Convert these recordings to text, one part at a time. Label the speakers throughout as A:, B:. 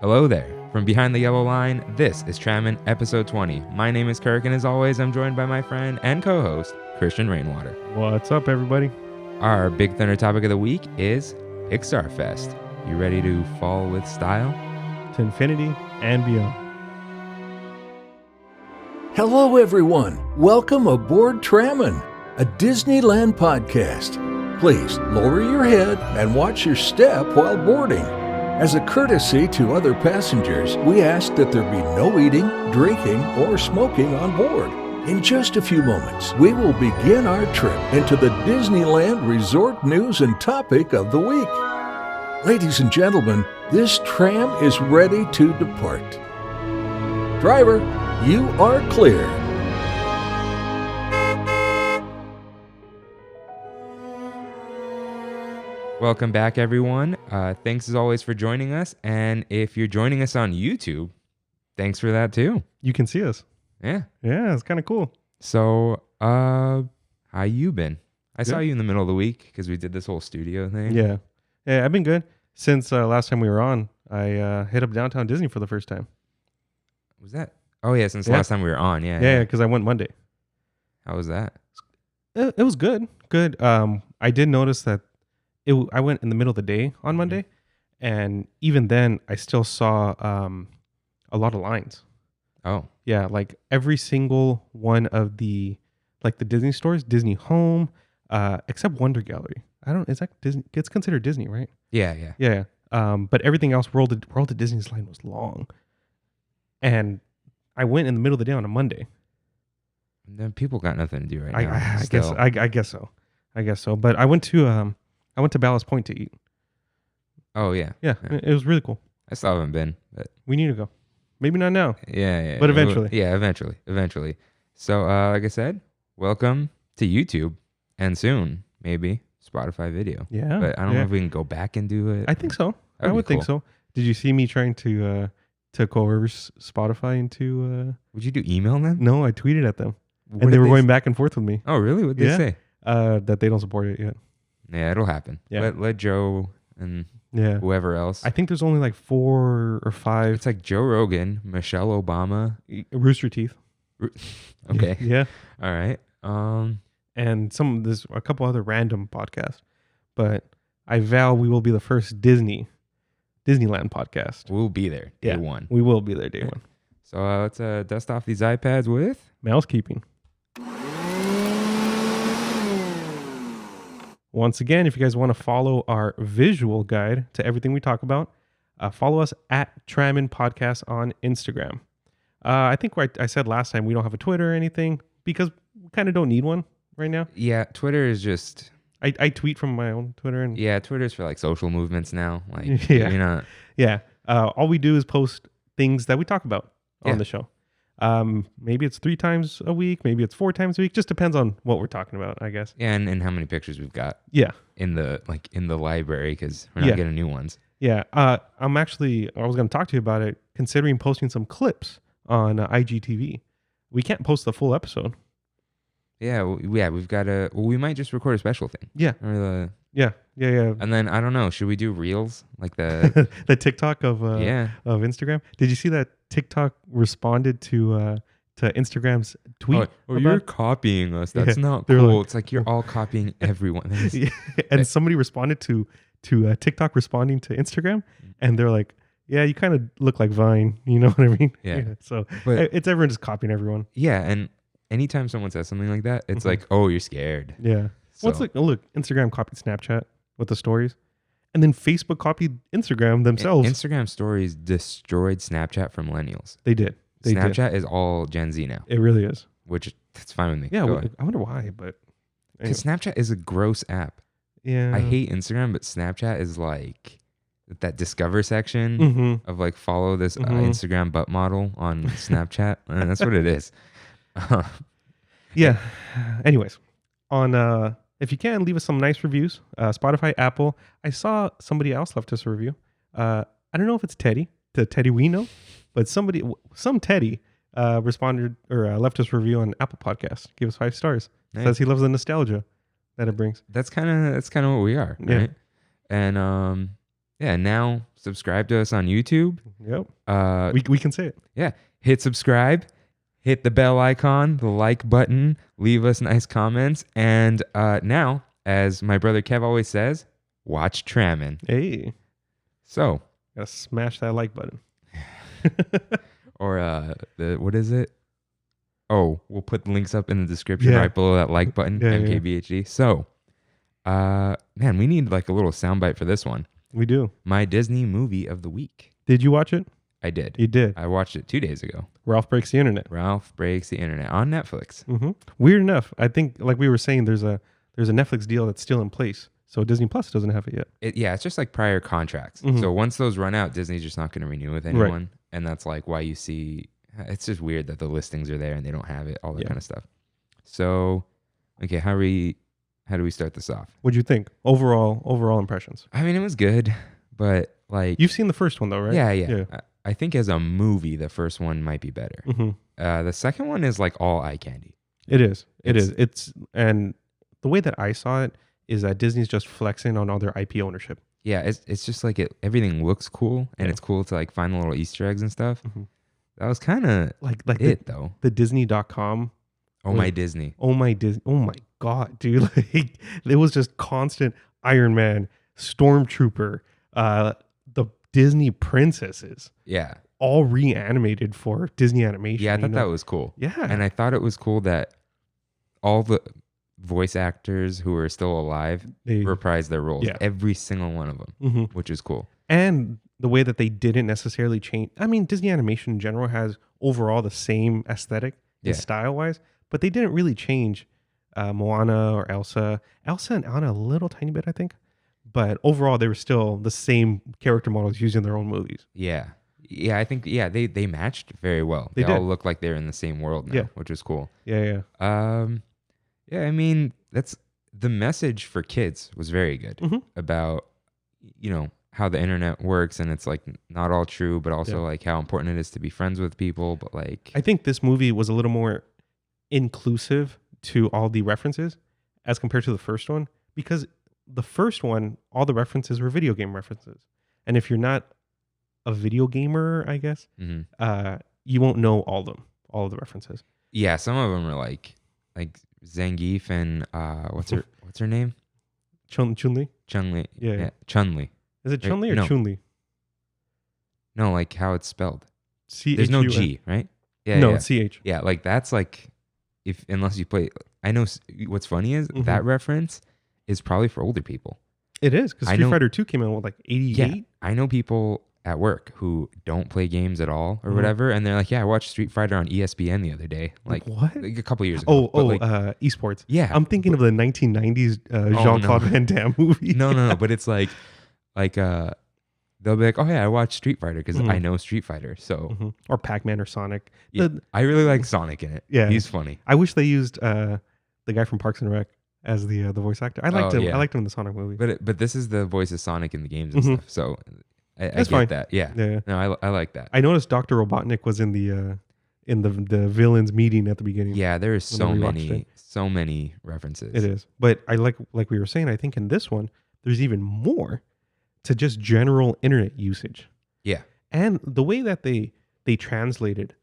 A: Hello there. From behind the yellow line, this is Trammin, episode 20. My name is Kirk, and as always, I'm joined by my friend and co-host, Christian Rainwater.
B: What's up, everybody?
A: Our Big Thunder topic of the week is Pixar Fest. You ready to fall with style?
B: To infinity and beyond.
C: Hello, everyone. Welcome aboard Trammin, a Disneyland podcast. Please lower your head and watch your step while boarding. As a courtesy to other passengers, we ask that there be no eating, drinking, or smoking on board. In just a few moments, we will begin our trip into the Disneyland Resort news and topic of the week. Ladies and gentlemen, this tram is ready to depart. Driver, you are clear.
A: Welcome back, everyone. Thanks as always for joining us. And if you're joining us on YouTube, thanks for that too.
B: You can see us.
A: Yeah.
B: Yeah, it's kind of cool.
A: So, how you been? I
B: Good.
A: saw you in the middle of the week because we did this whole studio thing.
B: Yeah, I've been good. Since last time we were on, I hit up Downtown Disney for the first time.
A: Was that? Oh, yeah, since the last time we were on.
B: Yeah, because I went Monday.
A: How was that?
B: It was good. Good. I did notice that I went in the middle of the day on Monday, and even then, I still saw a lot of lines.
A: Oh.
B: Yeah, like every single one of the Disney stores, Disney Home, except Wonder Gallery. Is that Disney? It's considered Disney, right?
A: Yeah.
B: Yeah. But everything else, World of Disney's line was long, and I went in the middle of the day on a Monday.
A: Then people got nothing to do right now.
B: I guess so. But I went to Ballast Point to eat.
A: Oh yeah.
B: Yeah, it was really cool.
A: I still haven't been, but
B: We need to go. Maybe not now.
A: yeah.
B: But eventually.
A: Yeah, eventually. So, like I said, welcome to YouTube, and soon maybe Spotify video.
B: Yeah.
A: But I don't know if we can go back and do it.
B: I think so.
A: That'd
B: I
A: be
B: would think
A: cool.
B: so. Did you see me trying to coerce Spotify into?
A: Would you do email them?
B: No, I tweeted at them,
A: What
B: and
A: did
B: they were going back and forth with me.
A: Oh, really? What did
B: Yeah.
A: they say?
B: That they don't support it yet.
A: Yeah, it'll happen.
B: Yeah.
A: Let Joe and
B: Yeah.
A: whoever else.
B: I think there's only like 4 or 5.
A: It's like Joe Rogan, Michelle Obama.
B: Rooster Teeth.
A: Okay.
B: Yeah.
A: All right.
B: And there's a couple other random podcasts, but I vow we will be the first Disneyland podcast.
A: We'll be there day one.
B: We will be there day one.
A: So let's dust off these iPads with
B: Mousekeeping. Once again, if you guys want to follow our visual guide to everything we talk about, follow us at Trammin Podcast on Instagram. I think I said last time we don't have a Twitter or anything because we kind of don't need one right now.
A: Yeah, Twitter is just
B: I tweet from my own Twitter. And
A: Twitter's for like social movements now. Like
B: Yeah.
A: you're not.
B: Yeah. All we do is post things that we talk about on the show. Maybe it's 3 times a week. Maybe it's 4 times a week. Just depends on what we're talking about, I guess.
A: Yeah, and how many pictures we've got
B: Yeah.
A: in the library because we're not getting new ones.
B: Yeah. I was going to talk to you about it, considering posting some clips on IGTV. We can't post the full episode.
A: Yeah, we've got we might just record a special thing.
B: Yeah.
A: Or
B: Yeah.
A: and then I don't know, should we do reels like the
B: the TikTok of Instagram? Did you see that TikTok responded to Instagram's tweet?
A: Oh, you're copying us. That's not
B: They're
A: cool.
B: like-
A: It's like you're all copying everyone.
B: Yeah. And somebody responded to TikTok responding to Instagram, and they're like, "Yeah, you kind of look like Vine." You know what I mean?
A: Yeah.
B: So
A: But-
B: it's everyone just copying everyone.
A: Yeah, and anytime someone says something like that, it's like, oh, you're scared.
B: Yeah.
A: So,
B: Well, it's like, look, Instagram copied Snapchat with the stories, and then Facebook copied Instagram themselves.
A: Instagram stories destroyed Snapchat for millennials.
B: They did.
A: Snapchat is all Gen Z now,
B: It really is.
A: which that's fine with me.
B: Yeah.
A: Go
B: Well,
A: ahead.
B: I wonder why, but anyway.
A: Because Snapchat is a gross app.
B: Yeah.
A: I hate Instagram, but Snapchat is like that discover section
B: Mm-hmm.
A: of like follow this Instagram butt model on Snapchat. And that's what it is.
B: Yeah. Anyways, on if you can, leave us some nice reviews. Spotify, Apple. I saw somebody else left us a review. I don't know if it's the Teddy we know, but some Teddy responded or left us a review on Apple Podcast. Gave us 5 stars.
A: Nice.
B: Says he loves the nostalgia that it brings.
A: That's kind of what we are,
B: Yeah.
A: right? And Yeah, now subscribe to us on YouTube.
B: Yep. We can say it.
A: Yeah, hit subscribe, hit the bell icon, the like button, leave us nice comments, and now, as my brother Kev always says, watch Trammin.
B: Hey,
A: So,
B: gotta smash that like button.
A: or what is it? Oh, we'll put the links up in the description right below that like button, MKBHD. So, man, we need like a little soundbite for this one.
B: We do.
A: My Disney movie of the week.
B: Did you watch it?
A: I did.
B: You did.
A: I watched it 2 days ago.
B: Ralph Breaks the Internet.
A: Ralph Breaks the Internet on Netflix.
B: Mm-hmm. Weird enough, I think, like we were saying, there's a Netflix deal that's still in place. So Disney Plus doesn't have it yet.
A: Yeah, it's just like prior contracts.
B: Mm-hmm.
A: So once those run out, Disney's just not going to renew with anyone. Right. And that's like why you see, it's just weird that the listings are there and they don't have it, all that kind of stuff. So, okay, how do we start this off?
B: What'd you think? Overall impressions.
A: I mean, it was good, but like...
B: You've seen the first one though, right?
A: Yeah. I think as a movie, the first one might be better.
B: Mm-hmm.
A: The second one is like all eye candy.
B: It is. And the way that I saw it is that Disney's just flexing on all their IP ownership.
A: Yeah, it's just like everything looks cool, and it's cool to like find the little Easter eggs and stuff. Mm-hmm. That was kind of
B: like
A: though.
B: The Disney.com.
A: Oh my Disney.
B: Oh my God, dude. Like it was just constant Iron Man, Stormtrooper, the Disney princesses.
A: Yeah.
B: All reanimated for Disney animation.
A: Yeah, I thought that was cool.
B: Yeah.
A: And I thought it was cool that all the voice actors who are still alive reprised their roles. Yeah. Every single one of them, which is cool. And
B: the way that they didn't necessarily change. I mean, Disney animation in general has overall the same aesthetic and style-wise, but they didn't really change Moana or Elsa. Elsa and Anna a little tiny bit, I think. But overall, they were still the same character models used in their own movies.
A: Yeah. Yeah, I think, they matched very well. They all look like they're in the same world now, which is cool.
B: Yeah.
A: Yeah, I mean, that's the message for kids was very good about, how the internet works, and it's like not all true, but also like how important it is to be friends with people. But like,
B: I think this movie was a little more inclusive to all the references as compared to the first one, because the first one, all the references were video game references. And if you're not a video gamer, I guess, you won't know all of the references.
A: Yeah, some of them are like Zangief and what's her name?
B: Chun-Li?
A: Chun-Li.
B: Yeah.
A: Chun-Li.
B: Is it Chun-Li or
A: no.
B: Chun-Li?
A: No, like how it's spelled.
B: C-H-U-N.
A: There's no G, right? Yeah.
B: No,
A: yeah.
B: it's C-H.
A: Yeah, like that's like unless you play. I know what's funny is that reference is probably for older people.
B: It is, because Street Fighter 2 came out with like 88.
A: Yeah, I know people at work who don't play games at all or whatever, and they're like, yeah, I watched Street Fighter on ESPN the other day. Like
B: what?
A: Like a couple years ago.
B: Esports.
A: Yeah.
B: I'm thinking of the 1990s Jean-Claude Van Damme movie.
A: No, but it's like they'll be like, oh yeah, I watched Street Fighter because I know Street Fighter. So
B: or Pac-Man or Sonic.
A: Yeah, I really like Sonic in it. Yeah, he's funny.
B: I wish they used the guy from Parks and Rec as the voice actor. I liked him. Yeah. I liked him in the Sonic movie.
A: But this is the voice of Sonic in the games and stuff. So I get
B: fine.
A: that. Yeah. No, I like that.
B: I noticed Dr. Robotnik was in the villains meeting at the beginning.
A: Yeah, there is so many references.
B: It is. But I like we were saying, I think in this one there's even more to just general internet usage.
A: Yeah.
B: And the way that they translated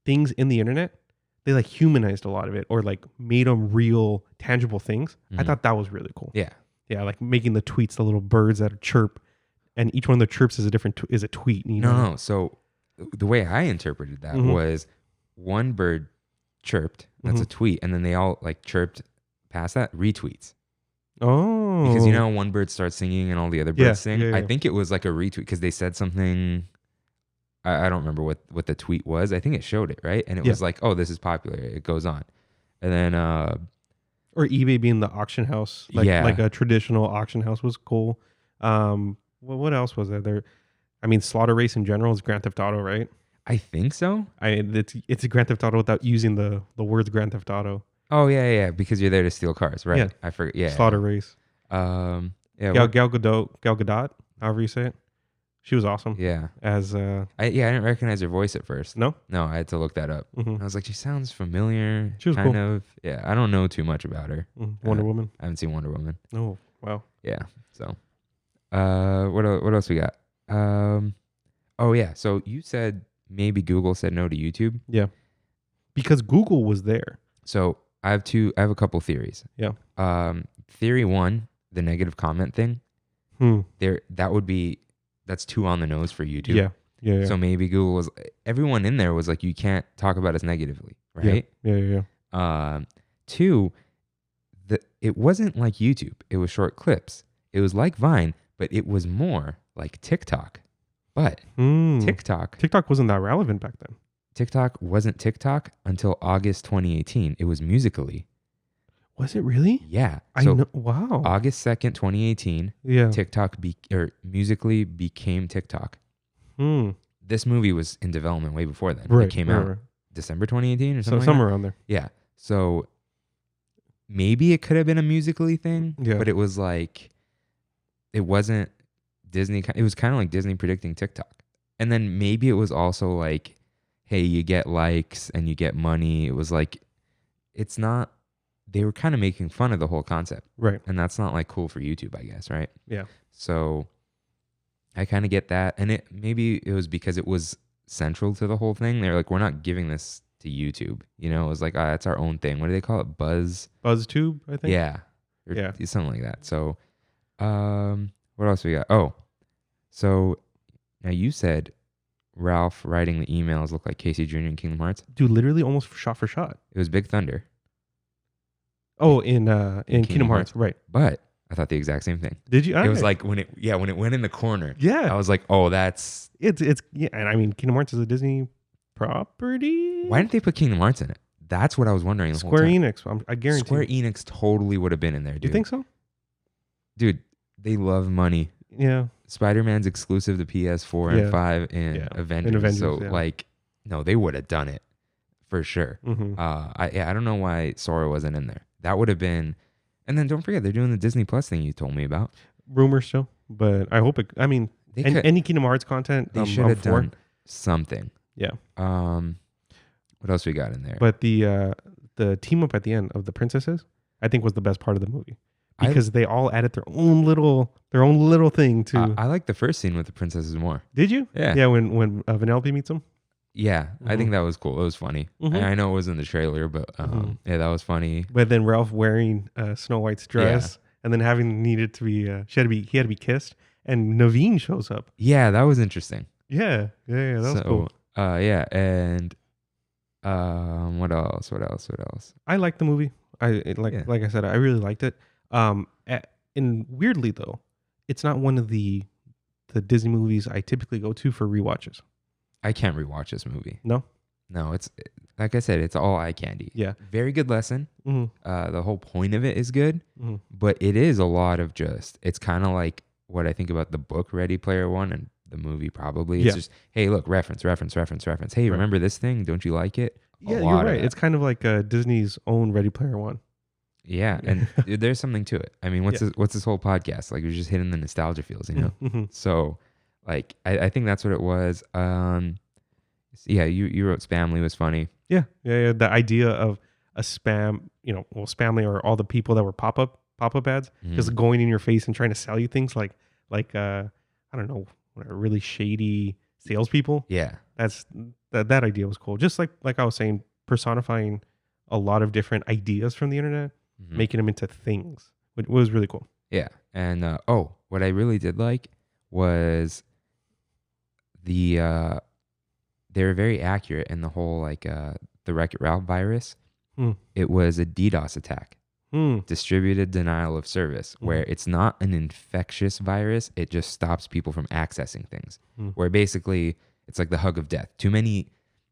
B: things in the internet, they like humanized a lot of it, or like made them real, tangible things. I thought that was really cool.
A: Yeah.
B: Yeah, like making the tweets, the little birds that chirp, and each one of the chirps is a tweet.
A: No. So the way I interpreted that was one bird chirped, that's a tweet, and then they all like chirped past that, retweets.
B: Oh.
A: Because one bird starts singing and all the other birds sing. Yeah. I think it was like a retweet because they said something. I don't remember what the tweet was. I think it showed it, right? And it was like, oh, this is popular. It goes on. And then...
B: or eBay being the auction house. Like a traditional auction house was cool. What else was there? I mean, Slaughter Race in general is Grand Theft Auto, right?
A: I think so.
B: It's a Grand Theft Auto without using the words Grand Theft Auto.
A: Oh, yeah. Because you're there to steal cars, right?
B: Yeah.
A: I forget. Yeah.
B: Slaughter Race.
A: Yeah.
B: Gal Gadot, however you say it. She was awesome.
A: Yeah.
B: I
A: didn't recognize her voice at first.
B: No,
A: I had to look that up. I was like, she sounds familiar.
B: She was
A: kind
B: cool.
A: of. Yeah, I don't know too much about her.
B: Wonder Woman.
A: I haven't seen Wonder Woman.
B: Oh, wow.
A: Yeah. So, What else we got? Oh yeah. So you said maybe Google said no to YouTube.
B: Yeah. Because Google was there.
A: So I have a couple theories.
B: Yeah.
A: Theory one, the negative comment thing. That's too on the nose for YouTube.
B: Yeah. Yeah.
A: So maybe everyone in there was like, you can't talk about us negatively, right?
B: Yeah.
A: Two, it wasn't like YouTube. It was short clips. It was like Vine, but it was more like TikTok. But
B: TikTok wasn't that relevant back then.
A: TikTok wasn't TikTok until August 2018. It was Musical.ly.
B: Was it really?
A: Yeah.
B: I know. Wow.
A: August 2nd, 2018.
B: Yeah.
A: Musical.ly became TikTok. This movie was in development way before then.
B: Right,
A: it came out December 2018 or something.
B: So somewhere around there.
A: Yeah. So maybe it could have been a Musical.ly thing, but it was like, it wasn't Disney. It was kind of like Disney predicting TikTok. And then maybe it was also like, hey, you get likes and you get money. It was like, it's not, they were kind of making fun of the whole concept.
B: Right.
A: And that's not like cool for YouTube, I guess, right?
B: Yeah.
A: So I kind of get that. And maybe it was because it was central to the whole thing. They're like, we're not giving this to YouTube. You know, it was like, that's our own thing. What do they call it?
B: BuzzTube, I think.
A: Yeah. Or something like that. So what else we got? Oh, so now you said Ralph writing the emails looked like Casey Jr. in Kingdom Hearts.
B: Dude, literally almost shot for shot.
A: It was Big Thunder.
B: Oh, in Kingdom Hearts, right?
A: But I thought the exact same thing.
B: Did you?
A: It was like when it went in the corner.
B: Yeah,
A: I was like, oh, that's
B: it's yeah. And I mean, Kingdom Hearts is a Disney property.
A: Why didn't they put Kingdom Hearts in it? That's what I was wondering. The
B: Square
A: whole time.
B: Enix, I guarantee.
A: Square Enix totally would have been in there, dude.
B: You think so?
A: Dude, they love money.
B: Yeah.
A: Spider-Man's exclusive to PS4 and 5 and Avengers. So like, no, they would have done it for sure. I don't know why Sora wasn't in there. That would have been. And then don't forget, they're doing the Disney Plus thing you told me about.
B: Rumors still, but I hope it. I mean, any Kingdom Hearts content,
A: they should have done something.
B: Yeah.
A: What else we got in there?
B: But the team up at the end of the princesses, I think, was the best part of the movie because they all added their own little thing to.
A: I like the first scene with the princesses more.
B: Did you?
A: Yeah.
B: Yeah. When Vanellope meets them.
A: Yeah, I think that was cool. It was funny. I know it was in the trailer, but yeah, that was funny.
B: But then Ralph wearing Snow White's dress, and then having needed to be, he had to be kissed, and Naveen shows up.
A: Yeah, that was interesting.
B: Yeah, that was cool.
A: Yeah, and what else?
B: I liked the movie. Like I said, I really liked it. And weirdly though, it's not one of the Disney movies I typically go to for rewatches.
A: I can't rewatch this movie.
B: No,
A: it's like I said, it's all eye candy.
B: Yeah,
A: very good lesson. The whole point of it is good, but it is a lot of it's kind of like what I think about the book Ready Player One and the movie probably. It's just, hey, look, reference. Hey, remember this thing? Don't you like it?
B: Yeah, you're right. It's kind of like Disney's own Ready Player One.
A: Yeah, and there's something to it. I mean, what's this whole podcast? Like, we're just hitting the nostalgia feels, you know? So, like, I think that's what it was. Yeah, you wrote Spamly was funny.
B: Yeah. The idea of a spam, Spamly or all the people that were pop-up ads just going in your face and trying to sell you things like I don't know, really shady salespeople.
A: Yeah,
B: that idea was cool. Just like I was saying, personifying a lot of different ideas from the internet, making them into things. It was really cool.
A: Yeah, and what I really did like was they were very accurate in the whole the Wreck-It Ralph virus. It was a DDoS attack. Distributed denial of service, where it's not an infectious virus, it just stops people from accessing things. Where basically it's like the hug of death. It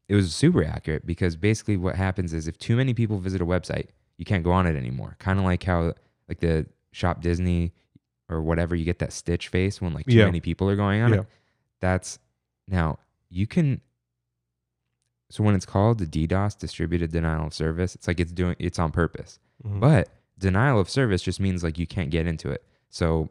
A: was super accurate because basically what happens is if too many people visit a website, you can't go on it anymore. Kind of like how like the Shop Disney or whatever, you get that Stitch face when like too many people are going on it. That's now you can. So when it's called the DDoS, distributed denial of service, it's like it's on purpose. But denial of service just means like you can't get into it. So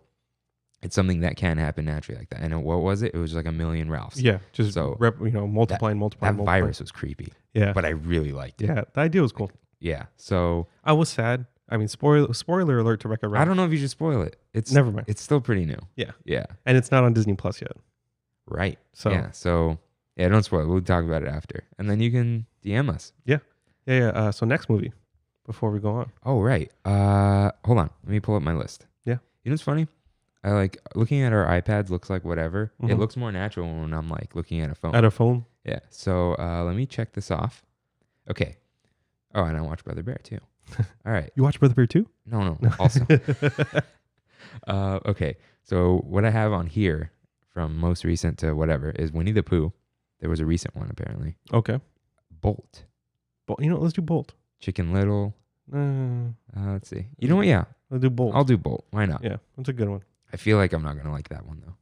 A: it's something that can happen naturally like that. And what was it? It was like a million Ralphs.
B: Yeah, just multiplying.
A: That virus was creepy.
B: Yeah,
A: but I really liked it.
B: Yeah, the idea was cool.
A: Yeah. So
B: I was sad I mean, spoiler alert to Wreck-It Ralph.
A: I don't know if you should spoil it. It's
B: Never mind.
A: It's still pretty new.
B: Yeah.
A: Yeah.
B: And it's not on Disney Plus yet.
A: Right.
B: So
A: Yeah, don't spoil it. We'll talk about it after. And then you can DM us.
B: Yeah. So next movie before we go on.
A: Oh, right. Hold on. Let me pull up my list.
B: Yeah.
A: You know what's funny? I like looking at our iPads looks like whatever. It
B: Mhm.
A: looks more natural when I'm like looking at a phone.
B: At a phone?
A: Yeah. So let me check this off. Okay. Oh, and I watched Brother Bear too. All right.
B: You watch Brother Bear too?
A: No. Also. Okay. So what I have on here from most recent to whatever is Winnie the Pooh. There was a recent one apparently.
B: Okay.
A: Bolt.
B: Let's do Bolt.
A: Chicken Little. Let's see. You know what? Yeah.
B: Let's do Bolt.
A: I'll do Bolt. Why not?
B: Yeah, that's a good one.
A: I feel like I'm not going to like that one though.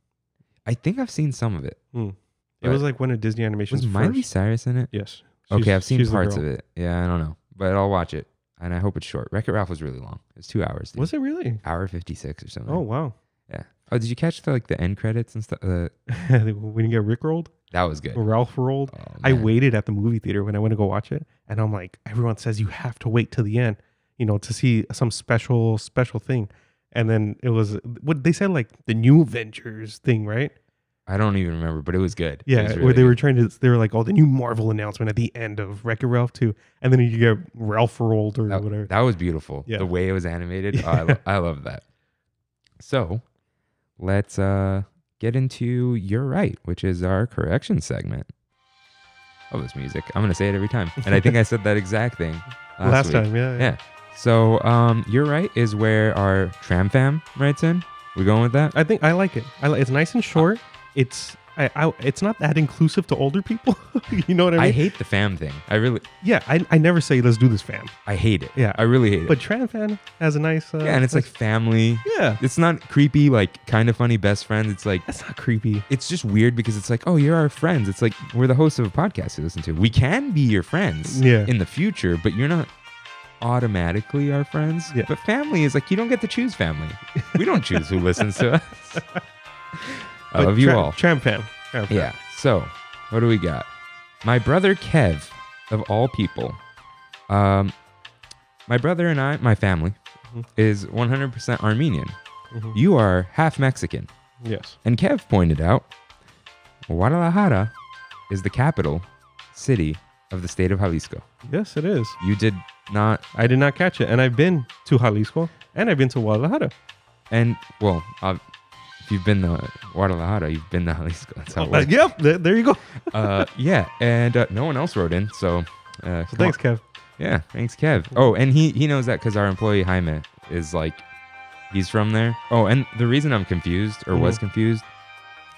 A: I think I've seen some of it.
B: It was like one of Disney Animation's
A: Was Miley
B: first.
A: Cyrus in it?
B: Yes.
A: Okay, I've seen
B: she's the
A: parts
B: girl.
A: of it. Yeah, I don't know. But I'll watch it. And I hope it's short. Wreck-It Ralph was really long. It was 2 hours. Dude.
B: Was it really?
A: Hour 56 or something.
B: Oh, wow.
A: Yeah. Oh, did you catch the end credits and stuff?
B: When you get Rick rolled?
A: That was good.
B: Ralph rolled?
A: Oh,
B: I
A: man.
B: waited at the movie theater when I went to go watch it. And I'm like, everyone says you have to wait till the end, to see some special thing. And then it was, what they said, like the new Avengers thing, right?
A: I don't even remember, but it was good.
B: Yeah,
A: It was
B: where
A: really
B: they were
A: good.
B: they were like, oh, the new Marvel announcement at the end of Wreck-It Ralph 2. And then you get Ralph rolled or whatever.
A: That was beautiful.
B: Yeah.
A: The way it was animated.
B: Yeah.
A: Oh, I love that. So let's get into You're Right, which is our correction segment. I love this music. I'm going to say it every time. And I think I said that exact thing last week.
B: time, yeah.
A: Yeah. So You're Right is where our Tram Fam writes in. We going with that?
B: I think I like it. It's nice and short. It's not that inclusive to older people. You know what I mean?
A: I hate the fam thing.
B: I never say let's do this, fam.
A: I hate it.
B: Yeah.
A: I really hate it.
B: But Tran Fan has a nice.
A: Yeah, and it's like family.
B: Yeah,
A: It's not creepy, like kind of funny best friends. It's like,
B: that's not creepy.
A: it's just weird because it's like, oh, you're our friends. It's like we're the hosts of a podcast you listen to. We can be your friends in the future, but you're not automatically our friends.
B: Yeah.
A: But family is like, you don't get to choose family. We don't choose who listens to us. I love you all.
B: Tram Fan.
A: Yeah. So, what do we got? My brother Kev, of all people. My brother and I, my family, is 100% Armenian.
B: Mhm.
A: You are half Mexican.
B: Yes.
A: And Kev pointed out, Guadalajara is the capital city of the state of Jalisco.
B: Yes, it is.
A: You did not,
B: I did not catch it, and I've been to Jalisco, and I've been to Guadalajara.
A: and well, if you've been to Guadalajara, you've been to Jalisco. That's how it works.
B: Yep. There you go.
A: Yeah, and no one else wrote in, so
B: So thanks, Kev.
A: Yeah, thanks, Kev. Oh, and he knows that because our employee Jaime is like, he's from there. Oh, and the reason I'm confused or was confused,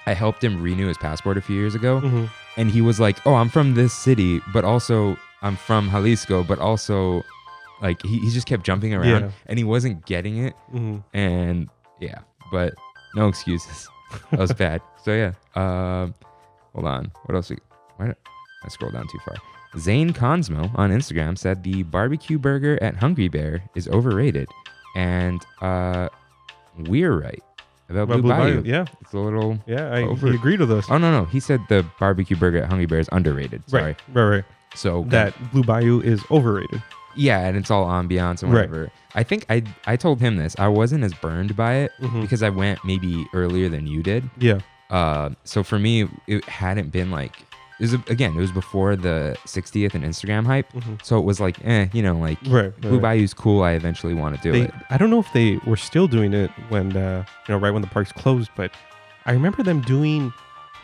A: I helped him renew his passport a few years ago,
B: Mhm.
A: and he was like, "Oh, I'm from this city, but also I'm from Jalisco, but also." Like he just kept jumping around,
B: Yeah.
A: and he wasn't getting it,
B: Mhm.
A: and yeah, but no excuses. That was bad. So yeah, hold on. What else? Why did I scroll down too far? Zane Consmo on Instagram said the barbecue burger at Hungry Bear is overrated, and we're right about Blue Bayou.
B: Yeah.
A: It's a little.
B: Yeah.
A: Over-
B: He agreed with us.
A: Oh no, he said the barbecue burger at Hungry Bear is underrated. Sorry.
B: Right.
A: So
B: That Blue Bayou is overrated.
A: yeah, and it's all ambiance and
B: Right.
A: whatever. I think I told him this. I wasn't as burned by it
B: Mhm.
A: because I went maybe earlier than you did.
B: Yeah.
A: So for me, it hadn't been like it was before the 60th and Instagram hype.
B: Mhm.
A: So it was like, like
B: Right.
A: Blue Bayou's cool. I eventually want to do it.
B: I don't know if they were still doing it when right when the parks closed, but I remember them doing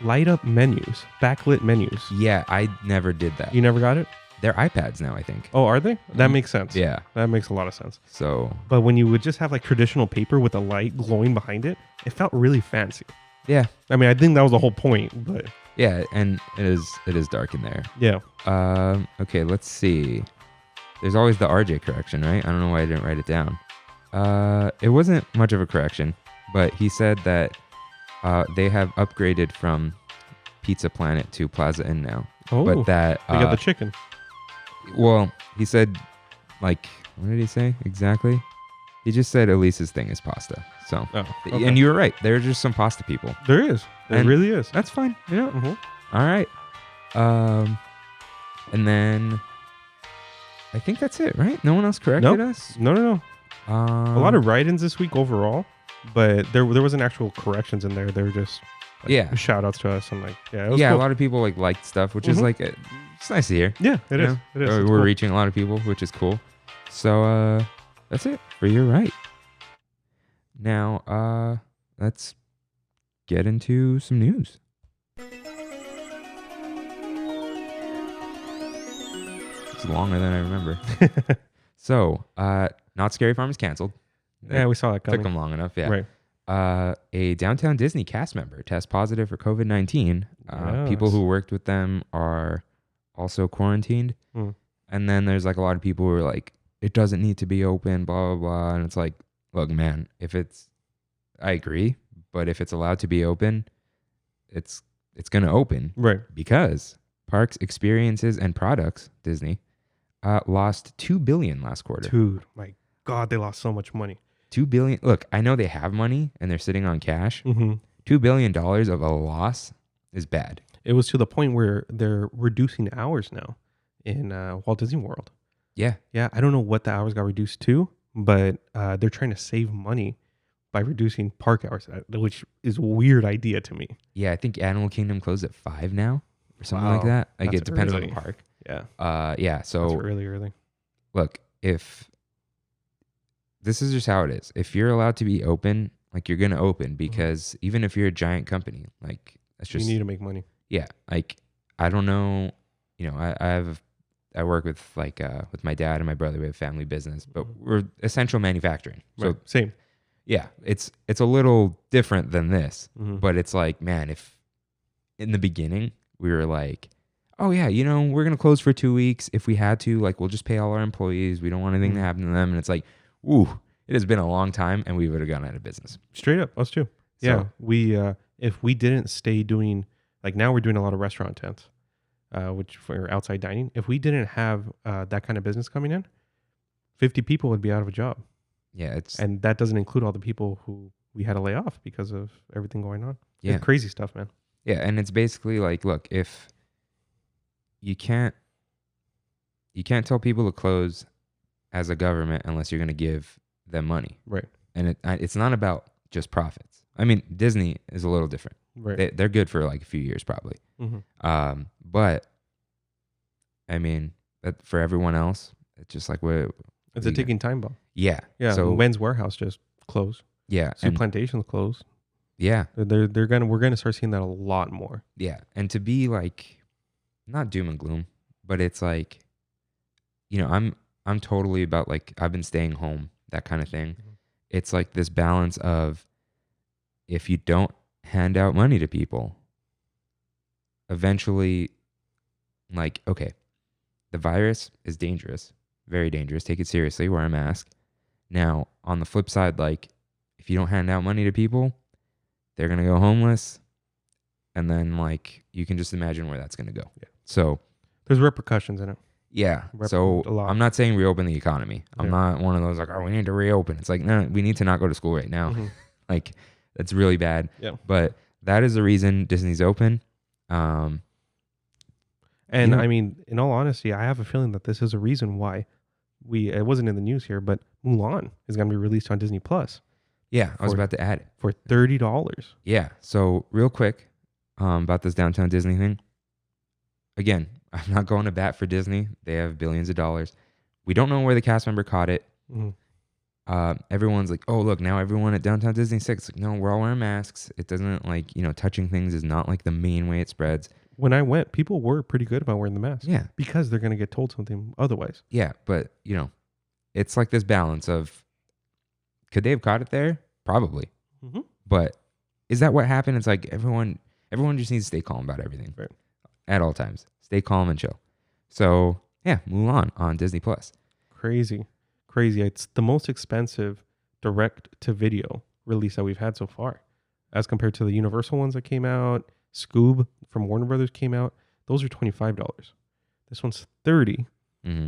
B: light up menus, backlit menus.
A: Yeah, I never did that.
B: You never got it?
A: They're iPads now, I think.
B: Oh, are they? That makes sense.
A: Yeah.
B: That makes a lot of sense.
A: So
B: But when you would just have like traditional paper with a light glowing behind it, it felt really fancy.
A: yeah,
B: I mean, I think that was the whole point, but
A: yeah, and it is dark in there.
B: yeah.
A: Okay, let's see. There's always the RJ correction, right? I don't know why I didn't write it down. It wasn't much of a correction, but he said that they have upgraded from Pizza Planet to Plaza Inn now.
B: Oh,
A: But that,
B: they got the chicken.
A: well, he said, like, what did he say exactly? He just said Elise's thing is pasta. So,
B: Oh, okay.
A: and you were right. There are just some pasta people.
B: There is. There
A: And-
B: really is.
A: That's fine. Yeah.
B: Mhm.
A: All right. And then I think that's it, right? No one else corrected us?
B: No. A lot of write-ins this week overall, but there wasn't actual corrections in there. They were just shout outs to us and it was
A: a
B: cool.
A: lot of people liked stuff, which is it's nice to hear.
B: Yeah, it is. It is.
A: We're
B: cool.
A: reaching a lot of people, which is cool. So that's it for You're Right. Now let's get into some news. It's longer than I remember. So, Not Scary Farm is canceled.
B: Yeah, we saw that coming.
A: Took them long enough, yeah.
B: Right.
A: A Downtown Disney cast member tests positive for COVID-19.
B: Yes.
A: People who worked with them are also quarantined. And then there's a lot of people who are like, it doesn't need to be open, blah, blah, blah. And it's like, look, man, I agree, but if it's allowed to be open, it's going to open.
B: Right.
A: Because parks, experiences, and products, Disney, lost $2 billion last quarter.
B: Dude, my God, they lost so much money.
A: $2 billion. Look, I know they have money and they're sitting on cash.
B: Mm-hmm.
A: $2 billion of a loss is bad.
B: It was to the point where they're reducing hours now in Walt Disney World.
A: Yeah.
B: Yeah, I don't know what the hours got reduced to, but they're trying to save money by reducing park hours, which is a weird idea to me.
A: Yeah, I think Animal Kingdom closed at 5 now or something like
B: Wow.
A: that. It depends on the
B: early.
A: park.
B: Yeah.
A: Yeah, so
B: That's really early.
A: look, if this is just how it is. If you're allowed to be open, you're going to open because even if you're a giant company, that's just...
B: You need to make money.
A: Yeah, I don't know, I work with with my dad and my brother. We have a family business, but we're essential manufacturing. So
B: Right. Same.
A: yeah, it's a little different than this,
B: Mm-hmm.
A: but it's man, if in the beginning we were like, oh yeah, we're going to close for 2 weeks. If we had to, we'll just pay all our employees. We don't want anything to happen to them. And it's ooh, it has been a long time and we would have gone out of business.
B: Straight up, us too. Yeah, we if we didn't stay doing, now we're doing a lot of restaurant tents, which for outside dining. If we didn't have that kind of business coming in, 50 people would be out of a job.
A: Yeah,
B: and that doesn't include all the people who we had to lay off because of everything going on.
A: Yeah.
B: It's crazy stuff, man.
A: Yeah, and it's basically look, if you can't tell people to close as a government unless you're going to give them money.
B: Right.
A: And it's not about just profits. I mean, Disney is a little different.
B: Right.
A: They're good for a few years probably.
B: Mm-hmm.
A: But I mean, for everyone else, it's just what
B: it's a ticking time bomb.
A: Yeah.
B: Yeah.
A: So
B: Men's Warehouse just closed.
A: yeah,
B: Soup Plantation's closed.
A: Yeah.
B: We're gonna start seeing that a lot more.
A: Yeah. And to be not doom and gloom, but it's I'm totally about I've been staying home, that kind of thing.
B: Mm-hmm.
A: It's this balance of if you don't hand out money to people, eventually okay, the virus is dangerous, very dangerous. Take it seriously, wear a mask. Now, on the flip side, if you don't hand out money to people, they're going to go homeless. And then you can just imagine where that's going to go. Yeah. So
B: there's repercussions in it.
A: Yeah.
B: A
A: So
B: lot.
A: I'm not saying reopen the economy. I'm not one of those oh, we need to reopen. It's no, we need to not go to school right now.
B: Mm-hmm.
A: That's really bad.
B: Yeah.
A: But that is the reason Disney's open.
B: And I mean, in all honesty, I have a feeling that this is a reason why it wasn't in the news here, but Mulan is going to be released on Disney Plus.
A: Yeah, I was about to add it.
B: For $30.
A: Yeah. So real quick about this Downtown Disney thing. Again, I'm not going to bat for Disney. They have billions of dollars. We don't know where the cast member caught it.
B: Mm-hmm.
A: Everyone's oh, look, now everyone at Downtown Disney 6, no, we're all wearing masks. It doesn't touching things is not the main way it spreads.
B: When I went, people were pretty good about wearing the mask.
A: Yeah.
B: Because they're going to get told something otherwise.
A: Yeah. But, it's this balance of, could they have caught it there? Probably.
B: Mm-hmm.
A: But is that what happened? It's everyone just needs to stay calm about everything.
B: Right.
A: At all times. Stay calm and chill. So, yeah, Mulan on Disney Plus.
B: Crazy. It's the most expensive direct-to-video release that we've had so far. As compared to the Universal ones that came out, Scoob from Warner Brothers came out. Those are $25. This one's $30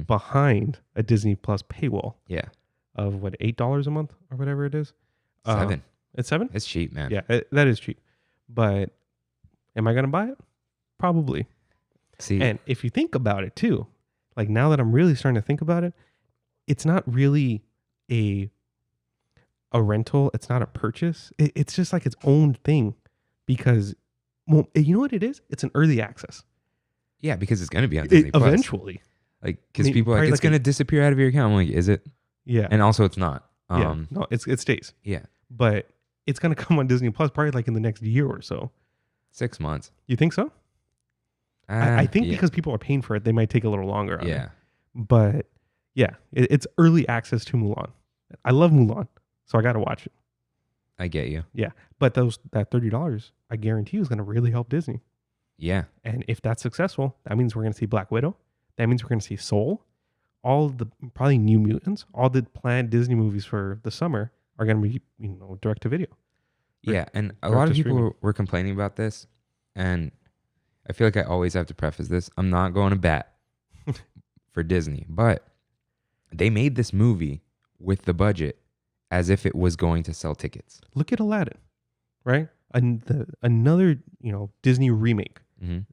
B: behind a Disney Plus paywall.
A: Yeah.
B: Of what, $8 a month or whatever it is?
A: $7.
B: It's $7?
A: It's cheap, man.
B: Yeah, that is cheap. But am I going to buy it? Probably.
A: See,
B: and if you think about it too, now that I'm really starting to think about it, it's not really a a rental. It's not a purchase. It's just like its own thing because, well, you know what it is? It's an early access.
A: Yeah, because it's going to be on Disney Plus.
B: Eventually.
A: Like, because people are like, it's going to disappear out of your account. I'm like, is it?
B: Yeah.
A: And also it's not.
B: No, it stays.
A: Yeah.
B: But it's going to come on Disney Plus probably like in the next year or so.
A: 6 months.
B: You think so? I think because people are paying for it, they might take a little longer on it. But yeah, it's early access to Mulan. I love Mulan, so I got to watch it.
A: I get you.
B: Yeah. But that $30, I guarantee you is going to really help Disney.
A: Yeah.
B: And if that's successful, that means we're going to see Black Widow. That means we're going to see Soul. All the probably New Mutants, all the planned Disney movies for the summer are going to be, direct to video.
A: Yeah. And a lot of people were complaining about this. And I feel like I always have to preface this. I'm not going to bat for Disney, but they made this movie with the budget as if it was going to sell tickets.
B: Look at Aladdin, right? Another, Disney remake,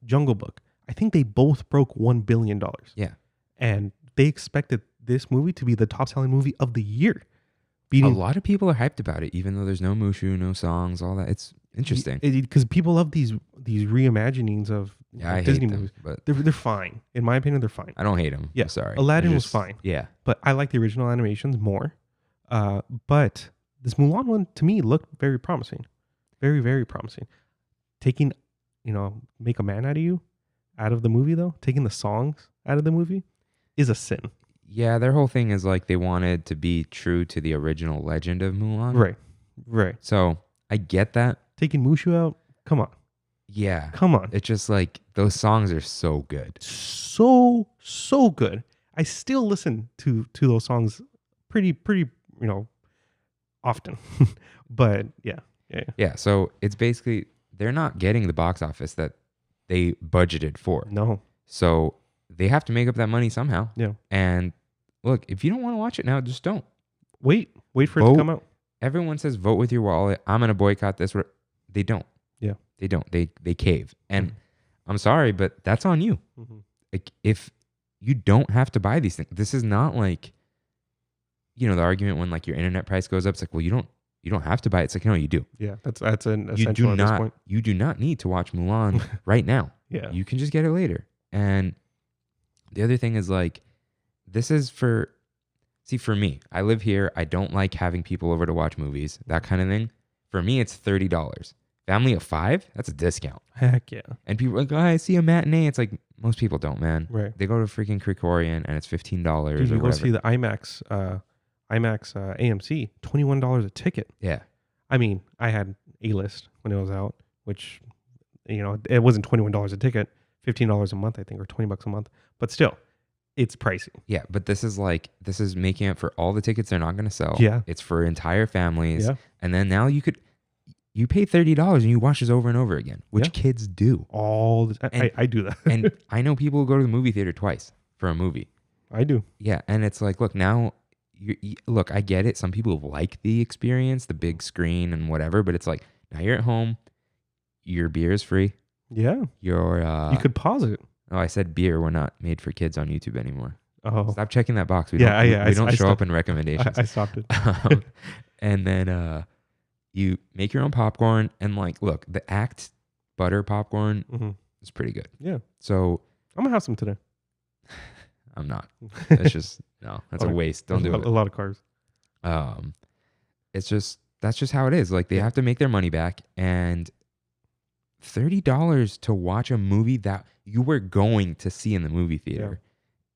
B: Jungle Book. I think they both broke $1 billion.
A: Yeah.
B: And they expected this movie to be the top selling movie of the year.
A: A lot of people are hyped about it, even though there's no Mushu, no songs, all that. It's interesting.
B: Because people love these reimaginings of Disney movies.
A: But
B: they're fine. In my opinion, they're fine.
A: I don't hate them.
B: Yeah.
A: I'm sorry.
B: Aladdin was fine.
A: Yeah.
B: But I like the original animations more. But this Mulan one, to me, looked very promising. Very, very promising. Taking, Make a Man Out of You out of the movie, though, taking the songs out of the movie is a sin.
A: Yeah, their whole thing is like they wanted to be true to the original legend of Mulan.
B: Right.
A: So I get that.
B: Taking Mushu out, come on.
A: Yeah.
B: Come on.
A: It's just like those songs are so good.
B: So good. I still listen to those songs pretty, often. But yeah.
A: Yeah. So it's basically, they're not getting the box office that they budgeted for.
B: No.
A: So they have to make up that money somehow.
B: Yeah.
A: And look, if you don't want to watch it now, just don't.
B: Wait for it to come out.
A: Everyone says vote with your wallet. I'm going to boycott this. They don't.
B: Yeah.
A: They don't. They cave. And I'm sorry, but that's on you. Mm-hmm. Like, if you don't have to buy these things, this is not like, the argument when like your internet price goes up. It's like, well, you don't have to buy it. It's like, no, you do.
B: Yeah, that's an essential at this point.
A: You do not need to watch Mulan right now.
B: Yeah.
A: You can just get it later. And the other thing is like, this is for me, I live here. I don't like having people over to watch movies, that kind of thing. For me, it's $30. Family of 5, that's a discount.
B: Heck yeah.
A: And people are like, I see a matinee. It's like, most people don't, man.
B: Right.
A: They go to freaking Krikorian and it's $15
B: Dude,
A: or
B: you
A: whatever.
B: go see the IMAX AMC, $21 a ticket.
A: Yeah.
B: I mean, I had A-list when it was out, which, it wasn't $21 a ticket, $15 a month, I think, or $20 a month. But still, it's pricey.
A: Yeah, but this is making up for all the tickets they're not going to sell.
B: Yeah.
A: It's for entire families.
B: Yeah.
A: And then now you pay $30 and you watch this over and over again, which kids do.
B: All the time. I do that.
A: And I know people who go to the movie theater twice for a movie.
B: I do.
A: Yeah, and it's like, look, now, look, I get it. Some people like the experience, the big screen and whatever, but it's like, now you're at home, your beer is free.
B: Yeah.
A: You
B: could pause it.
A: Oh, I said beer. We're not made for kids on YouTube anymore.
B: Oh.
A: Stop checking that box. We don't show up in recommendations.
B: I stopped it.
A: And then you make your own popcorn. And like, look, the Act butter popcorn is pretty good.
B: Yeah.
A: So
B: I'm going to have some today.
A: I'm not. That's just, no, that's a waste. Don't do it.
B: A lot of carbs.
A: That's just how it is. Like, they have to make their money back. And $30 to watch a movie that you were going to see in the movie theater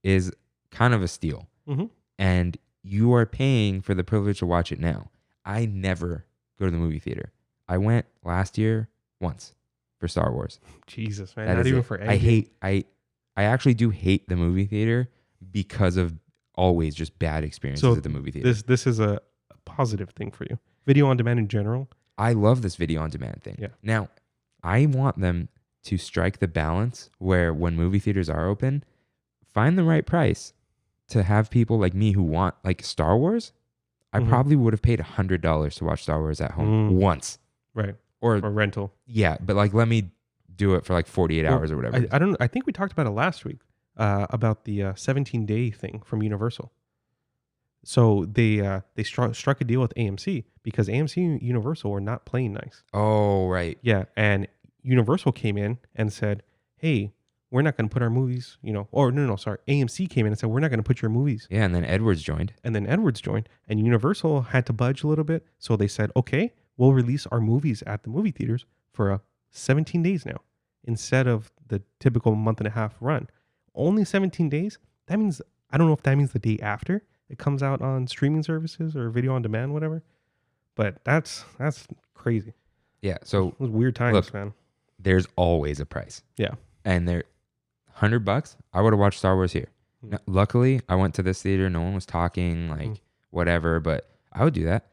A: is kind of a steal. Mm-hmm. And you are paying for the privilege to watch it now. I never go to the movie theater. I went last year once for Star Wars.
B: Jesus, man. Not even for
A: I actually do hate the movie theater because of always just bad experiences at the movie theater.
B: This is a positive thing for you. Video on demand in general.
A: I love this video on demand thing.
B: Yeah.
A: Now, I want them to strike the balance where when movie theaters are open, find the right price to have people like me who want like Star Wars. I probably would have paid $100 to watch Star Wars at home once.
B: Right.
A: Or
B: rental.
A: Yeah. But like, let me do it for like 48 hours or whatever.
B: I don't know. I think we talked about it last week about the 17-day thing from Universal. So they struck a deal with AMC because AMC and Universal were not playing nice.
A: Oh, right.
B: Yeah, and Universal came in and said, "Hey, we're not going to put our movies, or no, sorry, AMC came in and said we're not going to put your movies."
A: Yeah, and then Edwards joined.
B: And then Edwards joined, and Universal had to budge a little bit, so they said, "Okay, we'll release our movies at the movie theaters for 17 days now, instead of the typical month and a half run. Only 17 days. That means I don't know if that means the day after it comes out on streaming services or video on demand, whatever. But that's crazy.
A: Yeah, so
B: It was weird times,
A: look,
B: man.
A: there's always a price.
B: Yeah.
A: And they're $100, I would have watched Star Wars here. Now, luckily, I went to this theater. No one was talking, like whatever. But I would do that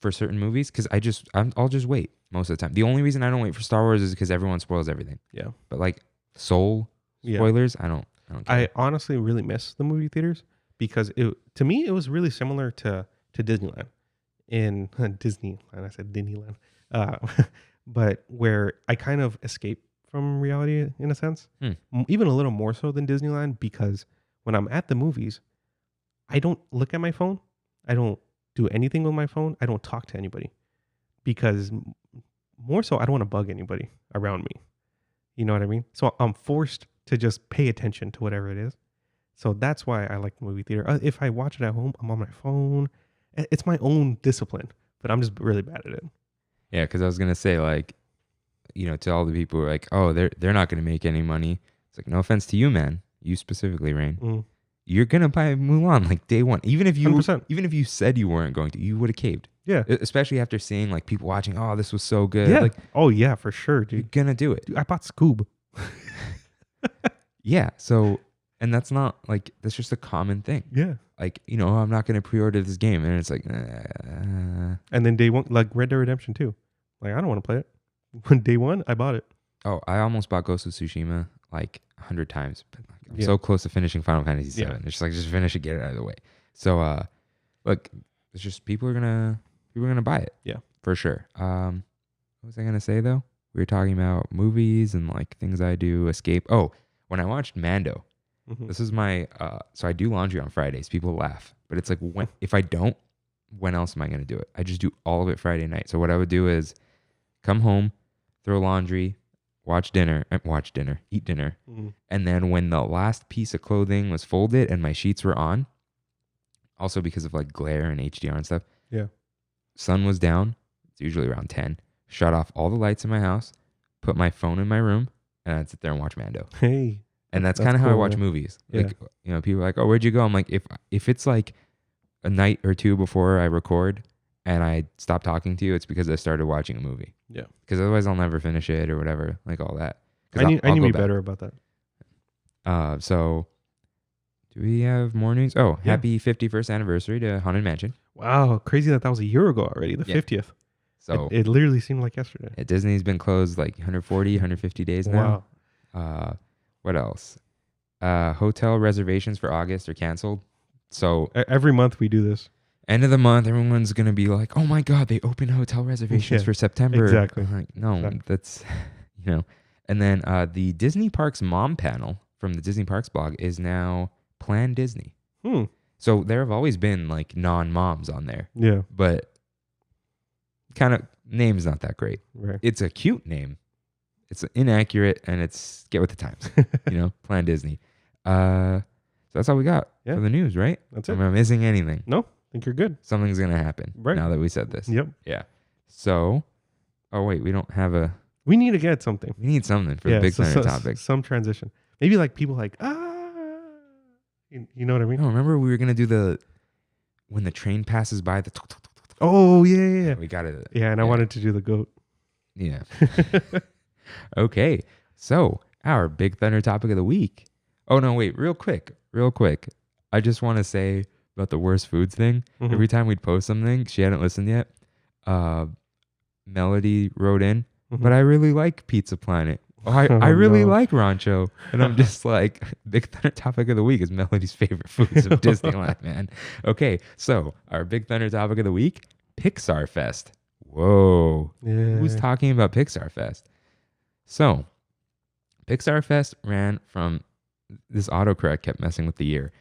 A: for certain movies because I'll just wait most of the time. The only reason I don't wait for Star Wars is because everyone spoils everything.
B: Yeah.
A: But like Soul spoilers, I don't care.
B: I honestly really miss the movie theaters because to me it was really similar to Disneyland. In Disneyland, I said Disneyland, but where I kind of escape from reality in a sense, even a little more so than Disneyland, because when I'm at the movies, I don't look at my phone. I don't do anything with my phone. I don't talk to anybody because more so I don't want to bug anybody around me. You know what I mean? So I'm forced to just pay attention to whatever it is. So that's why I like the movie theater. If I watch it at home, I'm on my phone. It's my own discipline, but I'm just really bad at it.
A: Yeah, because I was gonna say, like, to all the people who are like, oh, they're not gonna make any money. It's like, no offense to you, man. You specifically, Rain. You're gonna buy Mulan like day one. Even if you
B: 100%.
A: even if you said you weren't going to, you would have caved.
B: Yeah.
A: Especially after seeing like people watching, oh, this was so good.
B: Yeah.
A: Like,
B: oh yeah, for sure,
A: you're
B: dude.
A: gonna do it.
B: Dude, I bought Scoob.
A: Yeah. So, and that's not like, that's just a common thing.
B: Yeah.
A: Like, I'm not gonna pre-order this game, and it's like,
B: And then day one, like Red Dead Redemption 2. Like, I don't want to play it. When day one, I bought it.
A: Oh, I almost bought Ghost of Tsushima like 100 times, but like, I'm
B: Yeah.
A: so close to finishing Final Fantasy VII.
B: Yeah.
A: It's just like, just finish it, get it out of the way. So, look, it's just people are gonna buy it.
B: Yeah,
A: for sure. What was I gonna say though? We were talking about movies and like things I do escape. Oh, when I watched Mando, this is my so I do laundry on Fridays. People laugh, but it's like, if I don't, when else am I gonna do it? I just do all of it Friday night. So what I would do is come home, throw laundry, eat dinner, and then when the last piece of clothing was folded and my sheets were on, also because of like glare and HDR and stuff, sun was down. It's usually around 10. Shut off all the lights in my house, put my phone in my room, and I'd sit there and watch Mando.
B: Hey.
A: And that's kind of how I
B: cool,
A: watch
B: man.
A: movies.
B: Yeah.
A: Like, people are like, oh, where'd you go? I'm like, if it's like a night or two before I record and I stop talking to you, it's because I started watching a movie.
B: Yeah.
A: Because otherwise I'll never finish it or whatever, like all that.
B: I need
A: I'll
B: to
A: go
B: be
A: back.
B: better about that.
A: So do we have more news? Oh,
B: Yeah.
A: happy 51st anniversary to Haunted Mansion.
B: Wow, crazy that was a year ago already, the 50th.
A: So
B: It literally seemed like yesterday.
A: Disney's been closed like 140, 150 days now.
B: Wow.
A: What else? Hotel reservations for August are canceled. So
B: Every month we do this.
A: end of the month, everyone's going to be like, oh my God, they opened hotel reservations for September.
B: Exactly.
A: I'm like, no,
B: Exactly.
A: that's, And then the Disney Parks Mom panel from the Disney Parks blog is now Plan Disney. So there have always been like non-moms on there.
B: Yeah.
A: But kind of name's not that great.
B: Right.
A: It's a cute name. It's inaccurate and it's get with the times, Plan Disney. So that's all we got for the news, right?
B: That's it.
A: Am I missing anything?
B: No, I think you're good.
A: Something's going to happen now that we said this.
B: Yep.
A: Yeah. So, oh wait, we don't have
B: We need to get something.
A: we need something for the Big Thunder topic.
B: Some transition. Maybe like people like, you know what I mean?
A: No, remember we were going to do when the train passes by the
B: Oh, yeah.
A: we got it.
B: Yeah, and I wanted to do the goat.
A: Yeah. Okay. So, our Big Thunder topic of the week. Oh, no, wait, real quick. I just want to say about the worst foods thing. Every time we'd post something, she hadn't listened yet. Melody wrote in, but I really like Pizza Planet. Oh, I really like Rancho. And I'm just like, Big Thunder topic of the week is Melody's favorite foods of Disneyland, man. Okay, so our Big Thunder topic of the week, Pixar Fest. Whoa.
B: Yeah.
A: Who's talking about Pixar Fest? So, Pixar Fest ran from, this autocorrect kept messing with the year,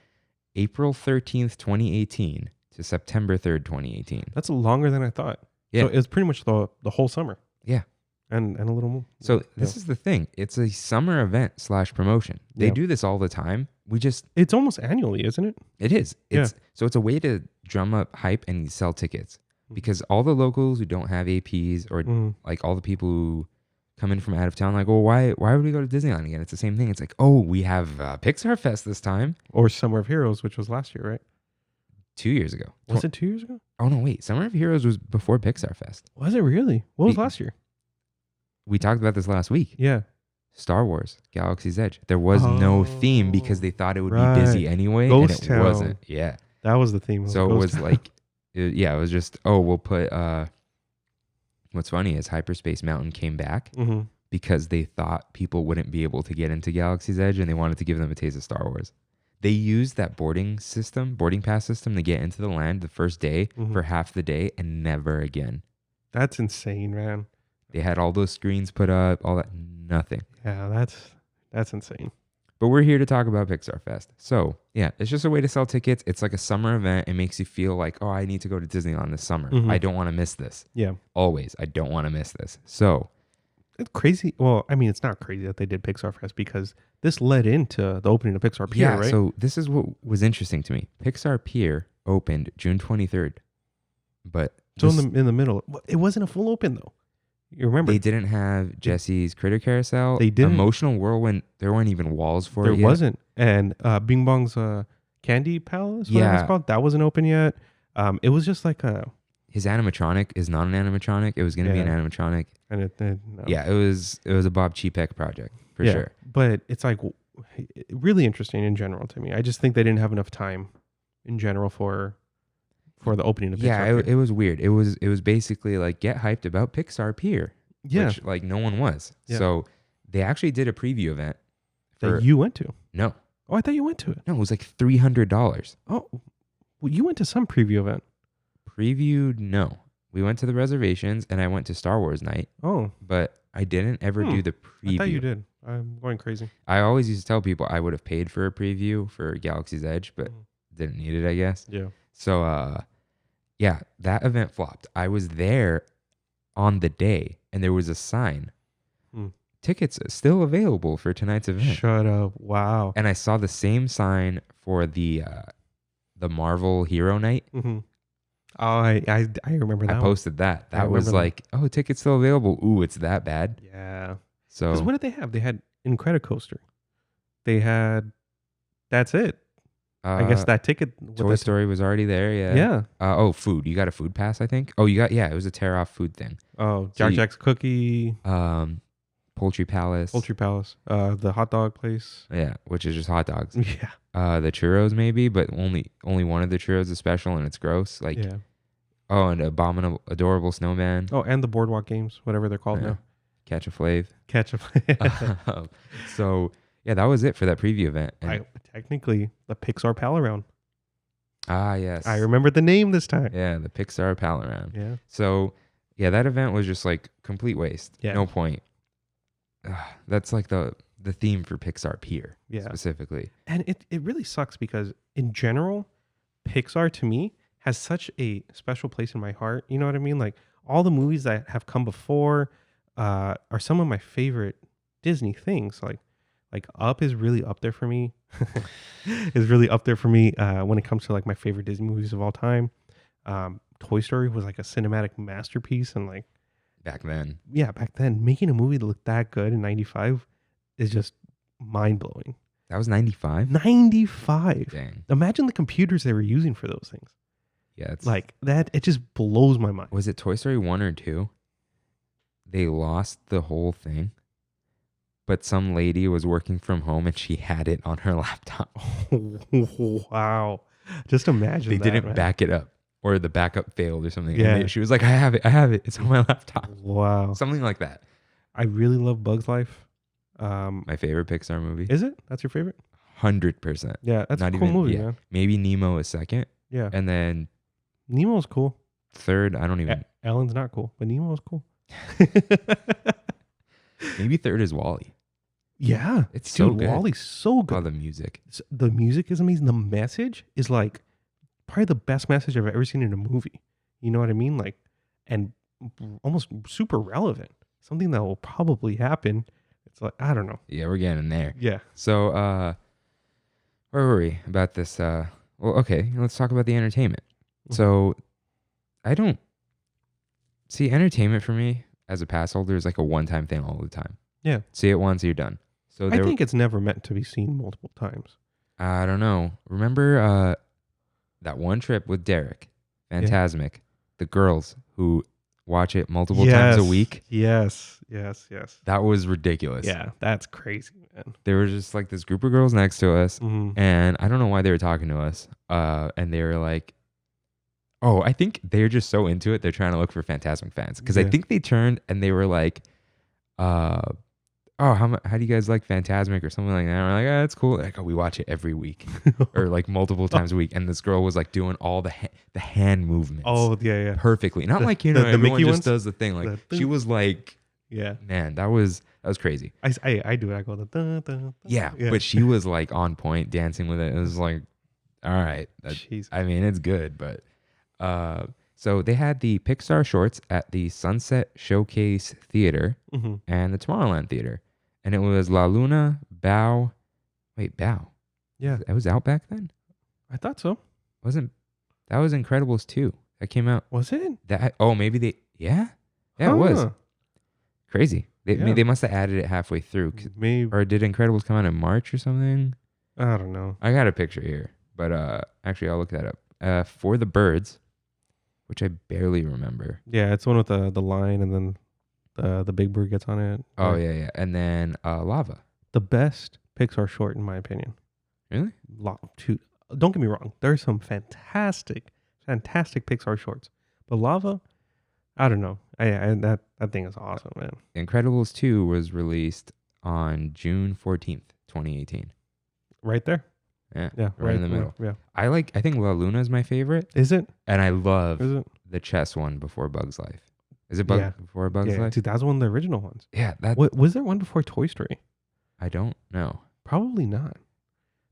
A: April 13th, 2018 to September 3rd, 2018.
B: That's longer than I thought.
A: Yeah.
B: So it's pretty much the whole summer.
A: Yeah.
B: And a little more.
A: So this is the thing. It's a summer event / promotion. They do this all the time.
B: It's almost annually, isn't it?
A: It is. So it's a way to drum up hype and sell tickets, because all the locals who don't have APs, or like all the people who come in from out of town, like, well, why would we go to Disneyland again? It's the same thing. It's like, oh, we have Pixar Fest this time.
B: Or Summer of Heroes, which was last year, right?
A: 2 years ago.
B: Was it 2 years ago?
A: Oh no, wait. Summer of Heroes was before Pixar Fest.
B: Was it really? What was last year?
A: We talked about this last week.
B: Yeah.
A: Star Wars, Galaxy's Edge. There was no theme because they thought it would be busy anyway.
B: Ghost
A: and it
B: Town.
A: wasn't. Yeah.
B: That was the theme.
A: So it was like, it was just, we'll put, what's funny is Hyperspace Mountain came back because they thought people wouldn't be able to get into Galaxy's Edge, and they wanted to give them a taste of Star Wars. They used that boarding pass system to get into the land the first day for half the day, and never again.
B: That's insane, man.
A: They had all those screens put up, all that, nothing.
B: Yeah, that's insane.
A: But we're here to talk about Pixar Fest. So, yeah, it's just a way to sell tickets. It's like a summer event. It makes you feel like, oh, I need to go to Disneyland this summer. I don't want to miss this.
B: Yeah.
A: Always. I don't want to miss this. So,
B: it's crazy. Well, I mean, it's not crazy that they did Pixar Fest, because this led into the opening of Pixar Pier, right?
A: So this is what was interesting to me. Pixar Pier opened June 23rd. But
B: so in the middle, it wasn't a full open though. You remember?
A: They didn't have Jesse's Critter Carousel.
B: They didn't.
A: Emotional Whirlwind, there weren't even walls for it
B: There
A: yet.
B: wasn't. And Bing Bong's Candy Palace, whatever it's called, that wasn't open yet. It was just like
A: his animatronic is not an animatronic. It was going to be an animatronic.
B: And no.
A: Yeah, it was a Bob Chapek project for sure.
B: But it's like really interesting in general to me. I just think they didn't have enough time in general for the opening of Pixar.
A: Yeah, it was weird. It was basically like, get hyped about Pixar Pier.
B: Yeah.
A: Which like no one was.
B: Yeah.
A: So they actually did a preview event.
B: That you went to?
A: No.
B: Oh, I thought you went to it.
A: No, it was like $300.
B: Oh, well, you went to some preview event.
A: Previewed? No. We went to the reservations, and I went to Star Wars night.
B: Oh.
A: But I didn't ever do the preview.
B: I thought you did. I'm going crazy.
A: I always used to tell people I would have paid for a preview for Galaxy's Edge, but didn't need it, I guess.
B: Yeah.
A: So, yeah, that event flopped. I was there on the day, and there was a sign. Tickets still available for tonight's event.
B: Shut up. Wow.
A: And I saw the same sign for the Marvel Hero Night.
B: Oh, I remember that.
A: I posted that. That was like, oh, tickets still available. Ooh, it's that bad.
B: Yeah.
A: So
B: what did they have? They had Incredicoaster. They had. That's it. I guess that ticket.
A: Toy Story was already there. Yeah.
B: Yeah.
A: Food. You got a food pass, I think. Oh, you got. Yeah, it was a tear off food thing.
B: Oh, Jack's Cookie.
A: Poultry Palace.
B: The hot dog place.
A: Yeah, which is just hot dogs.
B: Yeah.
A: The churros maybe, but only one of the churros is special, and it's gross. Like.
B: Yeah.
A: Oh, and adorable snowman.
B: Oh, and the boardwalk games, whatever they're called now.
A: Catch a Flav.
B: Flav.
A: So yeah, that was it for that preview event. And
B: technically, the Pixar Pal Around.
A: Ah, yes.
B: I remember the name this time.
A: Yeah, the Pixar Pal Around.
B: Yeah.
A: So yeah, that event was just like complete waste.
B: Yeah.
A: No point. That's like the theme for Pixar Pier.
B: Yeah.
A: Specifically.
B: And it really sucks because in general, Pixar to me has such a special place in my heart. You know what I mean? Like all the movies that have come before are some of my favorite Disney things. Like Up is really up there for me. Is really up there for me when it comes to like my favorite Disney movies of all time. Toy Story was like a cinematic masterpiece, and like
A: back then
B: making a movie that looked that good in 95 is just mind blowing.
A: That was 95?
B: 95.
A: Dang.
B: Imagine the computers they were using for those things.
A: Yeah, it's
B: like that. It just blows my mind.
A: Was it Toy Story 1 or 2? They lost the whole thing, but some lady was working from home and she had it on her laptop.
B: Wow. Just imagine
A: they
B: that,
A: didn't
B: man.
A: back it up, or the backup failed or something.
B: Yeah.
A: And she was like, I have it. It's on my laptop.
B: Wow.
A: Something like that.
B: I really love Bug's Life.
A: My favorite Pixar movie.
B: Is it? That's your favorite?
A: 100%.
B: Yeah, that's
A: Not
B: a cool
A: even,
B: movie,
A: yeah.
B: man.
A: Maybe Nemo is second.
B: Yeah.
A: And then
B: Nemo's cool.
A: third, I don't even.
B: Ellen's not cool, but Nemo's cool.
A: Maybe third is Wall-E.
B: Yeah.
A: It's so
B: Dude,
A: good.
B: Wall-E's so good.
A: Oh, the music.
B: The music is amazing. The message is like probably the best message I've ever seen in a movie. You know what I mean? Like, and almost super relevant. Something that will probably happen. It's like, I don't know.
A: Yeah, we're getting there.
B: Yeah.
A: So, where were we about this? Well, okay, let's talk about the entertainment. So, I don't see entertainment for me as a pass holder is like a one-time thing all the time.
B: Yeah.
A: See it once, you're done. So
B: I think it's never meant to be seen multiple times.
A: I don't know. Remember that one trip with Derek, Fantasmic, the girls who watch it multiple times a week?
B: Yes.
A: That was ridiculous.
B: Yeah, that's crazy, man.
A: There was just like this group of girls next to us,
B: Mm-hmm.
A: and I don't know why they were talking to us. And they were like, oh, I think they're just so into it, they're trying to look for Fantasmic fans. Because I think they turned and they were like, oh, how do you guys like Fantasmic or something like that? And we're like, that's cool. Like, oh, we watch it every week or like multiple times a week. And this girl was like doing all the hand movements.
B: Oh, yeah.
A: Perfectly. Not like,
B: the
A: everyone
B: Mickey
A: just
B: ones?
A: does the thing. Like she was like,
B: Yeah.
A: man, that was crazy.
B: I do it. I go the dun, dun, dun.
A: Yeah. But she was like on point dancing with it. It was like, all right. I mean, it's good, but so they had the Pixar shorts at the Sunset Showcase Theater and the Tomorrowland Theater. And it was La Luna, Bao. Wait, Bao?
B: Yeah.
A: That was out back then?
B: I thought so.
A: That was Incredibles 2. That came out.
B: Was it?
A: Maybe they, yeah? Yeah, it was. Crazy. They must have added it halfway through.
B: Maybe.
A: Or did Incredibles come out in March or something?
B: I don't know.
A: I got a picture here. But actually, I'll look that up. For the Birds, which I barely remember.
B: Yeah, it's the one with the line and then the big bird gets on it.
A: Oh, right. Yeah. And then Lava.
B: The best Pixar short, in my opinion.
A: Really?
B: Don't get me wrong. There's some fantastic Pixar shorts. But Lava, I don't know. That thing is awesome, man.
A: Incredibles 2 was released on June 14th, 2018.
B: Right there.
A: Yeah, right in the middle.
B: Yeah.
A: I think La Luna is my favorite.
B: Is it?
A: And I love the chess one before Bug's Life. Is it before Bug's Life?
B: 2001, the original ones.
A: Yeah.
B: Was there one before Toy Story?
A: I don't know.
B: Probably not.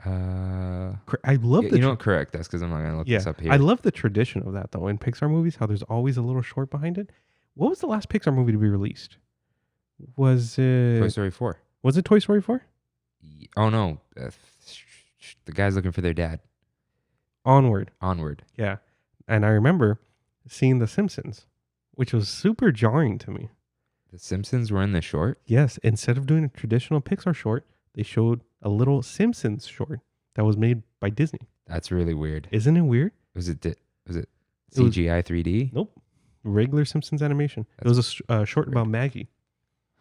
A: I
B: love
A: you know, correct. That's because I'm not going to look this up here.
B: I love the tradition of that, though, in Pixar movies, how there's always a little short behind it. What was the last Pixar movie to be released? Was it...
A: Toy Story 4.
B: Was it Toy Story 4?
A: Oh, no. The guy's looking for their dad.
B: Onward.
A: Yeah.
B: And I remember seeing The Simpsons, which was super jarring to me.
A: The Simpsons were in the short?
B: Yes. Instead of doing a traditional Pixar short, they showed a little Simpsons short that was made by Disney.
A: That's really weird.
B: Isn't it weird?
A: Was it CGI 3D?
B: Nope. Regular Simpsons animation. It was a short about Maggie.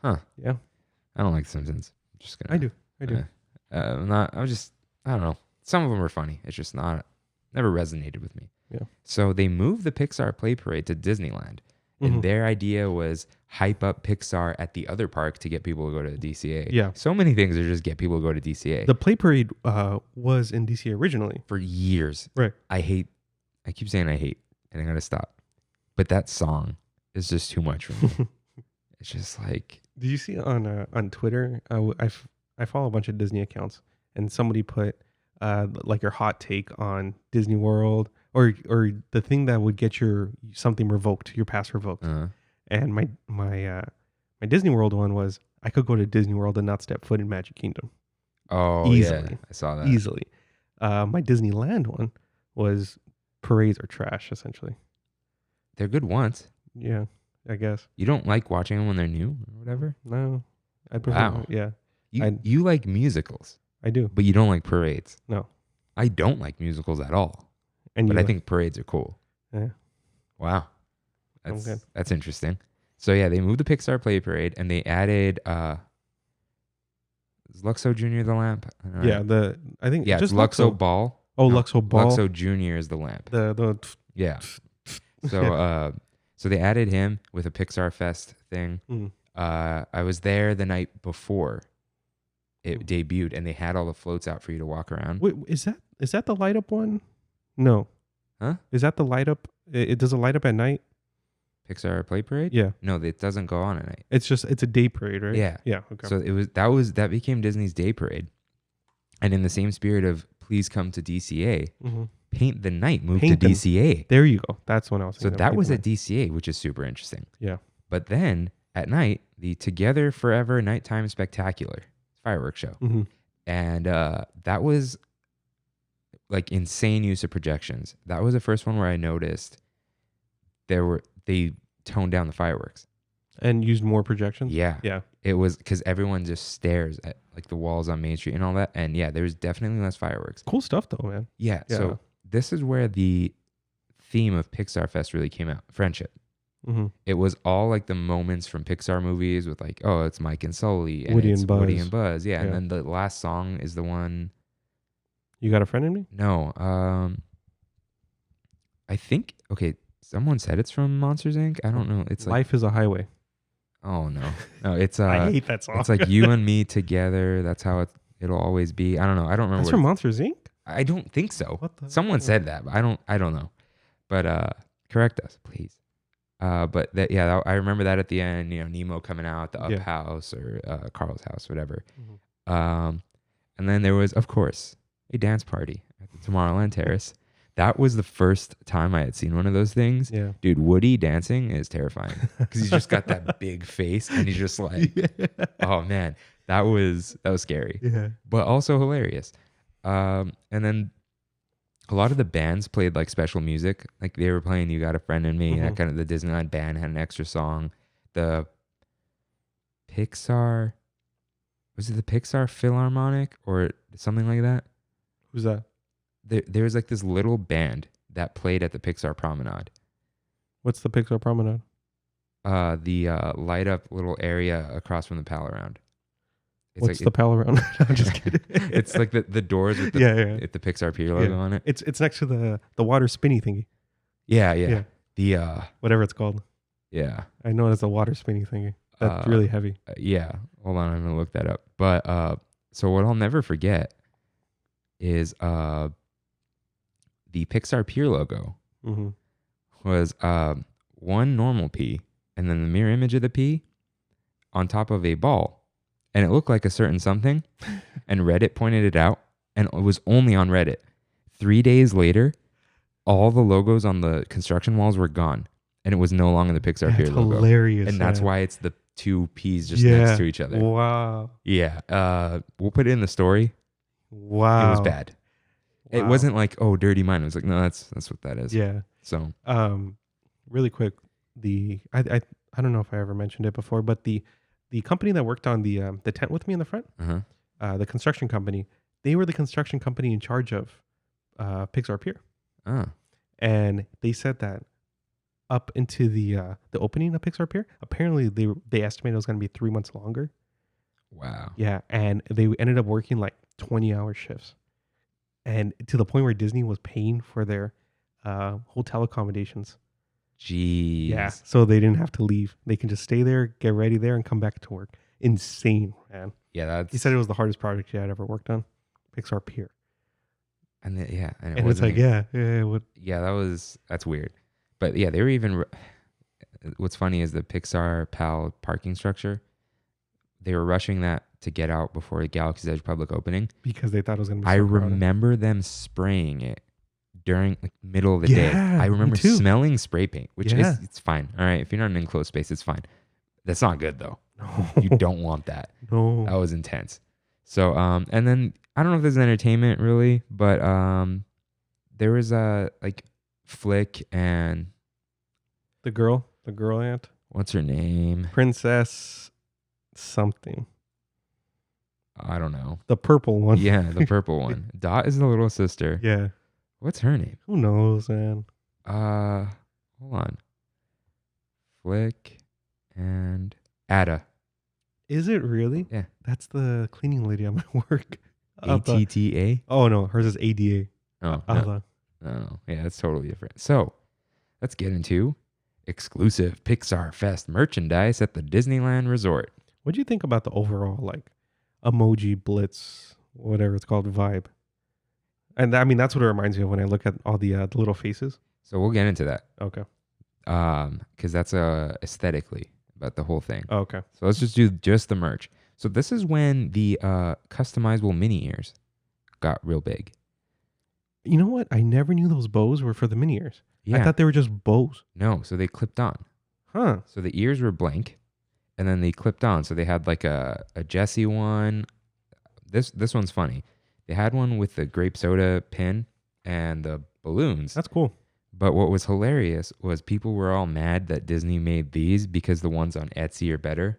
A: Huh.
B: Yeah.
A: I don't like Simpsons. I'm just gonna.
B: I do.
A: I don't know. Some of them are funny. It's just never resonated with me.
B: Yeah.
A: So they moved the Pixar Play Parade to Disneyland. And their idea was hype up Pixar at the other park to get people to go to DCA.
B: Yeah.
A: So many things are just get people to go to DCA.
B: The Play Parade was in DCA originally.
A: For years.
B: Right.
A: I keep saying I hate, and I gotta stop. But that song is just too much for me. It's just like...
B: Did you see on Twitter? I follow a bunch of Disney accounts, and somebody put like your hot take on Disney World or the thing that would get your something revoked, your pass revoked. And my Disney World one was I could go to Disney World and not step foot in Magic Kingdom.
A: Oh,
B: easily.
A: Yeah, I saw that.
B: Easily. My Disneyland one was parades are trash, essentially.
A: They're good once.
B: Yeah, I guess.
A: You don't like watching them when they're new or whatever?
B: No. I prefer,
A: wow.
B: Yeah.
A: You like musicals.
B: I do.
A: But you don't like parades.
B: No.
A: I don't like musicals at all. But I think parades are cool.
B: Yeah.
A: Wow. That's interesting. So yeah, they moved the Pixar Play Parade and they added is Luxo Jr. the lamp?
B: Yeah, I think
A: just Luxo Ball.
B: Oh, no, Luxo Ball.
A: Luxo Jr. is the lamp. Yeah. So so they added him with a Pixar Fest thing. I was there the night before it debuted, and they had all the floats out for you to walk around.
B: Wait, is that the light up one? No.
A: Huh?
B: Is that the light up? It does it light up at night?
A: Pixar Play Parade?
B: Yeah.
A: No, it doesn't go on at night.
B: It's a day parade, right?
A: Yeah.
B: Yeah. Okay.
A: So that became Disney's day parade, and in the same spirit of please come to DCA, Paint the Night moved
B: Paint
A: to
B: the-
A: DCA.
B: There you go. That's when I was
A: So
B: thinking.
A: that was
B: it.
A: at DCA, which is super interesting.
B: Yeah.
A: But then at night, the Together Forever Nighttime Spectacular fireworks show.
B: Mm-hmm.
A: And that was like insane use of projections. That was the first one where I noticed they toned down the fireworks.
B: And used more projections?
A: Yeah.
B: Yeah.
A: It was because everyone just stares at like the walls on Main Street and all that. And yeah, there was definitely less fireworks.
B: Cool stuff though, man.
A: Yeah.
B: Yeah.
A: So this is where the theme of Pixar Fest really came out. Friendship.
B: Mm-hmm.
A: It was all like the moments from Pixar movies with like, oh, it's Mike and Sully and
B: Woody
A: it's
B: and Buzz.
A: Woody and Buzz. Yeah.
B: Yeah.
A: And then the last song is the one.
B: You Got a Friend in Me?
A: No. I think, okay, someone said it's from Monsters Inc. I don't know. It's like,
B: Life is a Highway.
A: oh no. No, it's
B: I hate that song.
A: it's like You and Me Together. That's how it'll always be. I don't know. I don't remember.
B: That's
A: what
B: from
A: it's-
B: Monsters Inc.?
A: I don't think so.
B: What the?
A: Someone said that, but I don't know. But correct us, please. But I remember that at the end, you know, Nemo coming out, the Up
B: Yeah.
A: house or Carl's house, whatever.
B: Mhm.
A: And then there was, of course, a dance party at the Tomorrowland Terrace. That was the first time I had seen one of those things.
B: Yeah.
A: Dude, Woody dancing is terrifying because he's just got that big face and he's just like, oh man, that was scary,
B: Yeah.
A: but also hilarious. And then a lot of the bands played like special music. Like they were playing You Got a Friend in Me. That
B: Mhm.
A: kind of, the Disneyland band had an extra song. The Pixar, was it the Pixar Philharmonic or something like that?
B: Who's that?
A: There was like this little band that played at the Pixar Promenade.
B: What's the Pixar Promenade?
A: The light up little area across from the Pal Around. It's
B: What's
A: like
B: the pal around? I'm just kidding.
A: it's like the doors with the
B: Yeah.
A: with the Pixar Pier logo
B: Yeah.
A: on it.
B: It's next to the water spinny thingy.
A: Yeah.
B: Yeah.
A: The
B: Whatever it's called.
A: yeah.
B: I know it's a water spinny thingy. That's really heavy.
A: Yeah. Hold on, I'm gonna look that up. But so what I'll never forget is the Pixar Pier logo
B: Mm-hmm.
A: was one normal P and then the mirror image of the P on top of a ball. And it looked like a certain something. And Reddit pointed it out. And it was only on Reddit. 3 days later, all the logos on the construction walls were gone. And it was no longer the Pixar Pier
B: That's
A: logo.
B: hilarious.
A: And that's
B: man.
A: why it's the two P's just next to each other.
B: Wow.
A: Yeah. We'll put it in the story.
B: Wow.
A: It was bad. It
B: Wow.
A: wasn't like, oh, dirty mind. It was like, no, that's what that is.
B: Yeah.
A: So
B: Really quick, I don't know if I ever mentioned it before, but the company that worked on the tent with me in the front, the construction company, they were the construction company in charge of Pixar Pier, and they said that up into the opening of Pixar Pier, apparently they estimated it was going to be 3 months longer.
A: Wow.
B: Yeah, and they ended up working like 20-hour shifts, and to the point where Disney was paying for their hotel accommodations.
A: Jeez.
B: Yeah, so they didn't have to leave. They can just stay there, get ready there, and come back to work. Insane, man.
A: Yeah,
B: He said it was the hardest project he had ever worked on, Pixar Pier.
A: and it
B: And it's
A: wasn't
B: like,
A: even- that's weird. But yeah, they were even. What's funny is the Pixar PAL parking structure. They were rushing that to get out before the Galaxy's Edge public opening.
B: because they thought it was going to be
A: I
B: so crowded.
A: remember them spraying it during like middle of the day.
B: Yeah,
A: I
B: me
A: remember
B: too.
A: smelling spray paint, which
B: Yeah.
A: is it's fine. All right, if you're not in an enclosed space, it's fine. That's not good though.
B: No.
A: You don't want that.
B: No.
A: That was intense. So and then I don't know if there's entertainment really, but there was a like Flick and
B: The girl ant,
A: what's her name?
B: Princess something.
A: I don't know.
B: The purple one.
A: Yeah, the purple one. Dot is the little sister.
B: Yeah.
A: What's her name?
B: Who knows, man?
A: Hold on. Flick and Ada.
B: Is it really?
A: Yeah.
B: That's the cleaning lady at my work.
A: ATTA?
B: Oh, no. Hers is ADA.
A: Oh,
B: Ada.
A: no. Yeah, that's totally different. So, let's get into exclusive Pixar Fest merchandise at the Disneyland Resort.
B: What do you think about the overall, like, emoji blitz, whatever it's called, vibe? And I mean, that's what it reminds me of when I look at all the little faces.
A: So, we'll get into that.
B: Okay.
A: Because that's aesthetically about the whole thing.
B: Oh, okay.
A: So, let's just do just the merch. So, this is when the customizable mini ears got real big.
B: You know what? I never knew those bows were for the mini ears.
A: Yeah.
B: I thought they were just bows.
A: No, so they clipped on.
B: Huh.
A: So the ears were blank, and then they clipped on. So they had like a Jessie one. This one's funny. They had one with the grape soda pin and the balloons.
B: That's cool.
A: But what was hilarious was people were all mad that Disney made these because the ones on Etsy are better.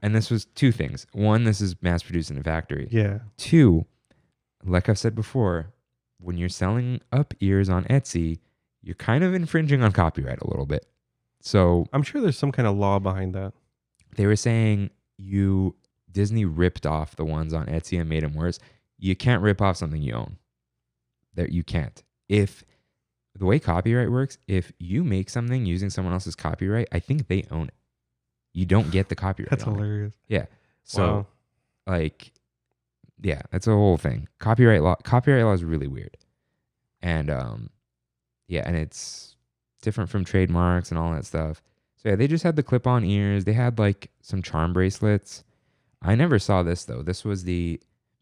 A: And this was two things. One, this is mass produced in a factory.
B: Yeah.
A: Two, like I've said before, when you're selling up ears on Etsy, you're kind of infringing on copyright a little bit. So
B: I'm sure there's some kind of law behind that.
A: they were saying Disney ripped off the ones on Etsy and made them worse. You can't rip off something you own. That you can't. If the way copyright works, if you make something using someone else's copyright, I think they own it. You don't get the copyright.
B: That's
A: on it.
B: hilarious.
A: Yeah. So
B: Wow.
A: like, yeah, that's a whole thing. Copyright law is really weird. And yeah, and it's different from trademarks and all that stuff. So yeah, they just had the clip-on ears. They had like some charm bracelets. I never saw this though. This was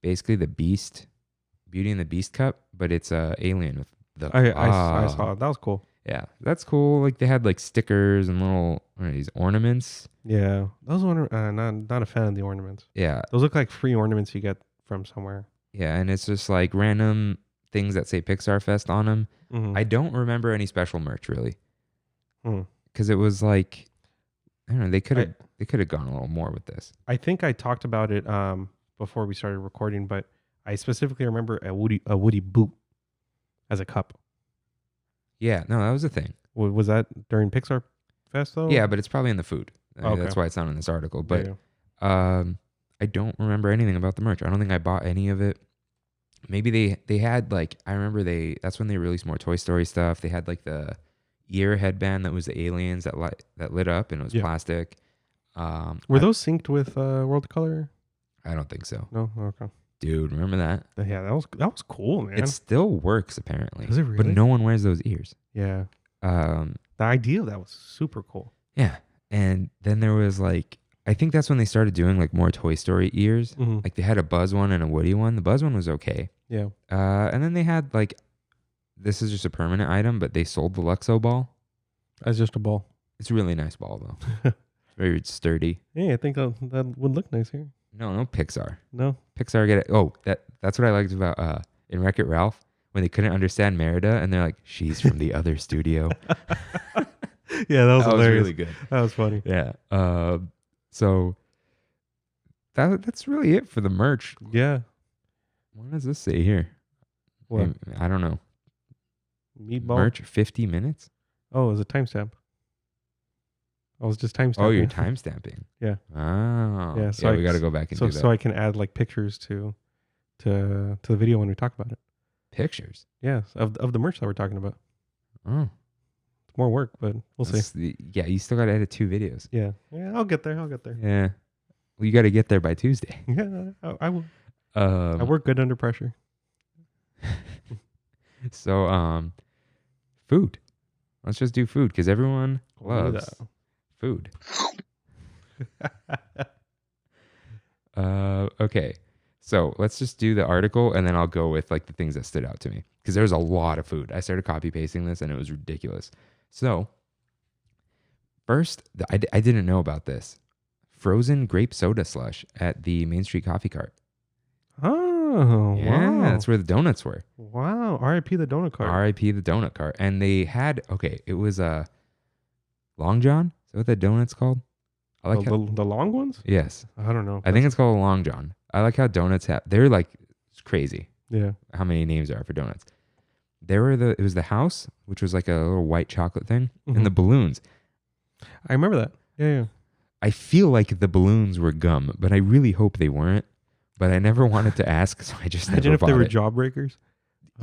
A: basically the Beauty and the Beast cup, but it's a alien with the
B: I saw it. That was cool.
A: Yeah, that's cool. Like they had like stickers and little what are these ornaments.
B: Yeah. Those not a fan of the ornaments.
A: Yeah,
B: Those look like free ornaments you get from somewhere.
A: yeah, and it's just like random things that say Pixar Fest on them.
B: Mm-hmm.
A: I don't remember any special merch really,
B: Hmm.
A: because it was like I don't know. They could have gone a little more with this.
B: I think I talked about it before we started recording, but I specifically remember a Woody boot as a cup.
A: Yeah, no, that was a thing.
B: Was that during Pixar Fest though?
A: Yeah, but it's probably in the food.
B: Okay.
A: That's why it's not in this article. But
B: Yeah.
A: I don't remember anything about the merch. I don't think I bought any of it. Maybe they had like I remember that's when they released more Toy Story stuff. They had like the ear headband that was the aliens that lit up and it was plastic.
B: Were those synced with World of Color?
A: I don't think so.
B: No. Okay.
A: Dude, remember that?
B: Yeah, that was cool, man.
A: It still works apparently.
B: Does it really?
A: But no one wears those ears.
B: Yeah.
A: The
B: idea of that was super cool.
A: Yeah. And then there was like I think that's when they started doing like more Toy Story ears.
B: Mm-hmm.
A: Like they had a Buzz one and a Woody one. The Buzz one was okay.
B: Yeah.
A: And then they had like this is just a permanent item, but they sold the Luxo ball.
B: As just a ball.
A: It's a really nice ball though. It's very sturdy.
B: Yeah, I think that would look nice here.
A: No Pixar.
B: No.
A: Pixar get it. Oh, that's what I liked about in Wreck-It Ralph when they couldn't understand Merida and they're like, she's from the other studio.
B: Yeah, that was hilarious.
A: Really good.
B: That was funny.
A: Yeah. So that's really it for the merch.
B: Yeah.
A: What does this say here?
B: What?
A: I don't know.
B: Meatball.
A: Merch 50 minutes?
B: Oh, it was a timestamp. I was just timestamping.
A: Oh, you're timestamping.
B: Yeah.
A: Oh.
B: Yeah, so
A: we got to go back and do that.
B: So I can add like pictures to the video when we talk about it.
A: Pictures?
B: Yeah, of the merch that we're talking about.
A: Oh.
B: It's more work, but we'll see.
A: Yeah, you still got to edit 2 videos.
B: Yeah. I'll get there.
A: Yeah. Well, you got to get there by Tuesday.
B: Yeah, I will. I work good under pressure.
A: So, food. Let's just do food because everyone loves food. Okay. So let's just do the article and then I'll go with like the things that stood out to me because there's a lot of food. I started copy pasting this and it was ridiculous. So first, I didn't know about this. Frozen grape soda slush at the Main Street Coffee Cart.
B: Oh,
A: Yeah,
B: wow.
A: that's where the donuts were.
B: Wow. R.I.P. the donut cart.
A: R.I.P. the donut cart. And they had, it was a Long John. Is that what that donut's called? I like
B: the long ones?
A: Yes.
B: I don't know.
A: I think it's called a Long John. I like how donuts they're like it's crazy
B: Yeah.
A: how many names there are for donuts. It was the house, which was like a little white chocolate thing,
B: Mhm.
A: and the balloons.
B: I remember that. Yeah.
A: I feel like the balloons were gum, but I really hope they weren't. But I never wanted to ask, so I just
B: Imagine
A: never
B: if
A: bought
B: they were
A: it.
B: jawbreakers.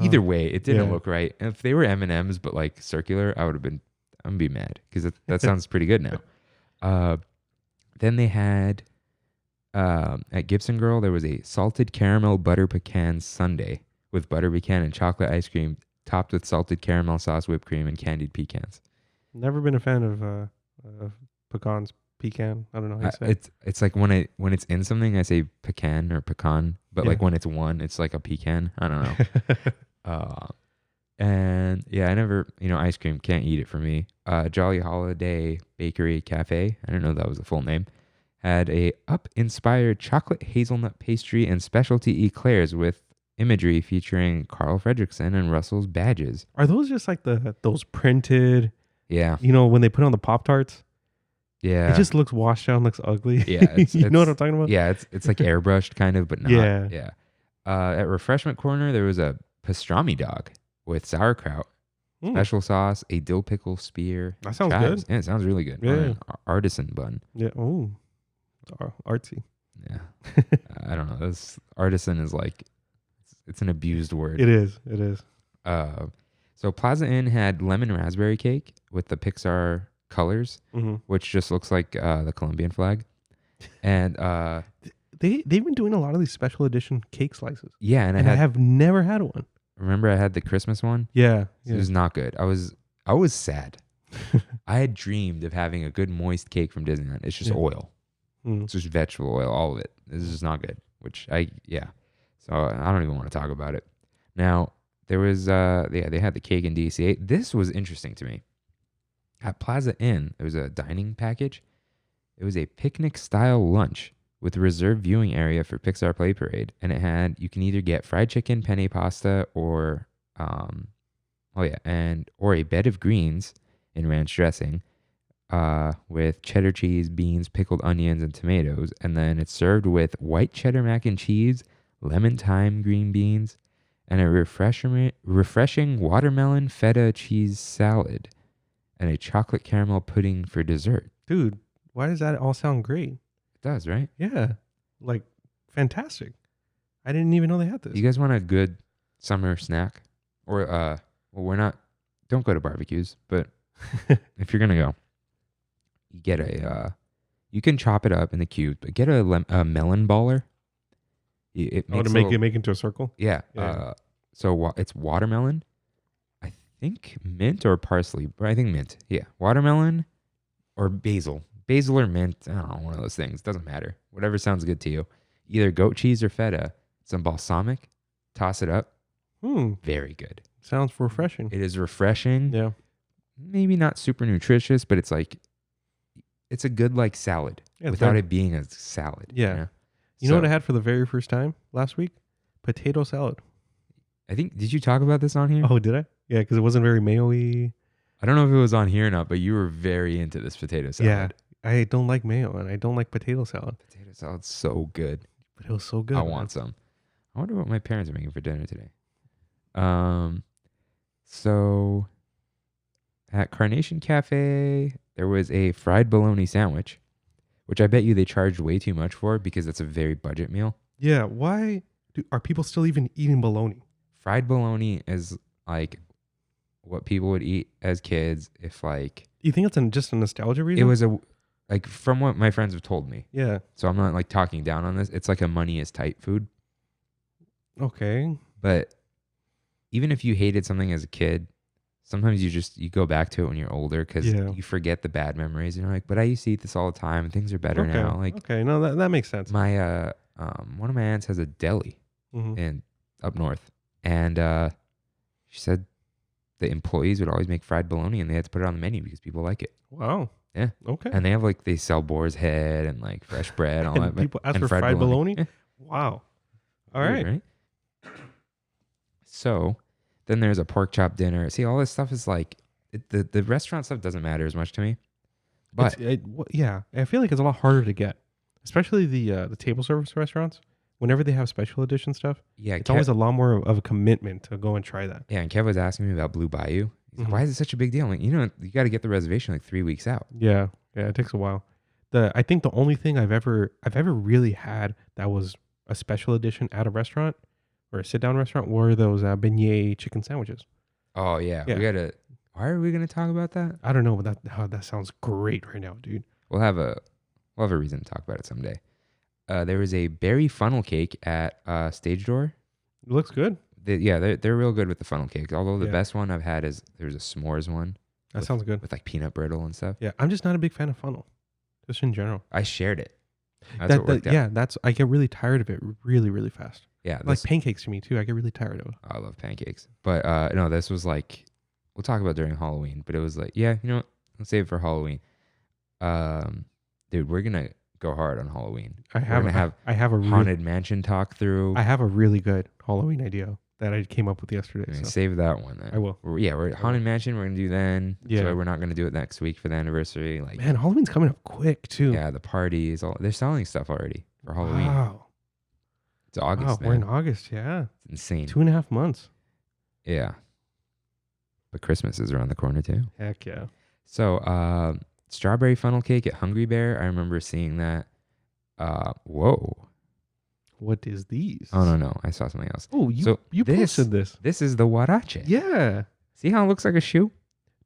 A: Either way, it didn't
B: yeah.
A: look right. And if they were M&Ms but like circular, I'm gonna be mad because that sounds pretty good now. Then they had at Gibson Girl there was a salted caramel butter pecan sundae with butter pecan and chocolate ice cream topped with salted caramel sauce, whipped cream, and candied pecans.
B: Never been a fan of pecans. Pecan. I don't know how you say it.
A: It's like when it's in something I say pecan or pecan, but
B: Yeah.
A: like when it's one, it's like a pecan. I don't know. And yeah, I never, ice cream, can't eat it for me. Jolly Holiday Bakery Cafe, I don't know that was the full name, had a up-inspired chocolate hazelnut pastry and specialty eclairs with imagery featuring Carl Fredricksen and Russell's badges.
B: Are those just like those printed,
A: Yeah.
B: when they put on the Pop-Tarts?
A: Yeah.
B: It just looks washed out and looks ugly.
A: Yeah.
B: You know what I'm talking about?
A: Yeah, it's like airbrushed kind of, but not.
B: Yeah.
A: Yeah. At Refreshment Corner, there was a pastrami dog with sauerkraut, special sauce, a dill pickle spear.
B: That sounds
A: chives.
B: good.
A: Yeah, it sounds really good.
B: Yeah.
A: On an artisan bun.
B: Yeah. Oh, artsy.
A: Yeah. I don't know. This artisan is like, it's an abused word.
B: It is.
A: So Plaza Inn had lemon raspberry cake with the Pixar colors, which just looks like the Colombian flag. And
B: they've been doing a lot of these special edition cake slices.
A: Yeah, and
B: I have never had one.
A: Remember I had the Christmas one?
B: Yeah.
A: It was not good. I was sad. I had dreamed of having a good moist cake from Disneyland. It's just oil. It's just vegetable oil, all of it. This is just not good. So I don't even want to talk about it. Now, there was they had the cake in DC. This was interesting to me. At Plaza Inn, there was a dining package. It was a picnic style lunch with a reserved viewing area for Pixar Play Parade, and you can either get fried chicken, penne pasta, or or a bed of greens in ranch dressing, with cheddar cheese, beans, pickled onions, and tomatoes, and then it's served with white cheddar mac and cheese, lemon thyme green beans, and a refreshing watermelon feta cheese salad, and a chocolate caramel pudding for dessert.
B: Dude, why does that all sound great?
A: Does, right?
B: Yeah. Like, fantastic. I didn't even know they had this.
A: You guys want a good summer snack? Or, don't go to barbecues, but if you're going to go, you get you can chop it up in the cube, but get a melon baller. It makes
B: to make it into a circle?
A: Yeah. So it's watermelon, I think mint or parsley, but I think mint. Yeah. Watermelon or basil. Basil or mint, I don't know, one of those things. Doesn't matter. Whatever sounds good to you. Either goat cheese or feta, some balsamic, toss it up. Very good.
B: Sounds refreshing.
A: It is refreshing.
B: Yeah.
A: Maybe not super nutritious, but it's a good like salad without it being a salad.
B: Yeah. You know what I had for the very first time last week? Potato salad.
A: I think, did you talk about this on here?
B: Oh, did I? Yeah, because it wasn't very mayo-y.
A: I don't know if it was on here or not, but you were very into this potato salad.
B: Yeah. I don't like mayo and I don't like potato salad.
A: Potato salad's so good.
B: But it was so good.
A: I want some. I wonder what my parents are making for dinner today. So at Carnation Cafe, there was a fried bologna sandwich, which I bet you they charged way too much for because it's a very budget meal.
B: Yeah. Why are people still even eating bologna?
A: Fried bologna is like what people would eat as kids if like...
B: You think it's just a nostalgia reason?
A: It was from what my friends have told me.
B: Yeah.
A: So I'm not like talking down on this. It's like a money is tight food.
B: Okay.
A: But even if you hated something as a kid, sometimes you go back to it when you're older because you forget the bad memories. And you're like, but I used to eat this all the time. Things are better now. Like,
B: okay, no, that makes sense.
A: My one of my aunts has a deli in up north, and she said the employees would always make fried bologna, and they had to put it on the menu because people like it.
B: Wow.
A: Yeah.
B: Okay.
A: And they sell boar's head and like fresh bread and all that.
B: People ask for fried bologna? Yeah. Wow. All right.
A: Right. So then there's a pork chop dinner. See, all this stuff is like the restaurant stuff doesn't matter as much to me. But
B: yeah, I feel like it's a lot harder to get, especially the table service restaurants. Whenever they have special edition stuff, it's always a lot more of a commitment to go and try that.
A: Yeah, and Kev was asking me about Blue Bayou. He's like, why is it such a big deal? I'm like, you got to get the reservation like 3 weeks out.
B: Yeah, it takes a while. I think the only thing I've ever really had that was a special edition at a restaurant or a sit down restaurant were those beignet chicken sandwiches.
A: Oh yeah. Why are we gonna talk about that?
B: I don't know, but that sounds great right now, dude.
A: We'll have a reason to talk about it someday. There was a berry funnel cake at Stage Door.
B: It looks good.
A: They're real good with the funnel cake. Although the best one I've had is there's a s'mores one.
B: Sounds good.
A: With like peanut brittle and stuff.
B: Yeah, I'm just not a big fan of funnel, just in general.
A: I shared it. That's what worked out.
B: Yeah, I get really tired of it really, really fast.
A: Yeah.
B: Like pancakes to me too. I get really tired of it.
A: I love pancakes. But no, this was like, we'll talk about during Halloween, but it was like, yeah, you know what? Let's save it for Halloween. Dude, we're going to go hard on Halloween.
B: I have a
A: Haunted Mansion talk through.
B: I have a really good Halloween idea that I came up with yesterday. So.
A: Save that one then.
B: I will.
A: We're Haunted Mansion. We're gonna do then.
B: Yeah.
A: So we're not gonna do it next week for the anniversary. Like,
B: man, Halloween's coming up quick too.
A: Yeah, the parties. They're selling stuff already for Halloween.
B: Wow.
A: It's August.
B: Wow, we're in August. Yeah.
A: It's insane.
B: 2.5 months.
A: Yeah. But Christmas is around the corner too.
B: Heck yeah.
A: So, strawberry funnel cake at Hungry Bear. I remember seeing that. Whoa.
B: What is these?
A: Oh no, I saw something else.
B: Oh, you posted this.
A: This is the huarache.
B: Yeah.
A: See how it looks like a shoe?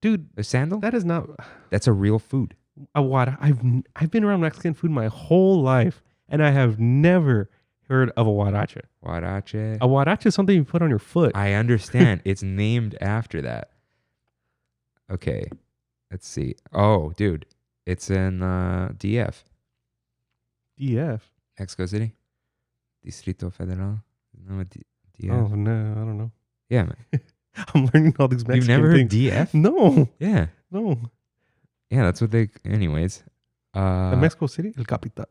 B: Dude,
A: a sandal?
B: that is not.
A: That's a real food.
B: A huarache. I've been around Mexican food my whole life, and I have never heard of a huarache.
A: Huarache.
B: A huarache is something you put on your foot.
A: I understand. It's named after that. Okay. Let's see. Oh, dude. It's in DF.
B: DF?
A: Mexico City? Distrito Federal? No, DF?
B: Oh, no. I don't know.
A: Yeah, man.
B: I'm learning all these Mexican
A: You've never heard
B: things.
A: DF?
B: No.
A: Yeah.
B: No.
A: Yeah, that's what they... Anyways.
B: Mexico City? El Capital.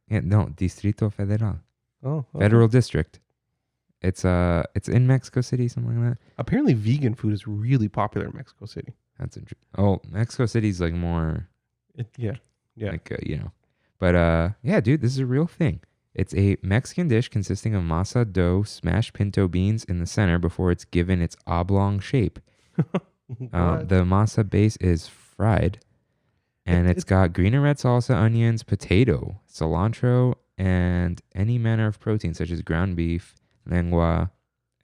A: Yeah, no. Distrito Federal.
B: Oh. Okay.
A: Federal District. It's in Mexico City, something like that.
B: Apparently vegan food is really popular in Mexico City.
A: That's interesting. Oh, Mexico City's like more...
B: Yeah.
A: Like, But yeah, dude, this is a real thing. It's a Mexican dish consisting of masa dough, smashed pinto beans in the center before it's given its oblong shape. The masa base is fried, and it's got green and red salsa, onions, potato, cilantro, and any manner of protein such as ground beef, lengua,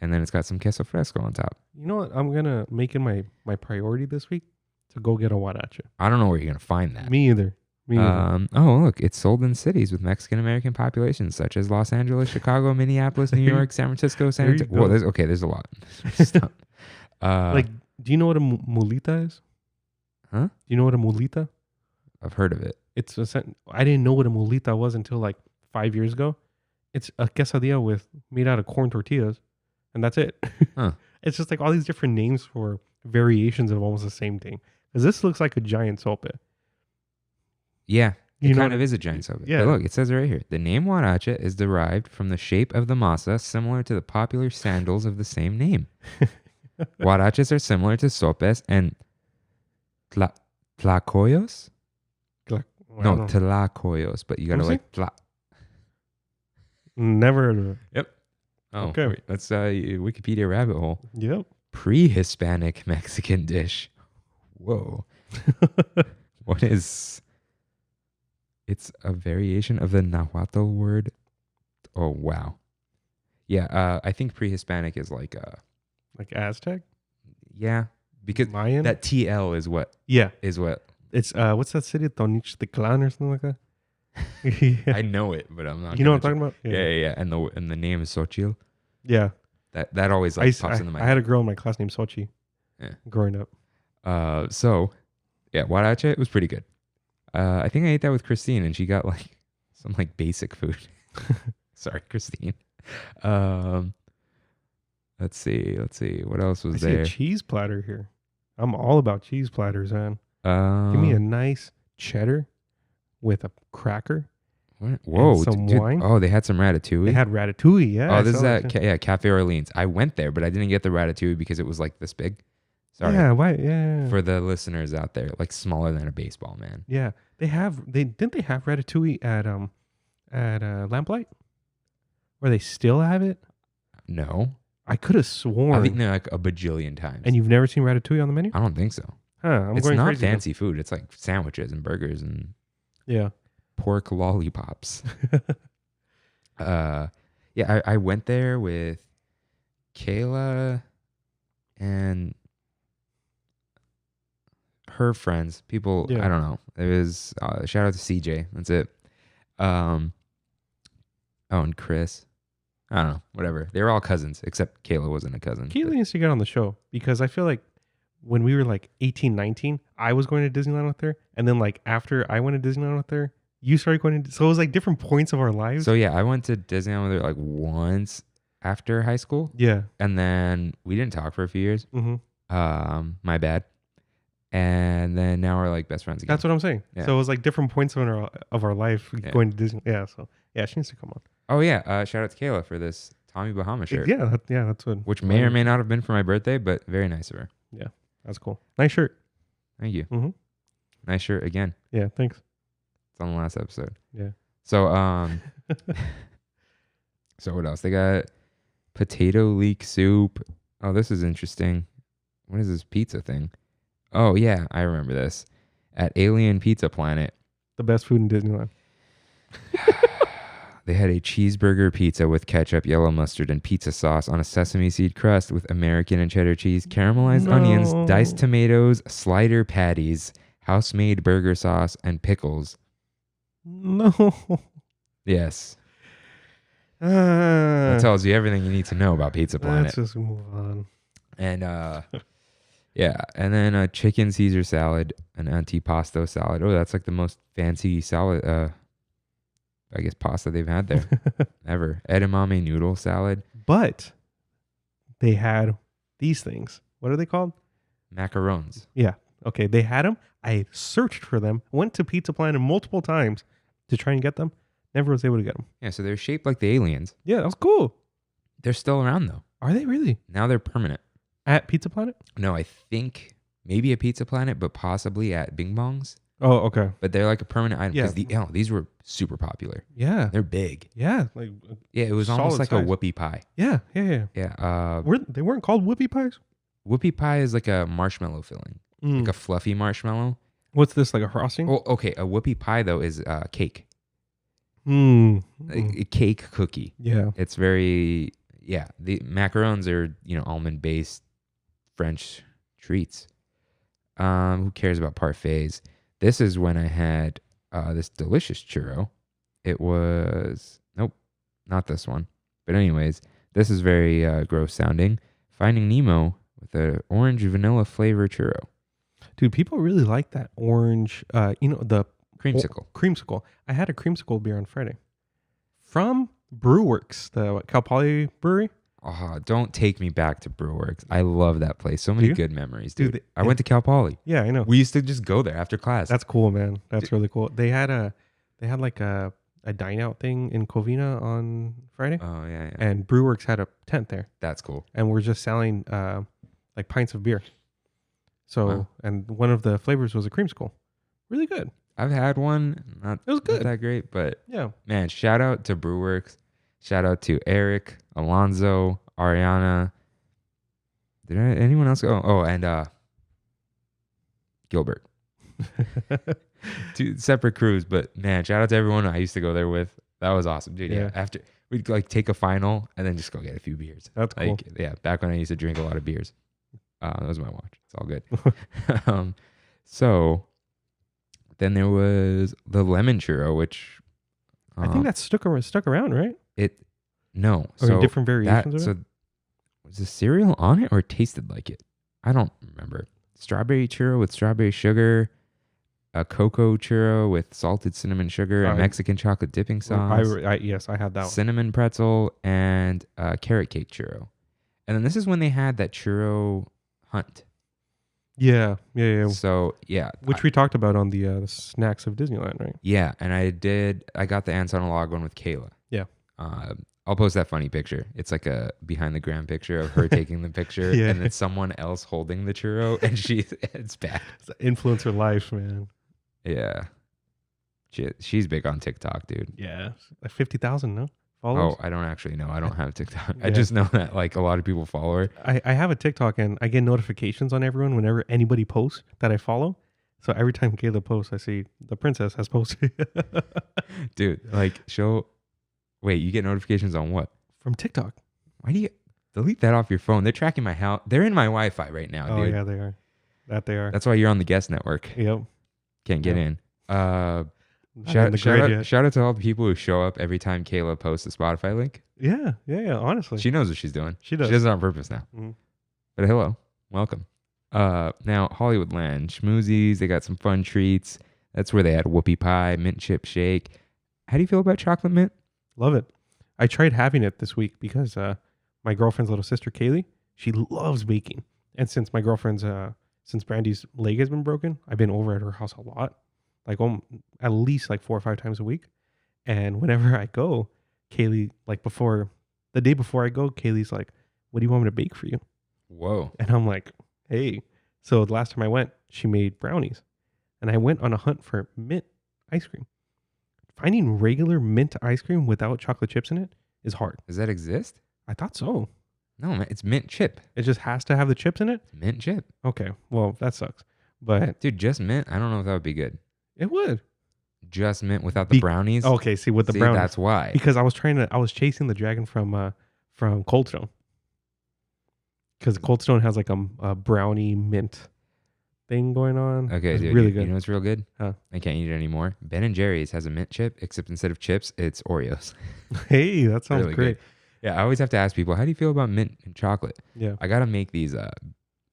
A: and then it's got some queso fresco on top.
B: You know what? I'm going to make it my priority this week to go get a huarache.
A: I don't know where you're going to find that.
B: Me either.
A: Oh, look, it's sold in cities with Mexican American populations such as Los Angeles, Chicago, Minneapolis, New York, San Francisco, San Antonio. Well, there's a lot.
B: Like, do you know what a mulita is?
A: Huh?
B: Do you know what a mulita?
A: I've heard of it.
B: I didn't know what a mulita was until like 5 years ago. It's a quesadilla made out of corn tortillas, and that's it.
A: Huh.
B: It's just like all these different names for variations of almost the same thing. Because this looks like a giant sope.
A: Yeah, it kind of is a giant sope.
B: Yeah.
A: But look, it says right here, the name huarache is derived from the shape of the masa, similar to the popular sandals of the same name. Huaraches are similar to sopes and tlacoyos. No, tlacoyos, but you gotta like
B: Never heard of it.
A: Yep. Oh,
B: okay.
A: Wait, that's Wikipedia rabbit hole.
B: Yep.
A: Pre-Hispanic Mexican dish. Whoa. What is... It's a variation of the Nahuatl word. Oh, wow. Yeah, I think pre-Hispanic is like...
B: like Aztec?
A: Yeah, because
B: Mayan?
A: that TL is what...
B: Yeah.
A: Is what...
B: It's, what's that city? Tenochtitlan or something like that? Yeah.
A: I know it, but I'm not...
B: You know what I'm talking about?
A: Yeah. And the name is Xochitl.
B: Yeah.
A: That always like pops into my head.
B: I had a girl in my class named Sochi.
A: Yeah.
B: Growing up.
A: So, yeah, huarache was pretty good. I think I ate that with Christine, and she got like some like basic food. Sorry, Christine. Let's see. What else was there?
B: I see a cheese platter here. I'm all about cheese platters, man. Give me a nice cheddar with a cracker.
A: What? Whoa,
B: some
A: dude.
B: wine.
A: Oh, they had some ratatouille.
B: They had ratatouille, yeah.
A: Oh, this is at Cafe Orleans. I went there, but I didn't get the ratatouille because it was like this big. Sorry.
B: Yeah, why? Yeah.
A: For the listeners out there, like smaller than a baseball, man.
B: Yeah, didn't they have ratatouille at Lamplight? Or they still have it?
A: No.
B: I could have sworn.
A: I've eaten it like a bajillion times.
B: And you've never seen ratatouille on the menu?
A: I don't think so.
B: Huh?
A: It's not fancy food. It's like sandwiches and burgers and pork lollipops. Yeah, I went there with Kayla and her friends. People, I don't know. It was shout out to CJ. That's it. Oh, and Chris. I don't know. Whatever. They were all cousins, except Kayla wasn't a cousin.
B: Kayla needs to get on the show because I feel like when we were like 18, 19, I was going to Disneyland with her. And then like after I went to Disneyland with her, You started going to, so it was like different points of our lives.
A: So yeah, I went to Disneyland with her like once after high school,
B: yeah.
A: and then we didn't talk for a few years. My bad. And then now we're like best friends again.
B: That's what I'm saying.
A: Yeah.
B: So it was like different points of our life going to Disney. Yeah. So yeah, she needs to come on.
A: Oh yeah, shout out to Kayla for this Tommy Bahama shirt.
B: Yeah, that's what.
A: Which may or may not have been for my birthday, but very nice of her.
B: Yeah, that's cool. Nice shirt.
A: Thank you.
B: Mm-hmm.
A: Nice shirt again.
B: Yeah, thanks.
A: It's on the last episode.
B: Yeah.
A: So so what else? They got potato leek soup. Oh, this is interesting. What is this pizza thing? Oh yeah, I remember this. At Alien Pizza Planet.
B: The best food in Disneyland.
A: They had a cheeseburger pizza with ketchup, yellow mustard, and pizza sauce on a sesame seed crust with American and cheddar cheese, caramelized onions, diced tomatoes, slider patties, house-made burger sauce, and pickles.
B: No.
A: Yes. That tells you everything you need to know about Pizza Planet.
B: Let's just move on.
A: And yeah, and then a chicken Caesar salad, an antipasto salad. Oh, that's like the most fancy salad, I guess pasta they've had there ever. Edamame noodle salad.
B: But they had these things. What are they called?
A: Macarons.
B: Yeah. Okay. They had them. I searched for them. Went to Pizza Planet multiple times to try and get them. Never was able to get them.
A: Yeah, so they're shaped like the aliens.
B: Yeah, that was cool.
A: They're still around though.
B: Are they really?
A: Now they're permanent.
B: At Pizza Planet?
A: No, I think maybe at Pizza Planet, but possibly at Bing Bong's.
B: Oh, okay.
A: But they're like a permanent item
B: Yeah.
A: because these were super popular.
B: Yeah.
A: They're big.
B: Yeah. Like
A: Yeah, it was
B: solid
A: almost like
B: size.
A: a whoopie pie.
B: Yeah. Yeah.
A: Yeah.
B: They weren't called whoopie pies?
A: Whoopie pie is like a marshmallow filling, like a fluffy marshmallow.
B: What's this, like a frosting?
A: Oh, okay. A whoopie pie though is cake. A cake cookie.
B: Yeah.
A: It's very the macarons are, almond based French treats. Who cares about parfaits? This is when I had this delicious churro. It was not this one. But anyways, this is very gross sounding. Finding Nemo with an orange vanilla flavor churro.
B: Dude, people really like that orange, the
A: Creamsicle.
B: Creamsicle. I had a creamsicle beer on Friday from Brewworks, the Cal Poly brewery.
A: Oh, don't take me back to Brewworks. I love that place. So many good memories, dude. I went to Cal Poly.
B: Yeah, I know.
A: We used to just go there after class.
B: That's cool, man. That's really cool. They had like a dine out thing in Covina on Friday.
A: Oh yeah.
B: And Brewworks had a tent there.
A: That's cool.
B: And we're just selling like pints of beer. So and one of the flavors was a creamsicle. Really good.
A: I've had one. It
B: was good.
A: Not that great, but
B: yeah.
A: Man, shout out to Brewworks. Shout out to Eric, Alonzo, Ariana. Did anyone else go? Oh, and Gilbert. Two separate crews, but man, shout out to everyone I used to go there with. That was awesome, dude. Yeah. After we'd like take a final and then just go get a few beers.
B: That's cool.
A: Yeah, back when I used to drink a lot of beers. That was my watch. It's all good. So then there was the lemon churro, which
B: I think that stuck around, right?
A: No.
B: Or
A: so
B: different variations of it?
A: So was the cereal on it or it tasted like it? I don't remember. Strawberry churro with strawberry sugar, a cocoa churro with salted cinnamon sugar and Mexican chocolate dipping sauce.
B: Yes, I had that one.
A: Cinnamon pretzel and carrot cake churro. And then this is when they had that churro hunt.
B: Yeah.
A: So yeah,
B: which we talked about on the snacks of Disneyland, right?
A: Yeah, and I got the Ants on a Log one with Kayla.
B: Yeah.
A: I'll post that funny picture. It's like a behind the gram picture of her taking the picture, and then someone else holding the churro, and it's bad.
B: It's influencer life, man.
A: Yeah, she's big on TikTok, dude.
B: Yeah, like 50,000, no followers.
A: Oh, I don't actually know. I don't have TikTok. I just know that like a lot of people follow her.
B: I have a TikTok, and I get notifications on everyone whenever anybody posts that I follow. So every time Kayla posts, I see the princess has posted.
A: Dude, like wait, you get notifications on what?
B: From TikTok.
A: Why do you delete that off your phone? They're tracking my house. They're in my Wi-Fi right now, dude.
B: Oh, yeah, they are. They are.
A: That's why you're on the guest network.
B: Yep.
A: Can't get in. Shout out to all the people who show up every time Kayla posts a Spotify link.
B: Yeah, honestly.
A: She knows what she's doing.
B: She does.
A: She does it on purpose now. Mm-hmm. But hello. Welcome. Now, Hollywoodland. Schmoozies. They got some fun treats. That's where they had whoopie pie, mint chip shake. How do you feel about chocolate mint?
B: Love it. I tried having it this week because my girlfriend's little sister, Kaylee, she loves baking. And since my girlfriend's, since Brandy's leg has been broken, I've been over at her house a lot, like at least like 4 or 5 times a week. And whenever I go, Kaylee, like the day before I go, Kaylee's like, what do you want me to bake for you?
A: Whoa.
B: And I'm like, hey. So the last time I went, she made brownies. And I went on a hunt for mint ice cream. Finding regular mint ice cream without chocolate chips in it is hard.
A: Does that exist?
B: I thought so.
A: No, man, it's mint chip.
B: It just has to have the chips in it?
A: Mint chip.
B: Okay. Well, that sucks. But
A: Dude, just mint? I don't know if that would be good.
B: it would.
A: Just mint without the brownies?
B: Okay, see with the
A: See,
B: brownies.
A: that's why.
B: Because I was chasing the dragon from Cold Stone. Because Cold Stone has like a brownie mint thing going on.
A: Okay,
B: it's
A: dude,
B: really
A: you
B: good.
A: know what's real good?
B: Huh.
A: I can't eat it anymore. Ben & Jerry's has a mint chip, except instead of chips, it's Oreos.
B: Hey, that sounds
A: Really
B: great.
A: good. Yeah, I always have to ask people, how do you feel about mint and chocolate?
B: Yeah,
A: I got to make these,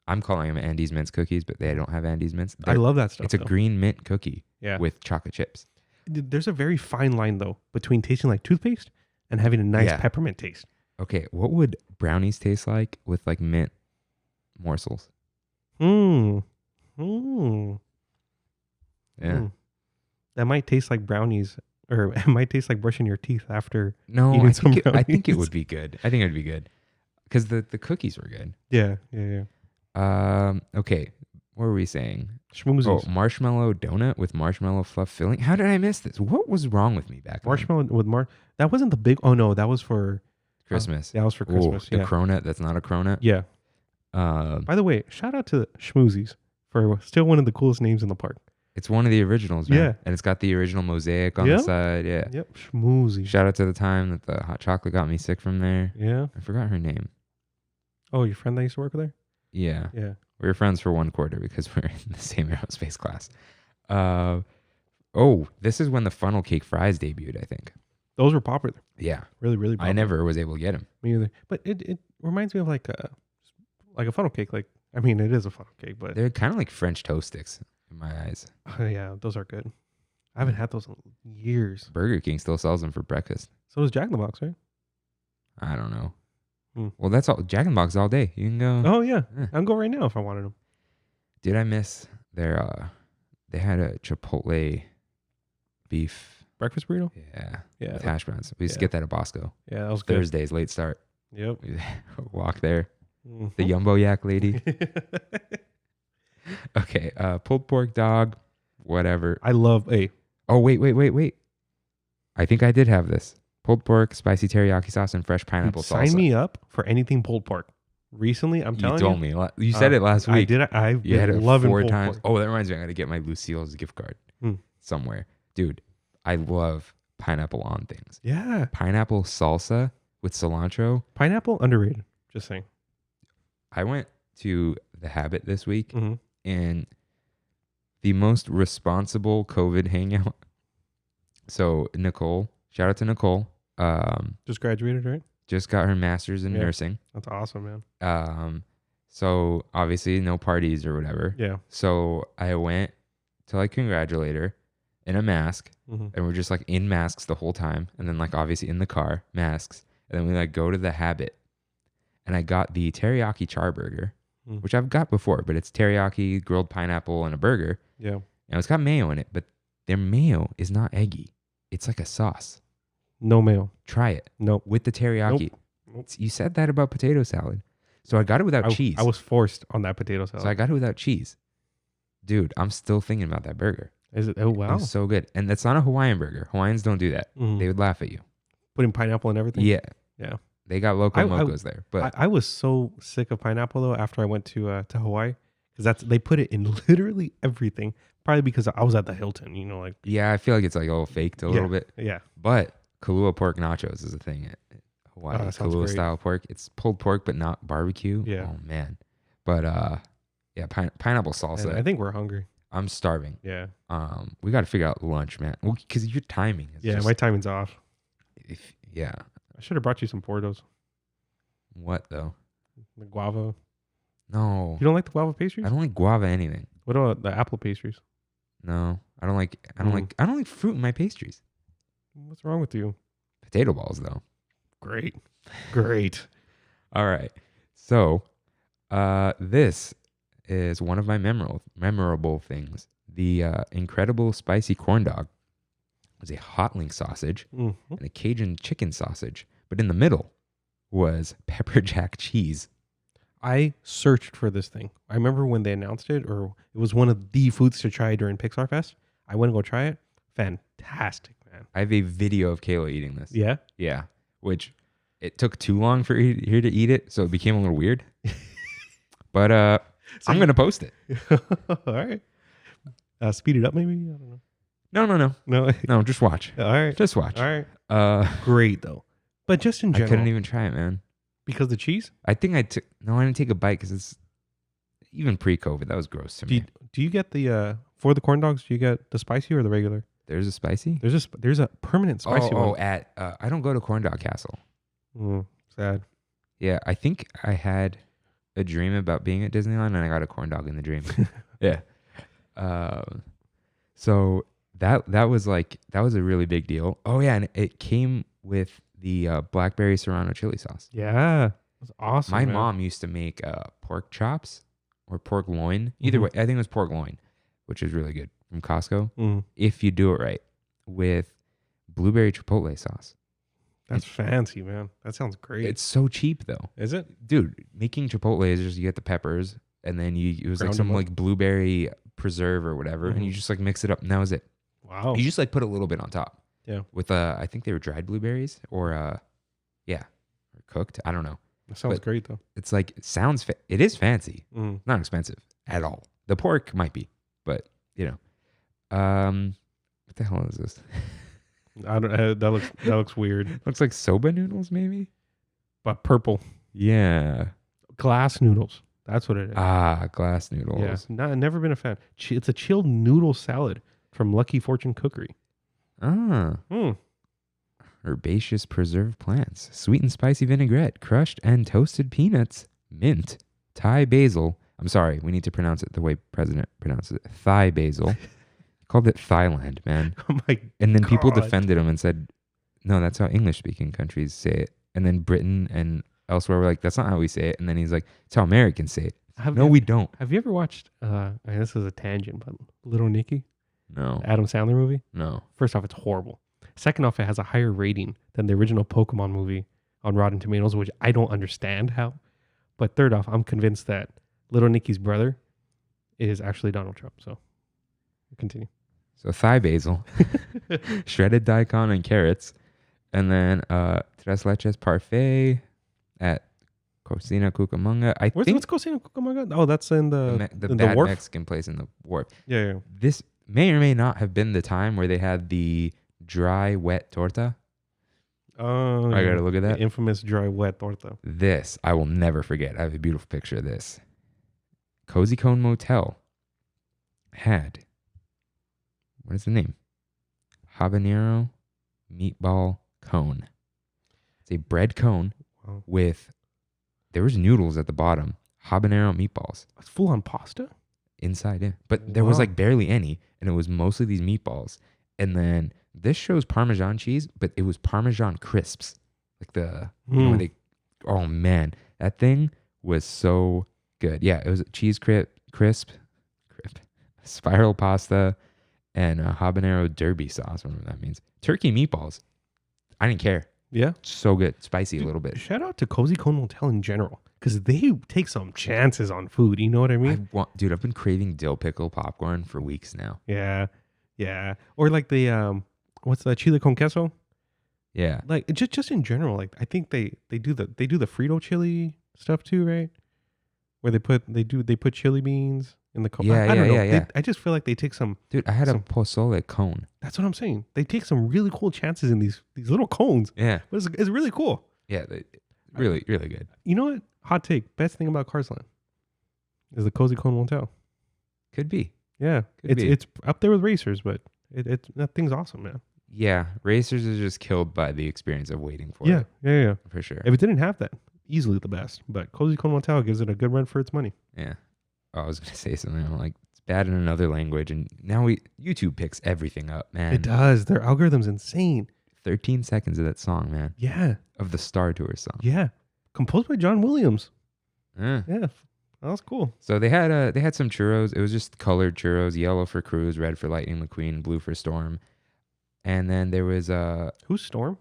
A: I'm calling them Andes Mints cookies, but they don't have Andes Mints.
B: I love that stuff.
A: It's a green mint cookie
B: yeah.
A: with chocolate chips.
B: There's a very fine line though between tasting like toothpaste and having a nice
A: Yeah.
B: peppermint taste.
A: Okay, what would brownies taste like with like mint morsels?
B: Mm.
A: Yeah.
B: That might taste like brownies, or it might taste like brushing your teeth after.
A: No,
B: eating
A: I
B: some
A: think, I think it
B: brownies.
A: would be good. I think it would be good. Because the cookies were good.
B: Yeah.
A: Okay, what were we saying?
B: Schmoozies.
A: Oh, marshmallow donut with marshmallow fluff filling. How did I miss this? What was wrong with me back then?
B: Marshmallow with That wasn't the big. Oh no, that was for
A: Christmas.
B: that was for
A: Ooh,
B: Christmas.
A: the
B: Yeah.
A: cronut that's not a cronut.
B: Yeah. By the way, shout out to Schmoozies for still one of the coolest names in the park.
A: It's one of the originals, man.
B: Yeah.
A: And it's got the original mosaic on the
B: Yep.
A: side. Yeah.
B: Yep. Schmoozies.
A: Shout out to the time that the hot chocolate got me sick from there.
B: Yeah.
A: I forgot her name.
B: Oh, your friend that used to work there?
A: Yeah.
B: Yeah.
A: We were friends for 1 quarter because we were in the same aerospace class. Oh, this is when the funnel cake fries debuted, I think.
B: Those were popular.
A: Yeah.
B: Really, really popular.
A: I never was able to get them.
B: Me either. But it reminds me of like a funnel cake. Like, I mean, it is a funnel cake, but
A: They're kind of like French toast sticks in my eyes.
B: yeah, those are good. I haven't had those in years.
A: Burger King still sells them for breakfast.
B: So does Jack in the Box, right?
A: I don't know.
B: Hmm.
A: Well, that's all. Jack in the Box all day. You can go.
B: Oh yeah,
A: Yeah.
B: I'll go right now if I wanted them.
A: Did I miss their? They had a Chipotle beef.
B: Breakfast burrito.
A: Yeah.
B: Yeah,
A: With hash browns. We used to
B: Yeah.
A: get that at Bosco.
B: yeah, that was good.
A: Thursdays, late start.
B: Yep.
A: We walk there.
B: Mhm.
A: The Yumbo Yak lady. Okay. Pulled pork dog. Whatever.
B: I love
A: Oh, wait. I think I did have this. Pulled pork, spicy teriyaki sauce, and fresh pineapple salsa.
B: sign me up for anything pulled pork. Recently, I'm
A: You
B: telling
A: told
B: you.
A: me. You said it last
B: I
A: week.
B: did. I've
A: You had
B: been
A: it
B: loving
A: 4
B: pulled
A: times.
B: pork.
A: Oh, that reminds me. I got to get my Lucille's gift card somewhere. Dude, I love pineapple on things.
B: Yeah,
A: Pineapple salsa with cilantro.
B: pineapple underrated. Just saying.
A: I went to the Habit this week
B: Mm-hmm.
A: and the most responsible COVID hangout. So Nicole, shout out to Nicole.
B: Just graduated, right?
A: Just got her master's in
B: Yeah.
A: nursing.
B: That's awesome, man.
A: So obviously no parties or whatever.
B: Yeah.
A: So I went to like congratulate her in a mask,
B: Mm-hmm.
A: and we're just like in masks the whole time, and then like obviously in the car masks, and then we like go to the Habit, and I got the teriyaki char burger, which I've got before, but it's teriyaki, grilled pineapple, and a burger,
B: Yeah.
A: and it's got mayo in it, but their mayo is not eggy. It's like a sauce.
B: No mayo.
A: Try it
B: Nope.
A: with the teriyaki.
B: Nope.
A: You said that about potato salad, so I got it without cheese.
B: I was forced on that potato salad.
A: So I got it without cheese. Dude, I'm still thinking about that burger.
B: Is it? Oh
A: It
B: wow.
A: was so good. And that's not a Hawaiian burger. Hawaiians don't do that.
B: Mhm.
A: They would laugh at you.
B: Putting pineapple and everything.
A: Yeah.
B: Yeah.
A: They got Loco
B: I-
A: Mocos there. But
B: I was so sick of pineapple though after I went to Hawaii because they put it in literally everything. Probably because I was at the Hilton, like
A: yeah, I feel like it's like a little faked a little bit.
B: yeah.
A: But Kahlua pork nachos is a thing at Hawaii.
B: Oh, that sounds
A: Kahlua
B: great.
A: style pork. It's pulled pork, but not barbecue.
B: Yeah.
A: Oh, man. But yeah, pineapple
B: And
A: salsa.
B: I think we're hungry.
A: I'm starving.
B: Yeah.
A: We got to figure out lunch, man. Well, because your timing is
B: Yeah.
A: just,
B: My timing's off.
A: yeah.
B: I should have brought you some Portos.
A: What, though?
B: The guava.
A: No.
B: You don't like the guava pastries?
A: I don't like guava anything.
B: What about the apple pastries?
A: No. I don't like fruit in my pastries.
B: What's wrong with you?
A: Potato balls though.
B: Great.
A: All right. So, this is one of my memorable things. The incredible spicy corn dog was a hot link sausage and a Cajun chicken sausage, but in the middle was pepper jack cheese.
B: I searched for this thing. I remember when they announced it, or it was one of the foods to try during Pixar Fest. I went to go try it. Fantastic, man.
A: I have a video of Kayla eating this.
B: Yeah?
A: Yeah, which it took too long for her to eat it, so it became a little weird. But I'm going to post it.
B: All right. Speed it up, maybe? I don't know.
A: No. No, just watch.
B: All right.
A: Just watch.
B: All right. Great, though. But just in general.
A: I couldn't even try it, man.
B: Because the cheese?
A: I think I didn't take a bite because it's even pre-COVID. That was gross to me.
B: Do you get the, for the corn dogs, do you get the spicy or the regular?
A: There's a spicy?
B: There's a permanent spicy one.
A: I don't go to Corn Dog Castle.
B: Sad.
A: Yeah, I think I had a dream about being at Disneyland and I got a corn dog in the dream. Yeah. So that was a really big deal. Oh yeah, and it came with the blackberry serrano chili sauce.
B: Yeah. That's awesome.
A: My mom used to make pork chops or pork loin. Either way, I think it was pork loin, which is really good from Costco. If you do it right with blueberry chipotle sauce.
B: That's fancy, man. That sounds great.
A: It's so cheap though.
B: Is it?
A: Dude, making chipotle is just you get the peppers and then it was like some like blueberry preserve or whatever and you just like mix it up and that was it.
B: Wow.
A: You just like put a little bit on top.
B: Yeah.
A: With I think they were dried blueberries or cooked. I don't know.
B: That sounds great though.
A: It's like it is fancy. Not expensive at all. The pork might be, but you know. What the hell is this?
B: I don't. That looks weird.
A: Looks like soba noodles, maybe.
B: But purple.
A: Yeah.
B: Glass noodles. That's what it is.
A: Glass noodles.
B: Yeah. Never been a fan. It's a chilled noodle salad from Lucky Fortune Cookery.
A: Herbaceous preserved plants, sweet and spicy vinaigrette, crushed and toasted peanuts, mint, Thai basil. I'm sorry, we need to pronounce it the way President pronounces it. Thai basil. Called it Thailand, man.
B: Oh my
A: And then
B: God.
A: people defended him and said, no, that's how English-speaking countries say it. And then Britain and elsewhere were like, that's not how we say it. And then he's like, it's how Americans say it. We don't.
B: Have you ever watched, this is a tangent, but Little Nicky?
A: No.
B: Adam Sandler movie?
A: No.
B: First off, it's horrible. Second off, it has a higher rating than the original Pokemon movie on Rotten Tomatoes, which I don't understand how. But third off, I'm convinced that Little Nicky's brother is actually Donald Trump. So continue.
A: So Thai basil, shredded daikon and carrots, and then tres leches parfait at Cocina Cucamonga.
B: What's Cocina Cucamonga? Oh, that's in the
A: bad
B: wharf?
A: Mexican place in the wharf.
B: Yeah.
A: This may or may not have been the time where they had the dry wet torta.
B: Oh,
A: I gotta look at that.
B: The infamous dry wet torta.
A: This I will never forget. I have a beautiful picture of this. Cozy Cone Motel had, what is the name? Habanero meatball cone. It's a bread cone with, there was noodles at the bottom, habanero meatballs.
B: It's full on pasta?
A: Inside, yeah. But there was like barely any, and it was mostly these meatballs. And then this shows Parmesan cheese, but it was Parmesan crisps. Like oh man, that thing was so good. Yeah, it was cheese crisp, spiral pasta, and a habanero derby sauce, whatever that means. Turkey meatballs. I didn't care.
B: Yeah.
A: So good. Spicy a little bit.
B: Shout out to Cozy Cone Motel in general, because they take some chances on food. You know what I mean?
A: Dude, I've been craving dill pickle popcorn for weeks now.
B: Yeah. Yeah. Or like the, what's the chile con queso?
A: Yeah.
B: Like just in general, like I think they do the Frito chili stuff too, right? Where they put chili beans in the cone.
A: Yeah,
B: I don't know.
A: Yeah.
B: I just feel like they take some.
A: Dude, I had a pozole cone.
B: That's what I'm saying. They take some really cool chances in these little cones.
A: Yeah.
B: But it's really cool.
A: Yeah, really, really good.
B: You know what? Hot take. Best thing about Carsland is the Cozy Cone Motel.
A: Could be.
B: Yeah. It's up there with Racers, but that thing's awesome, man.
A: Yeah. Racers is just killed by the experience of waiting for it.
B: Yeah.
A: For sure.
B: If it didn't have that, easily the best. But Cozy Cone Motel gives it a good run for its money.
A: Yeah. Oh, I was going to say something. I'm like, it's bad in another language, and now YouTube picks everything up, man.
B: It does. Their algorithm's insane.
A: 13 seconds of that song, man.
B: Yeah.
A: Of the Star Tour song.
B: Yeah. Composed by John Williams.
A: Yeah.
B: Yeah. That was cool.
A: So they had some churros. It was just colored churros, yellow for Cruise, red for Lightning McQueen, blue for Storm. And then there was
B: Who's Storm?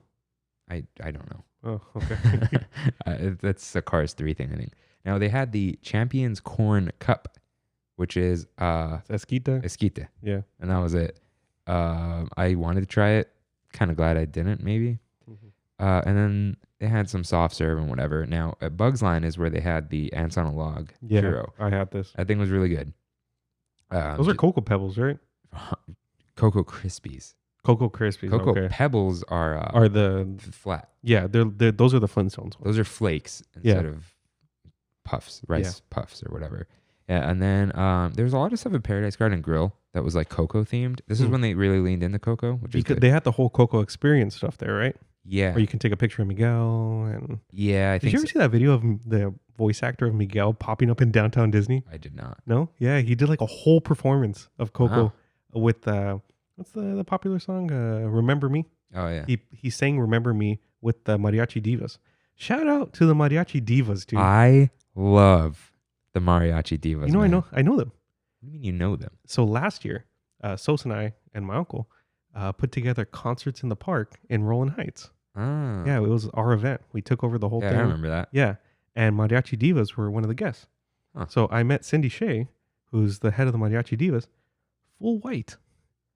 A: I don't know.
B: Oh, okay.
A: That's a Cars 3 thing, I think. Now they had the Champions Corn Cup, which is
B: Esquita.
A: esquite.
B: Yeah.
A: And that was it. I wanted to try it. Kind of glad I didn't, maybe. And then they had some soft serve and whatever. Now, at Bugs Line is where they had the Ants on a Log churro.
B: I had this.
A: I think it was really good.
B: Those are Cocoa Pebbles, right?
A: Cocoa Krispies.
B: Cocoa Krispies.
A: Cocoa
B: okay.
A: Pebbles are
B: the
A: flat.
B: yeah? They're those are the Flintstones ones.
A: Those are flakes instead of puffs, rice puffs or whatever. Yeah, and then there's a lot of stuff at Paradise Garden Grill that was like cocoa themed. This is when they really leaned into cocoa, which is good.
B: They had the whole Cocoa Experience stuff there, right?
A: Yeah.
B: Where you can take a picture of Miguel and
A: Yeah, I
B: Did
A: think
B: you ever see that video of the voice actor of Miguel popping up in downtown Disney?
A: I did not.
B: No? Yeah, he did like a whole performance of Coco with what's the popular song? Remember Me?
A: Oh yeah.
B: He sang Remember Me with the Mariachi Divas. Shout out to the Mariachi Divas, dude.
A: I love the Mariachi Divas.
B: You know,
A: man.
B: I know them.
A: What do you mean you know them?
B: So last year, Sos and I and my uncle put together concerts in the park in Rowland Heights.
A: Ah.
B: Yeah, it was our event. We took over the whole
A: Yeah,
B: thing.
A: I remember that.
B: Yeah, and Mariachi Divas were one of the guests.
A: Huh.
B: So I met Cindy Shea, who's the head of the Mariachi Divas, full white.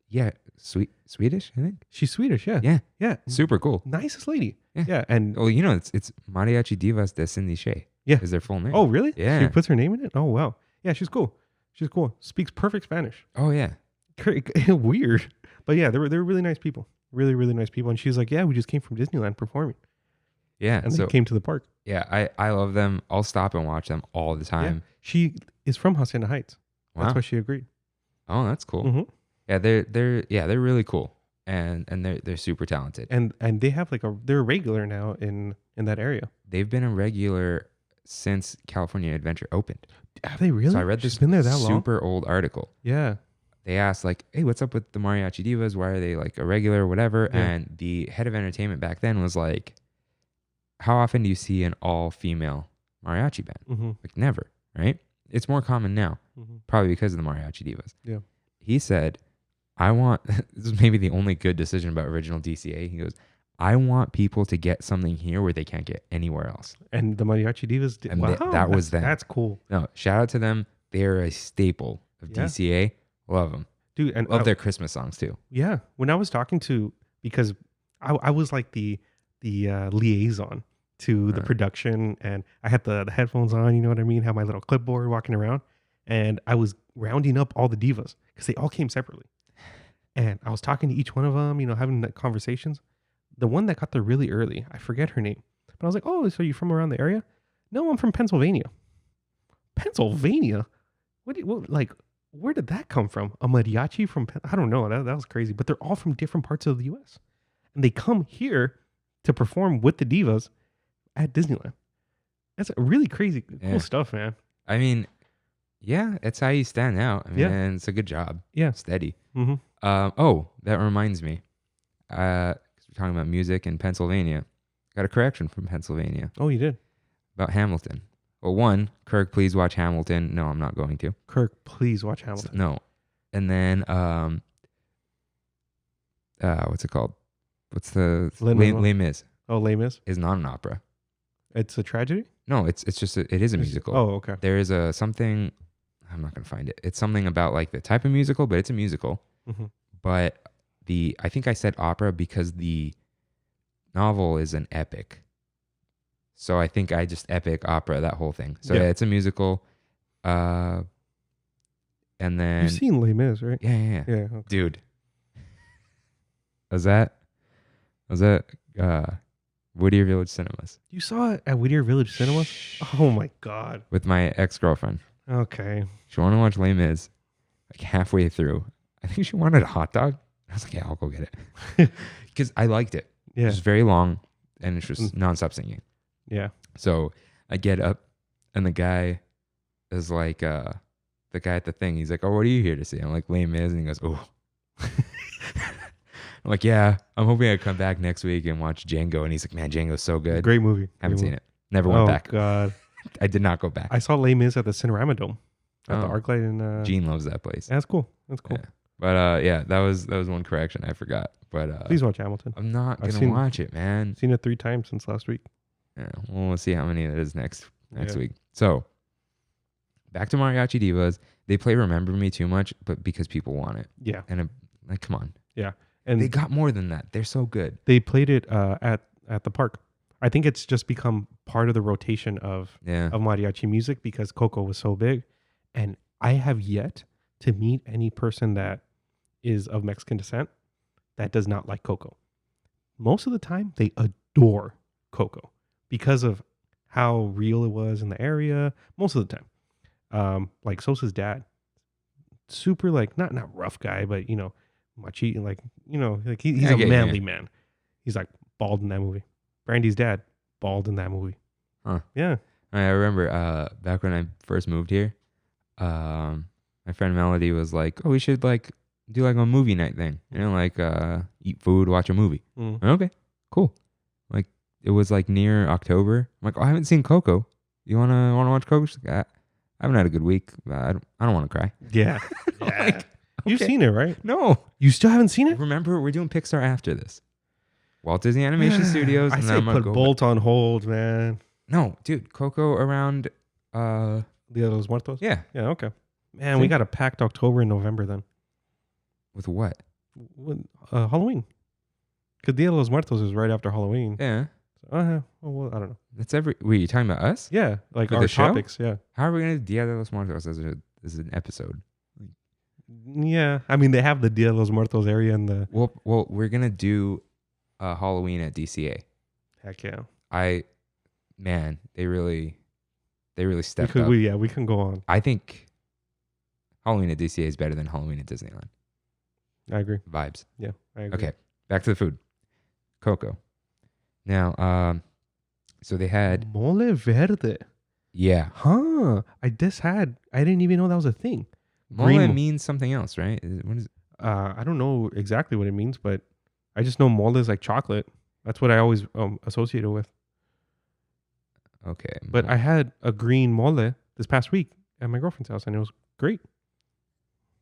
A: Yeah, Swedish, I think.
B: She's Swedish, yeah.
A: Yeah.
B: Yeah.
A: Super cool.
B: Nicest lady.
A: Yeah.
B: Yeah. And
A: Well, you know, it's Mariachi Divas de Cindy Shea.
B: Yeah.
A: Is their full name.
B: oh, really?
A: Yeah.
B: She puts her name in it? Oh, wow. Yeah, she's cool. She's cool. Speaks perfect Spanish.
A: Oh yeah.
B: Weird. But yeah, they were really nice people. Really, really nice people. And she's like, yeah, we just came from Disneyland performing.
A: Yeah.
B: And
A: so
B: they came to the park.
A: yeah, I love them. I'll stop and watch them all the
B: Yeah.
A: time.
B: She is from Hacienda Heights.
A: Wow.
B: That's why she agreed.
A: Oh, that's cool.
B: Mhm.
A: Yeah, they're really cool. And they're super talented.
B: And they have they're a regular now in that area.
A: They've been a regular since California Adventure opened.
B: Have they really?
A: So I read
B: She's
A: this
B: been there that long?
A: super old article.
B: Yeah.
A: They asked like, "Hey, what's up with the Mariachi Divas? Why are they like a regular or whatever?"
B: Yeah.
A: And the head of entertainment back then was like, "How often do you see an all-female mariachi band?"
B: Mm-hmm.
A: Like never, right? It's more common now,
B: Mm-hmm.
A: probably because of the Mariachi Divas.
B: Yeah.
A: He said, "I want." This is maybe the only good decision about original DCA. He goes, "I want people to get something here where they can't get anywhere else."
B: And the Mariachi Divas did.
A: And
B: Wow,
A: that was them.
B: That's cool.
A: No, shout out to them. They're a staple of
B: Yeah.
A: DCA. Love them.
B: Dude, and
A: Love their Christmas songs too.
B: yeah, when I was talking to, because I was like the liaison to the production, and I had the headphones on, you know what I mean? Have my little clipboard walking around, and I was rounding up all the divas because they all came separately. And I was talking to each one of them, you know, having the conversations. The one that got there really early, I forget her name, but I was like, "Oh, so you from around the area?" "No, I'm from Pennsylvania." Pennsylvania? Where did that come from? A mariachi from, I don't know. That was crazy. But they're all from different parts of the U.S. And they come here to perform with the divas at Disneyland. That's really crazy, cool stuff, man.
A: I mean, yeah, it's how you stand out. I mean,
B: Yeah.
A: it's a good job.
B: Yeah.
A: Steady.
B: Mm-hmm.
A: Oh, that reminds me. 'Cause we're talking about music in Pennsylvania. Got a correction from Pennsylvania
B: Oh, you did?
A: about Hamilton. Well, one, Kirk, please watch Hamilton. No, I'm not going to.
B: Kirk, please watch Hamilton.
A: No. And then, what's it called? What's the
B: Lin-Manuel.
A: Les Mis
B: Oh, Les Mis?
A: is not an opera.
B: It's a tragedy?
A: No, it's just it is a musical.
B: Oh, okay.
A: There is a something. I'm not gonna find it. It's something about like the type of musical, but it's a musical.
B: Mm-hmm.
A: But I think I said opera because the novel is an epic. So I think I just epic opera that whole thing. So
B: Yeah.
A: yeah, it's a musical. And then
B: You've seen Les Mis, right?
A: yeah.
B: Yeah. Okay.
A: Dude. Was that Whittier Village Cinemas
B: You saw it at Whittier Village Cinemas? Oh, my God.
A: with my ex-girlfriend.
B: Okay.
A: She wanted to watch Les Mis. Like halfway through, I think she wanted a hot dog. I was like, yeah, I'll go get it. Because I liked it.
B: Yeah.
A: It was very long and it's just nonstop singing.
B: Yeah.
A: So I get up and the guy is like, the the guy at the thing. He's like, "Oh, what are you here to see?" I'm like, Les Mis, and he goes, "Oh." I'm like, "Yeah, I'm hoping I come back next week and watch Django." And he's like, "Man, Django's so good."
B: Great movie.
A: Haven't
B: Great
A: seen
B: movie.
A: it. Never went back.
B: Oh God,
A: I did not go back.
B: I saw Les Mis at the Cinerama Dome at the
A: Oh.
B: ArcLight in.
A: Gene loves that place.
B: That's cool. That's cool.
A: Yeah. But yeah, that was one correction I forgot. But
B: Please watch Hamilton.
A: I'm not
B: I've
A: gonna watch it, man.
B: Seen it 3 times since last week.
A: Yeah, well, we'll see how many it is next
B: Yeah.
A: week. So back to Mariachi Divas. They play "Remember Me" too much, but because people want it.
B: Yeah,
A: And like, come on,
B: and
A: they got more than that. They're so good.
B: they played it at the park. I think it's just become part of the rotation of
A: Yeah.
B: mariachi music because Coco was so big, and I have yet to meet any person that is of Mexican descent that does not like Coco. Most of the time, they adore Coco because of how real it was in the area. Most of the time, like Sosa's dad, super like not rough guy, but machi, like like he's
A: I
B: a
A: get you,
B: manly
A: yeah.
B: man. He's like bald in that movie. Brandy's dad, bald in that movie.
A: Huh.
B: Yeah.
A: I remember back when I first moved here, my friend Melody was like, "Oh, we should like do like a movie night thing, like eat food, watch a movie."
B: Mm.
A: Okay, cool. Like it was like near October. I'm like, "Oh, I haven't seen Coco. You wanna watch Coco?" She's like, I haven't had a good week. I don't want to cry.
B: Yeah.
A: Like,
B: You've
A: okay.
B: seen it, right?
A: No.
B: You still haven't seen it?
A: Remember, we're doing Pixar after this. Walt Disney Animation Studios.
B: I
A: and
B: say
A: then I'm gonna
B: put
A: go
B: Bolt on hold, man.
A: No, dude, Coco around.
B: Dia de los Muertos?
A: Yeah.
B: Yeah, okay. Man, we
A: See?
B: got a packed October and November then.
A: With what?
B: Halloween. Because Dia de los Muertos is right after Halloween.
A: Yeah.
B: Well, I don't know.
A: That's Wait, you talking about us?
B: Yeah, like
A: For
B: our
A: the show?
B: topics, yeah.
A: How are we gonna do Dia de los Muertos as an episode?
B: Yeah, I mean, they have the Dia de los Muertos area in the...
A: Well, we're gonna do Halloween at DCA.
B: Heck yeah.
A: They really stepped
B: we
A: up.
B: we can go on.
A: I think Halloween at DCA is better than Halloween at Disneyland.
B: I agree.
A: Vibes.
B: Yeah, I agree.
A: Okay, back to the food. Coco. Now, so they had
B: Mole verde.
A: yeah.
B: Huh. I didn't even know that was a thing.
A: Mole
B: Green-
A: means something else, right? What is?
B: I don't know exactly what it means, but I just know mole is like chocolate. That's what I always associate it with.
A: Okay,
B: But I had a green mole this past week at my girlfriend's house, and it was great.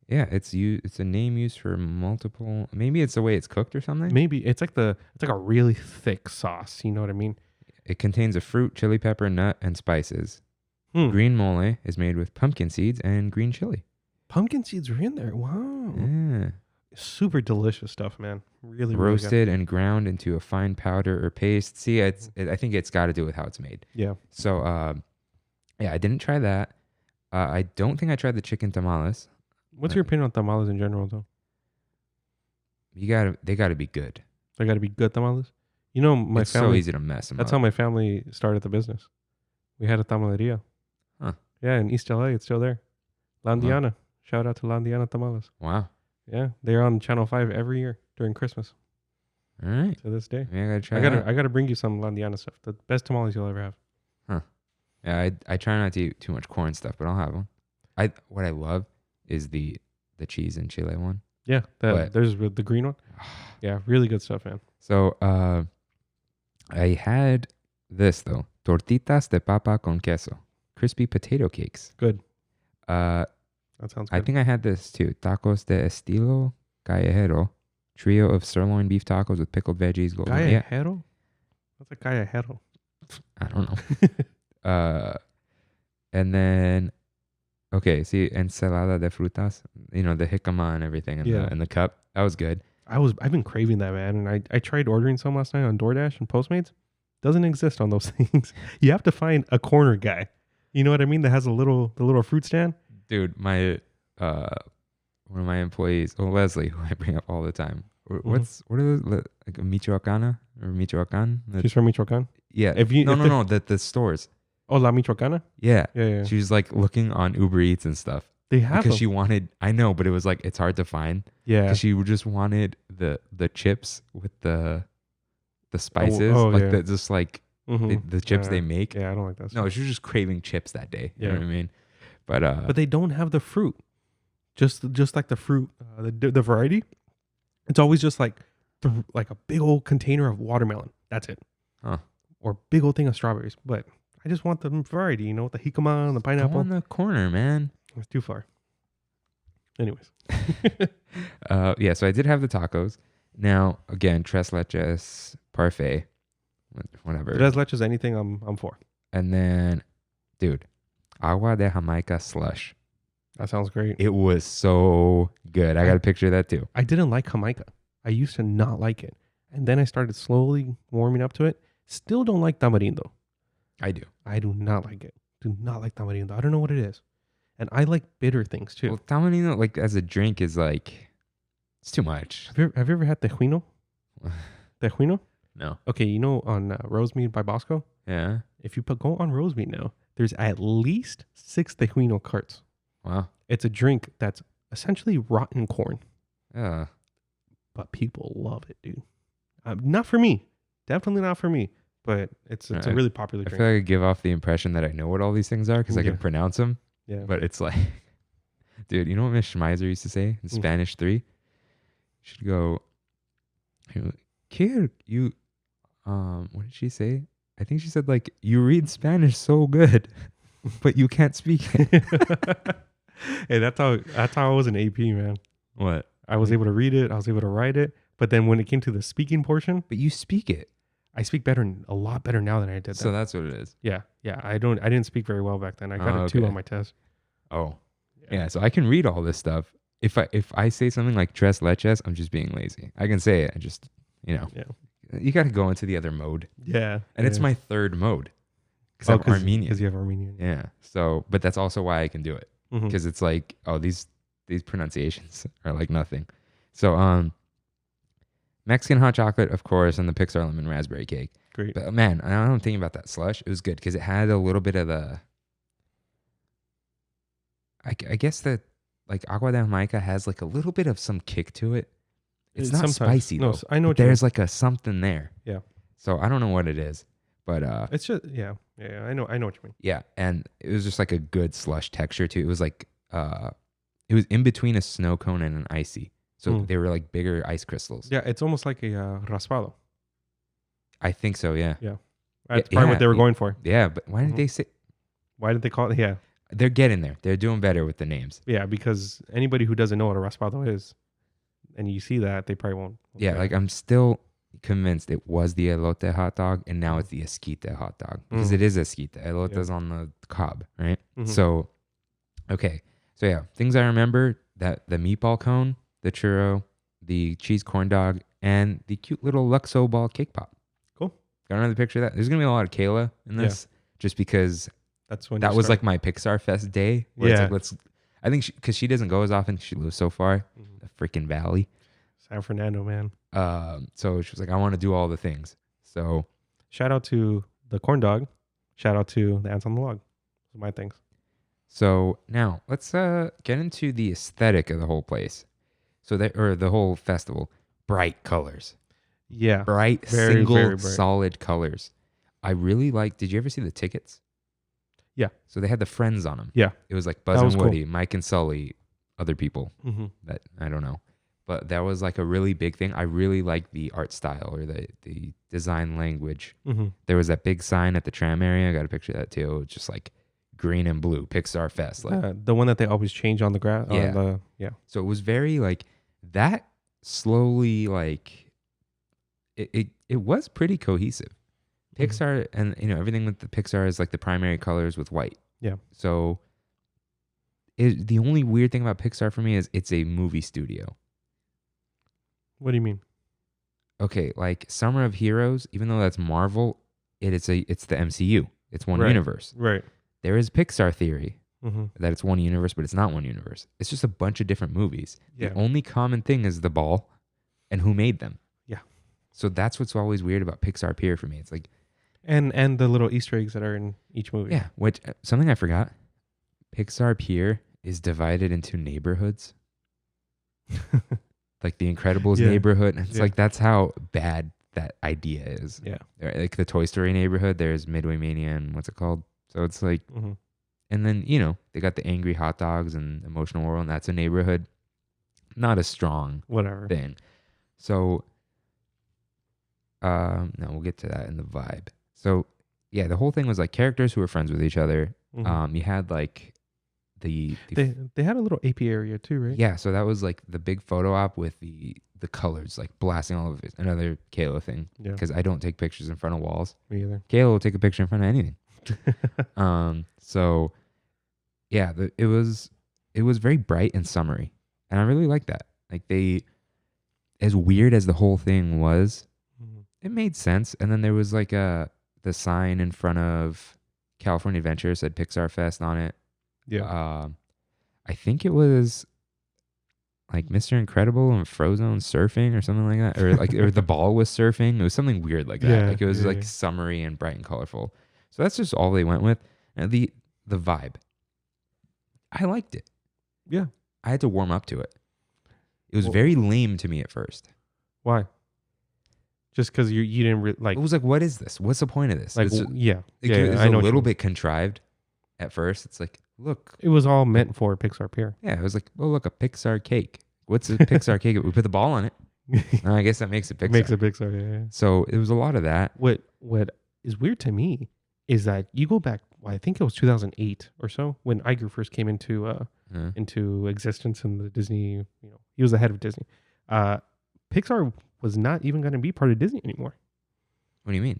A: yeah, it's a name used for multiple. Maybe it's the way it's cooked or something.
B: Maybe it's like a really thick sauce. You know what I mean?
A: It contains a fruit, chili pepper, nut, and spices. Green mole is made with pumpkin seeds and green chili.
B: Pumpkin seeds are in there. Wow.
A: Yeah.
B: Super delicious stuff, man. Really, really good.
A: Roasted and ground into a fine powder or paste. See, I think it's got to do with how it's made.
B: Yeah.
A: So, yeah, I didn't try that. I don't think I tried the chicken tamales.
B: What's your opinion on tamales in general, though?
A: They gotta be good.
B: They got to be good tamales. You know, my
A: It's
B: family.
A: so easy to mess them
B: That's
A: up.
B: how my family started the business. We had a tamaleria.
A: Huh.
B: Yeah, in East LA, it's still there. Landiana. Shout out to Landiana Tamales.
A: Wow.
B: Yeah, they're on Channel 5 every year during Christmas
A: All right.
B: to this day.
A: Maybe I gotta try that.
B: I gotta bring you some Landiana stuff. The best tamales you'll ever have.
A: Yeah, I try not to eat too much corn stuff, but I'll have them. What I love is the cheese and chile one.
B: Yeah,
A: But-
B: there's the green one. Yeah, really good stuff, man.
A: So I had this though. Tortitas de papa con queso. Crispy potato cakes.
B: Good.
A: Uh
B: That sounds good.
A: I think I had this too. Tacos de estilo callejero. Trio of sirloin beef tacos with pickled veggies.
B: Callejero? What's a callejero?
A: I don't know. And then okay, see, ensalada de frutas. You know, the jicama and everything in the cup. That was good.
B: I've been craving that, man, and I tried ordering some last night on DoorDash and Postmates. Doesn't exist on those things. You have to find a corner guy. You know what I mean? That has the little fruit stand.
A: Dude, my one of my employees, Leslie, who I bring up all the time. What are those, like a Michoacana or Michoacan?
B: She's from Michoacan.
A: Yeah.
B: If you-
A: No, the stores.
B: Oh, La Michoacana.
A: Yeah.
B: Yeah.
A: She was like looking on Uber Eats and stuff
B: They have
A: because
B: them.
A: she wanted. I know, but it was like it's hard to find.
B: Yeah.
A: Because she just wanted the chips with the spices,
B: oh,
A: like
B: yeah.
A: just like
B: Mhm.
A: the chips
B: Yeah.
A: they make.
B: Yeah, I don't like that.
A: No, she was just craving chips that day. You know
B: Yeah.
A: what I mean?
B: But they don't have the fruit. Just like the fruit, the variety. It's always just like a big old container of watermelon. That's it.
A: Huh.
B: Or big old thing of strawberries. But I just want the variety, you know, the jicama, the pineapple.
A: Go on the corner, man.
B: It's too far. Anyways.
A: Yeah, so I did have the tacos. Now, again, tres leches, parfait, whatever.
B: Tres leches, anything I'm for.
A: And then, dude, agua de Jamaica slush.
B: That sounds great.
A: It was so good. I got a picture of that too.
B: I didn't like Jamaica. I used to not like it. And then I started slowly warming up to it. Still don't like tamarindo.
A: I do.
B: I do not like it. Do not like tamarindo. I don't know what it is. And I like bitter things too.
A: Well, tamarindo, like as a drink, is like, it's too much.
B: Have you ever had tejuino? Tejuino?
A: No.
B: Okay, you know on Rosemead by Bosco?
A: Yeah.
B: If you go on Rosemead now, there's at least 6 tejuino carts.
A: Wow.
B: It's a drink that's essentially rotten corn.
A: Yeah.
B: But people love it, dude. Not for me. Definitely not for me. But it's a really popular
A: I
B: drink.
A: feel like I give off the impression that I know what all these things are because I can pronounce them.
B: Yeah.
A: But it's like, dude, you know what Miss Schmeiser used to say in Spanish 3? She'd go, Kirk, you, what did she say? I think she said like, you read Spanish so good, but you can't speak it.
B: Hey, that's how I was in AP, man.
A: What?
B: I was able to read it. I was able to write it. But then when it came to the speaking portion,
A: But you speak it.
B: I speak a lot better now than I did.
A: So that's what it is.
B: Yeah. I didn't speak very well back then. I got a 2 on my test.
A: Oh, yeah. So I can read all this stuff. If I say something like tres leches, I'm just being lazy. I can say it. I just, you got to go into the other mode.
B: Yeah.
A: And it's my third mode because I'm Armenian.
B: Because you have Armenian.
A: Yeah. So, but that's also why I can do it because it's like, oh, these pronunciations are like nothing. So, Mexican hot chocolate, of course, and the Pixar lemon raspberry cake.
B: Great.
A: But man, I'm thinking about that slush. It was good because it had a little bit of the. I guess that like agua de Jamaica has like a little bit of some kick to it. It's not spicy though.
B: I know.
A: There's like a something there.
B: Yeah.
A: So I don't know what it is, but
B: it's just yeah. I know what you mean.
A: Yeah, and it was just like a good slush texture too. It was like it was in between a snow cone and an icy. So they were like bigger ice crystals.
B: Yeah, it's almost like a raspado.
A: I think so, yeah.
B: Yeah. That's probably what they were going for.
A: Yeah, but why did they say...
B: Why did they call it? Yeah.
A: They're getting there. They're doing better with the names.
B: Yeah, because anybody who doesn't know what a raspado is, and you see that, they probably won't.
A: Yeah, like I'm still convinced it was the elote hot dog, and now it's the esquite hot dog. Because it is esquite. Elote's on the cob, right? So, okay. So yeah, things I remember, that the meatball cone, the churro, the cheese corn dog, and the cute little Luxo ball cake pop.
B: Cool.
A: Got another picture of that. There's going to be a lot of Kayla in this just because
B: that's when
A: that was like my Pixar Fest day. Where it's like, I think because she doesn't go as often. She lives so far, the freaking valley.
B: San Fernando, man.
A: So she was like, I want to do all the things. So
B: shout out to the corn dog. Shout out to the ants on the log. Those are my things.
A: So now let's get into the aesthetic of the whole place. So the whole festival, bright colors.
B: Yeah.
A: Bright,
B: very bright.
A: Solid colors. I really like, did you ever see the tickets?
B: Yeah.
A: So they had the friends on them.
B: Yeah.
A: It was like Buzz and Woody, Mike and Sully, other people that I don't know. But that was like a really big thing. I really like the art style or the design language. There was that big sign at the tram area. I got a picture of that too. It's just like green and blue, Pixar Fest. Like,
B: the one that they always change on the grass.
A: Yeah. So it was very like that slowly like it was pretty cohesive. Pixar and everything with the Pixar is like the primary colors with white.
B: Yeah.
A: So the only weird thing about Pixar for me is it's a movie studio.
B: What do you mean?
A: Okay, like Summer of Heroes, even though that's Marvel, it's the MCU. It's one universe.
B: Right.
A: There is Pixar theory that it's one universe, but it's not one universe. It's just a bunch of different movies.
B: Yeah.
A: The only common thing is the ball and who made them.
B: Yeah.
A: So that's what's always weird about Pixar Pier for me. It's like...
B: And the little Easter eggs that are in each movie.
A: Yeah, which something I forgot. Pixar Pier is divided into neighborhoods. Like the Incredibles neighborhood. And it's like, that's how bad that idea is.
B: Yeah.
A: Like the Toy Story neighborhood, there's Midway Mania and what's it called? So it's like, And then, you know, they got the angry hot dogs and emotional world, and that's a neighborhood. Not a strong
B: Whatever
A: thing. So, no, we'll get to that in the vibe. So, yeah, the whole thing was like characters who were friends with each other.
B: Mm-hmm.
A: You had like they
B: had a little AP area too, right?
A: yeah, so that was like the big photo op with the colors like blasting all of it. Another Kayla thing
B: Yeah.
A: because I don't take pictures in front of walls.
B: Me either.
A: Kayla will take a picture in front of anything. So yeah, it was very bright and summery, and I really like that. Like as weird as the whole thing was, it made sense. And then there was like the sign in front of California Adventure said Pixar Fest on it.
B: Yeah.
A: I think it was like Mr. Incredible and Frozone surfing or something like that, or like or the ball was surfing. It was something weird like that.
B: Yeah,
A: Like it was like
B: yeah.
A: summery and bright and colorful. So that's just all they went with. And the vibe, I liked it.
B: Yeah.
A: I had to warm up to it. It was
B: Well-
A: very lame to me at first.
B: Why? Just because you didn't like
A: It was like, what is this? What's the point of this?
B: like
A: It's,
B: yeah
A: it
B: yeah,
A: was
B: I
A: a
B: know what you
A: little
B: mean.
A: bit contrived at first. It's like, look,
B: It was all meant for Pixar Pier.
A: yeah, it was like, oh, look, a Pixar cake. What's a Pixar cake? We put the ball on it. I guess that makes it Pixar.
B: Makes it Pixar. Yeah.
A: So it was a lot of that.
B: What is weird to me is that you go back. Well, I think it was 2008 or so when Iger first came into existence in the Disney. You know, he was the head of Disney. Pixar was not even going to be part of Disney anymore.
A: What do you mean?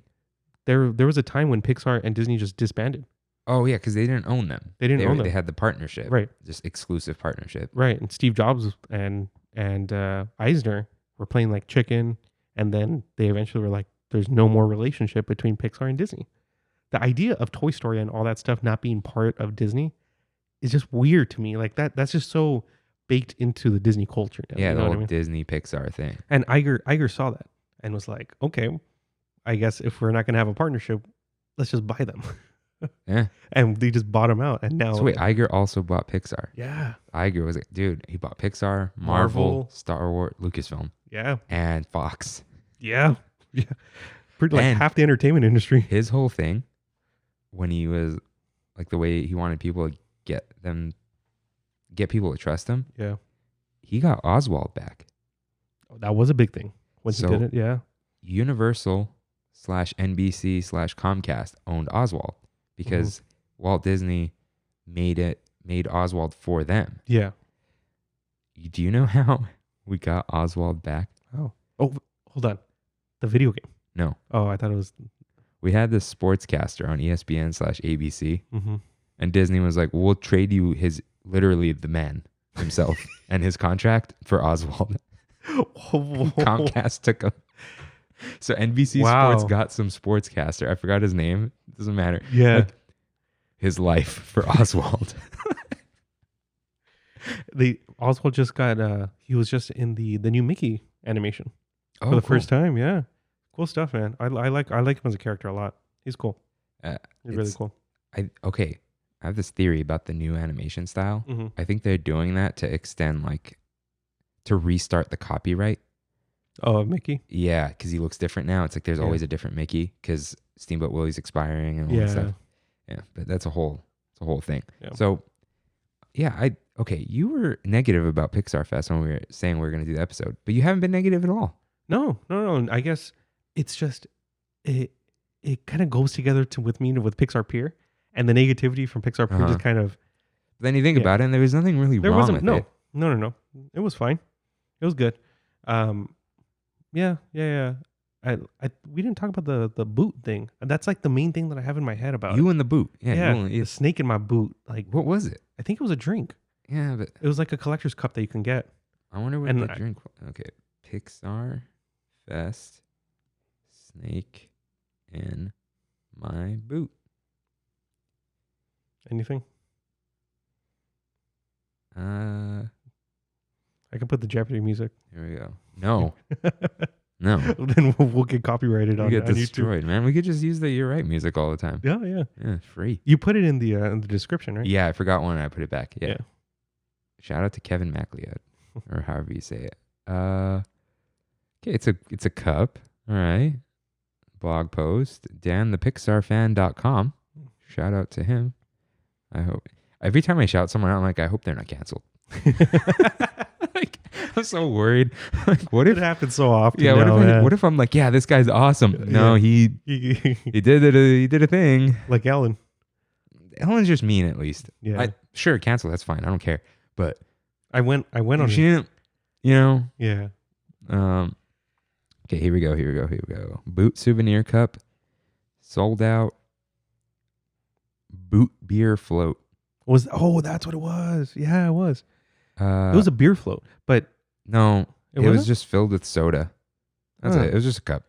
B: There was a time when Pixar and Disney just disbanded.
A: Oh yeah, because they didn't own them.
B: They didn't own them.
A: They had the partnership,
B: Right.
A: Just exclusive partnership.
B: Right. And Steve Jobs and Eisner were playing like chicken, and then they eventually were like, "There's no more relationship between Pixar and Disney." The idea of Toy Story and all that stuff not being part of Disney is just weird to me. Like that's just so baked into the Disney culture now.
A: Yeah,
B: you
A: the
B: know
A: whole
B: what I mean?
A: Disney Pixar thing.
B: And Iger saw that and was like, "Okay, I guess if we're not going to have a partnership, let's just buy them."
A: Yeah.
B: And they just bought them out, and now
A: So wait, Iger also bought Pixar.
B: yeah,
A: Iger was like, dude, he bought Pixar, Marvel,
B: Marvel.
A: Star Wars, Lucasfilm,
B: yeah,
A: and Fox.
B: yeah. Pretty like
A: And-
B: half the entertainment industry.
A: His whole thing, when he was like the way he wanted people to get people to trust him,
B: Yeah.
A: he got Oswald back.
B: That was a big thing when
A: So-
B: he did it. Yeah.
A: Universal/NBC/Comcast owned Oswald because Walt Disney made Oswald for them.
B: Yeah.
A: Do you know how we got Oswald back?
B: Oh, hold on. The video game.
A: No.
B: Oh, I thought it was.
A: We had this sportscaster on ESPN/ABC,
B: Mm-hmm.
A: and Disney was like, we'll trade you literally the man himself and his contract for Oswald. Comcast took him. So NBC
B: Wow.
A: Sports got some sportscaster. I forgot his name. Doesn't matter.
B: Yeah.
A: Like, his life for Oswald.
B: Oswald just got. He was just in the new Mickey animation
A: Oh,
B: for the
A: cool.
B: first time. Yeah. Cool stuff, man. I like him as a character a lot. He's cool. He's really
A: it's-
B: cool.
A: I have this theory about the new animation style.
B: Mm-hmm.
A: I think they're doing that to extend, like, to restart the copyright.
B: Oh, Mickey.
A: Yeah, because he looks different now. It's like there's
B: Yeah.
A: always a different Mickey because Steamboat Willie's expiring and all that
B: Yeah.
A: stuff. Yeah, but that's a whole thing.
B: Yeah.
A: So, yeah, you were negative about Pixar Fest when we were saying we were going to do the episode, but you haven't been negative at all.
B: No. I guess it's just it kind of goes together with Pixar Pier, and the negativity from Pixar Pier just kind of.
A: But then you think
B: Yeah.
A: about it, and there was nothing really
B: There
A: wrong
B: wasn't
A: with
B: no.
A: it.
B: No. It was fine. It was good. Yeah. We didn't talk about the boot thing. And that's like the main thing that I have in my head about
A: You in the boot. Yeah.
B: yeah,
A: You only,
B: the snake in my boot. Like
A: what was it?
B: I think it was a drink.
A: Yeah, but
B: It was like a collector's cup that you can get.
A: I wonder what
B: And
A: the drink was. Okay. Pixar Fest snake in my boot.
B: Anything?
A: Here
B: I can put the Jeopardy music.
A: we go. No. No.
B: Then we'll get copyrighted
A: We
B: on,
A: get
B: on YouTube.
A: destroyed, man. We could just use the You're Right music all the time.
B: Yeah.
A: Yeah, it's free.
B: You put it in the description, right?
A: Yeah, I forgot one and I put it back. Yeah.
B: Yeah.
A: Shout out to Kevin MacLeod, or however you say it. Okay, it's a cup. All right. Blog post. DanThePixarFan.com. Shout out to him. I hope. Every time I shout someone out, I'm like, I hope they're not canceled. Like, I'm so worried. Like, what if
B: it happens so often?
A: Yeah.
B: Now,
A: What if I'm like, yeah, this guy's awesome. No, he did it. He did a thing.
B: like Ellen.
A: Ellen's just mean, at least.
B: Yeah.
A: Sure, cancel. That's fine. I don't care. But
B: I went on
A: she
B: it.
A: didn't. You know.
B: Yeah.
A: Okay. Here we go. Boot souvenir cup, sold out. Boot beer float.
B: That's what it was. Yeah, it was. It
A: It
B: was a beer float, but
A: no. It was
B: wasn't?
A: just filled with soda. That's it. It was just a cup.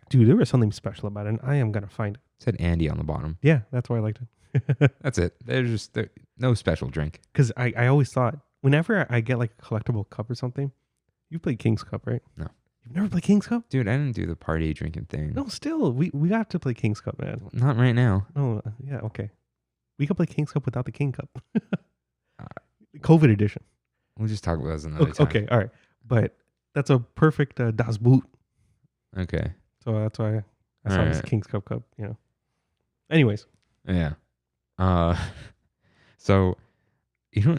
B: Dude, there was something special about it, and I am gonna find it.
A: It said Andy on the bottom.
B: Yeah, that's why I liked it.
A: That's it. There's no special drink.
B: Because I always thought whenever I get like a collectible cup or something, you played King's Cup, right?
A: No.
B: You've never played King's Cup?
A: Dude, I didn't do the party drinking thing.
B: No, still we have to play King's Cup, man.
A: Not right now.
B: Oh yeah, okay. We could play King's Cup without the King Cup. COVID edition.
A: We'll just talk about this another time.
B: Okay, all right. But that's a perfect Das Boot.
A: Okay.
B: So that's why I saw this
A: Alright.
B: King's Cup cup, you know. Anyways.
A: Yeah. So, you know,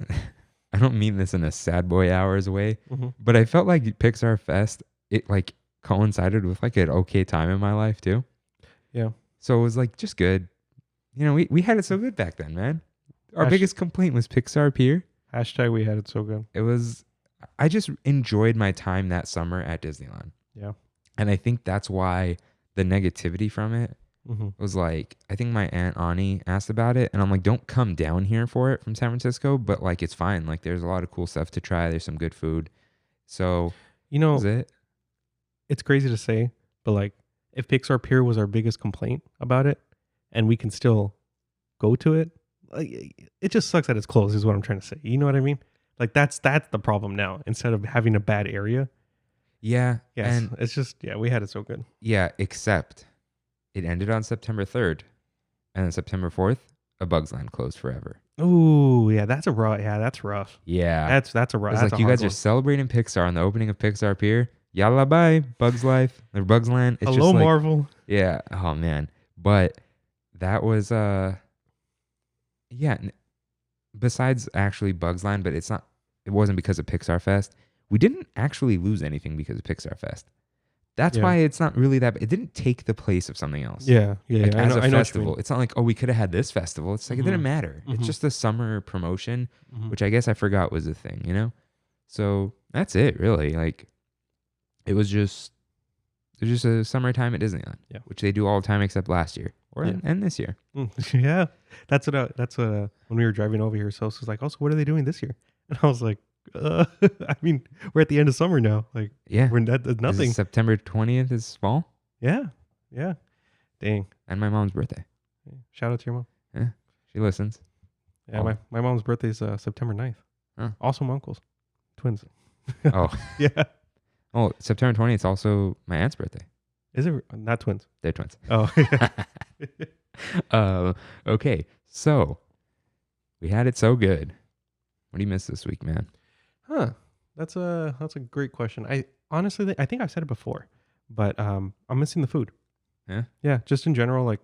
A: I don't mean this in a sad boy hours way, but I felt like Pixar Fest, it like coincided with like an okay time in my life too.
B: Yeah.
A: So it was like just good. You know, we had it so good back then, man. Our biggest complaint was Pixar Pier.
B: Hashtag we had it so good.
A: I just enjoyed my time that summer at Disneyland.
B: Yeah.
A: And I think that's why the negativity from it was like, I think my Aunt Ani asked about it, and I'm like, don't come down here for it from San Francisco, but like, it's fine. Like, there's a lot of cool stuff to try. There's some good food. So,
B: You know,
A: that was it.
B: it's crazy to say, but like if Pixar Pier was our biggest complaint about it and we can still go to it, like, it just sucks that it's closed is what I'm trying to say. You know what I mean? Like that's the problem now. Instead of having a bad area.
A: Yeah.
B: Yes.
A: And
B: It's just, we had it so good.
A: yeah, except it ended on September 3rd, and then September 4th, A Bug's Land closed forever.
B: Oh, yeah, that's a rough. Yeah, that's rough.
A: Yeah.
B: That's a rough.
A: It's
B: That's
A: like,
B: a
A: you
B: hard
A: guys are
B: one.
A: celebrating Pixar on the opening of Pixar Pier. Yalla bye, Bug's Life or Bug's Land. It's
B: Hello,
A: just like,
B: Marvel.
A: yeah. Oh man. But that was yeah. Besides actually Bug's Land, but it wasn't because of Pixar Fest. We didn't actually lose anything because of Pixar Fest. That's why it's not really that. It didn't take the place of something else.
B: Yeah.
A: Like,
B: I
A: as
B: know,
A: a
B: I know what you
A: festival,
B: mean.
A: it's not like, oh, we could have had this festival. It's like it didn't matter. It's just a summer promotion, which I guess I forgot was a thing, you know? So that's it, really. Like, it was just a summertime at Disneyland, which they do all the time except last year and this year.
B: Yeah, that's what when we were driving over here, Sos was like, "Also, what are they doing this year?" And I was like, I mean, we're at the end of summer now. Like,
A: Yeah,
B: we're nothing.
A: September 20th is fall,
B: Yeah. Dang.
A: and my mom's birthday.
B: Shout out to your mom.
A: Yeah, she listens.
B: Yeah,
A: Oh.
B: my mom's birthday is September 9th.
A: Huh.
B: Also, my uncle's twins.
A: Oh,
B: Yeah.
A: oh, September 20th is also my aunt's birthday.
B: Is it not twins?
A: They're twins.
B: Oh,
A: Okay, so we had it so good. What do you miss this week, man?
B: huh? That's a great question. I honestly I think I've said it before, but I'm missing the food.
A: Yeah?
B: Yeah, just in general, like,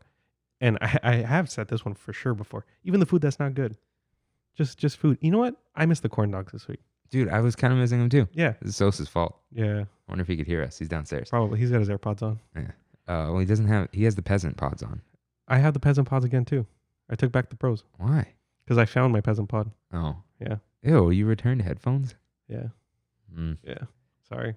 B: and I have said this one for sure before. Even the food that's not good, just food. You know what? I miss the corn dogs this week.
A: Dude, I was kind of missing him too.
B: Yeah,
A: This is Sosa's fault.
B: yeah,
A: I wonder if he could hear us. He's downstairs.
B: probably. He's got his AirPods on.
A: Yeah. Well, he has the peasant pods on.
B: I have the peasant pods again too. I took back the pros
A: Why?
B: because I found my peasant pod.
A: Oh.
B: Yeah.
A: Ew, you returned headphones?
B: Yeah,
A: Mm.
B: yeah. Sorry,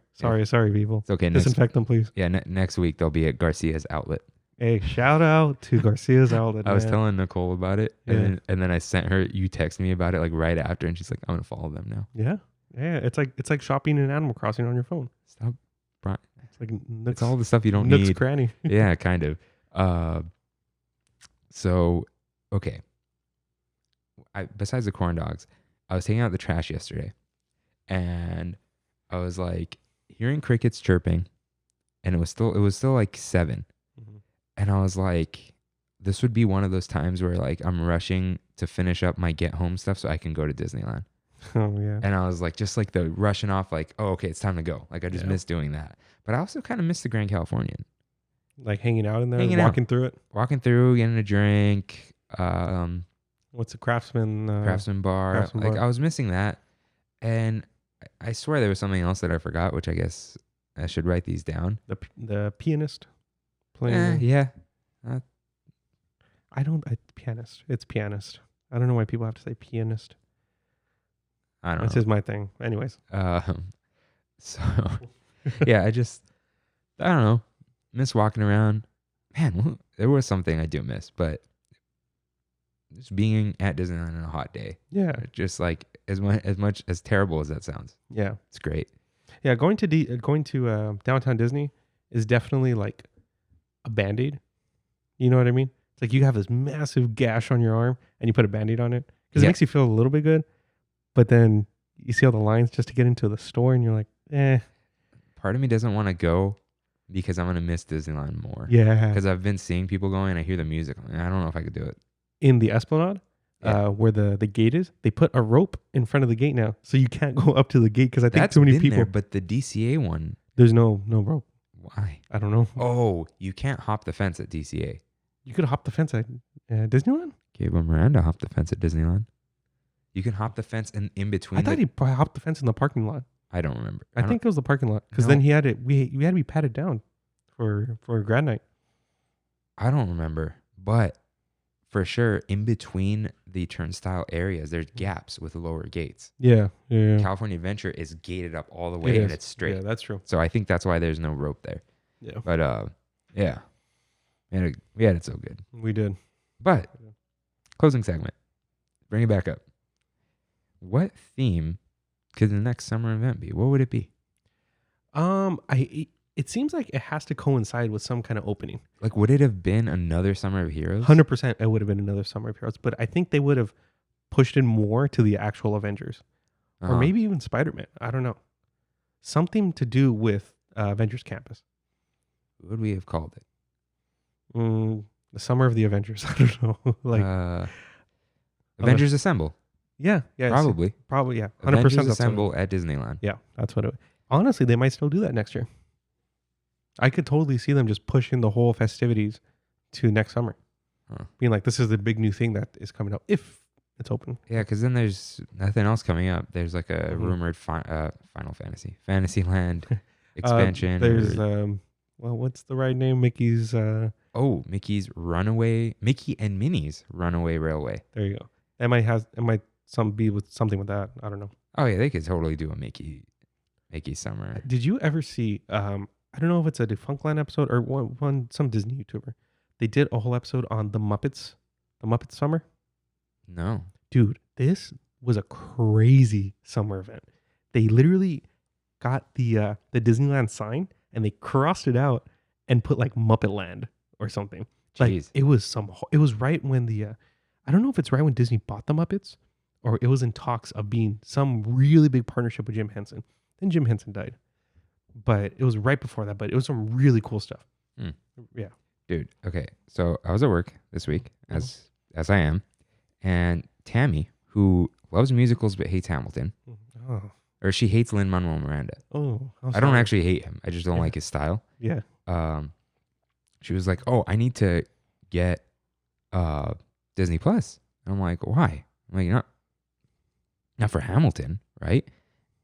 B: people.
A: It's okay.
B: Disinfect them, please.
A: Yeah, next week they'll be at Garcia's outlet.
B: Hey, shout out to Garcia's outlet.
A: I was
B: man.
A: telling Nicole about it,
B: Yeah.
A: and then I sent her. You texted me about it like right after, and she's like, "I'm gonna follow them now."
B: Yeah. It's like shopping in Animal Crossing on your phone.
A: Stop, Brian.
B: It's like
A: It's all the stuff you don't
B: Nook's
A: need.
B: Cranny.
A: Yeah, kind of. So, okay. Besides the corn dogs, I was taking out the trash yesterday, and I was like hearing crickets chirping, and it was still like 7, and I was like, this would be one of those times where like I'm rushing to finish up my get home stuff so I can go to Disneyland.
B: Oh yeah.
A: And I was like, just like the rushing off, like, oh, okay, it's time to go. Like I just
B: Yeah.
A: miss doing that. But I also kind of miss the Grand Californian.
B: Like hanging out in there,
A: Hanging out.
B: walking through it.
A: Walking through, getting a drink.
B: What's the Craftsman?
A: Craftsman Bar.
B: Craftsman
A: Like
B: Bar.
A: I was missing that, and I swear there was something else that I forgot, which I guess I should write these down.
B: The pianist playing.
A: Yeah.
B: Pianist. It's pianist. I don't know why people have to say pianist.
A: I don't
B: This
A: know.
B: is my thing. Anyways.
A: So yeah, I don't know. Miss walking around. Man, there was something I do miss, but just being at Disneyland on a hot day.
B: Yeah.
A: Just like as much as terrible as that sounds.
B: Yeah.
A: It's great.
B: Yeah. Going to downtown Disney is definitely like a Band-Aid. You know what I mean? It's like you have this massive gash on your arm and you put a Band-Aid on it because it makes you feel a little bit good. But then you see all the lines just to get into the store and you're like,
A: Part of me doesn't want to go because I'm going to miss Disneyland more.
B: Yeah.
A: Because I've been seeing people going, I hear the music. I don't know if I could do it.
B: In the Esplanade, where the gate is, they put a rope in front of the gate now. So you can't go up to the gate because I think
A: That's
B: too many
A: been
B: people.
A: there, but the DCA one,
B: There's no rope.
A: why?
B: I don't know.
A: Oh, you can't hop the fence at DCA.
B: You could hop the fence at Disneyland?
A: Gabriel Miranda hopped the fence at Disneyland. You can hop the fence in between.
B: I thought he probably hopped the fence in the parking lot.
A: I don't remember.
B: I think it was the parking lot because
A: No.
B: then we had to be patted down for grad night.
A: I don't remember, but for sure, in between the turnstile areas, there's gaps with lower gates.
B: Yeah.
A: California Adventure is gated up all the way and it's straight.
B: Yeah, that's true.
A: So I think that's why there's no rope there.
B: Yeah,
A: But yeah, we had it so good.
B: we did.
A: But closing segment, bring it back up. What theme could the next summer event be? What would it be?
B: It seems like it has to coincide with some kind of opening.
A: Like, would it have been another Summer of Heroes?
B: 100%, it would have been another Summer of Heroes, but I think they would have pushed it more to the actual Avengers, or maybe even Spider-Man. I don't know. Something to do with Avengers Campus.
A: What would we have called it?
B: The Summer of the Avengers. I don't know. Like
A: Avengers Assemble.
B: Yeah,
A: Probably.
B: yeah. 100%.
A: Avengers
B: that's
A: Assemble at Disneyland.
B: Yeah, that's what it. Honestly, they might still do that next year. I could totally see them just pushing the whole festivities to next summer, being like, "This is the big new thing that is coming up if it's open."
A: Yeah, because then there's nothing else coming up. There's like a rumored Final Fantasy, Fantasyland expansion.
B: There's what's the right name? Mickey's.
A: Mickey's Runaway, Mickey and Minnie's Runaway Railway.
B: There you go. It might be with something with that. I don't know.
A: Oh yeah, they could totally do a Mickey summer.
B: Did you ever see? I don't know if it's a Defunctland episode or some Disney YouTuber. They did a whole episode on the Muppets summer.
A: No,
B: Dude, this was a crazy summer event. They literally got the Disneyland sign and they crossed it out and put like Muppet Land or something. Like
A: jeez.
B: it was right when I don't know if it's right when Disney bought the Muppets or it was in talks of being some really big partnership with Jim Henson. Then Jim Henson died. But it was right before that, but it was some really cool stuff. Yeah.
A: Dude, okay. So I was at work this week, as I am, and Tammy, who loves musicals but hates Hamilton, or she hates Lin-Manuel Miranda. I don't actually hate him. I just don't like his style.
B: Yeah.
A: She was like, "Oh, I need to get Disney Plus." And I'm like, "Why?" I'm like, "Not for Hamilton, right?"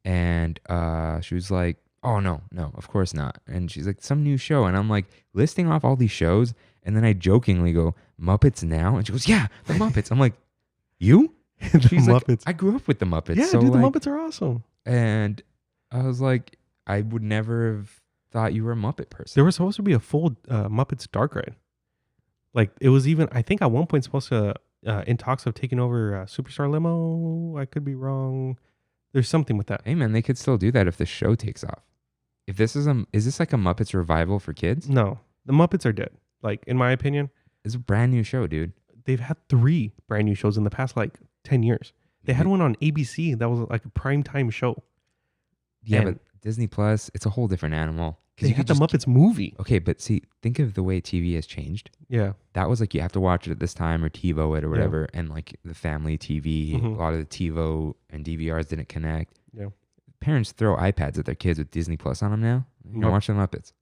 A: And she was like, "Oh, no, of course not." And she's like, "Some new show." And I'm like listing off all these shows. And then I jokingly go, "Muppets Now?" And she goes, "Yeah, the Muppets." I'm like, "You?"
B: The
A: She's like,
B: Muppets.
A: "I grew up with the Muppets."
B: Yeah,
A: so
B: dude, the
A: like,
B: Muppets are awesome.
A: And I was like, I would never have thought you were a Muppet person.
B: There was supposed to be a full Muppets dark ride. Like it was even, I think at one point supposed to, in talks of taking over Superstar Limo. I could be wrong. There's something with that.
A: Hey man, they could still do that if the show takes off. If this is this like a Muppets revival for kids?
B: No, the Muppets are dead. Like in my opinion,
A: It's a brand new show, dude.
B: they've had 3 brand new shows in the past like 10 years. They had one on ABC that was like a primetime show.
A: Yeah,
B: And
A: but Disney Plus, it's a whole different animal.
B: They had the Muppets movie.
A: Okay, but see, think of the way TV has changed.
B: Yeah.
A: That was like you have to watch it at this time or TiVo it or whatever, and like the family TV, a lot of the TiVo and DVRs didn't connect.
B: Yeah.
A: Parents throw iPads at their kids with Disney Plus on them now. You can watch the Muppets.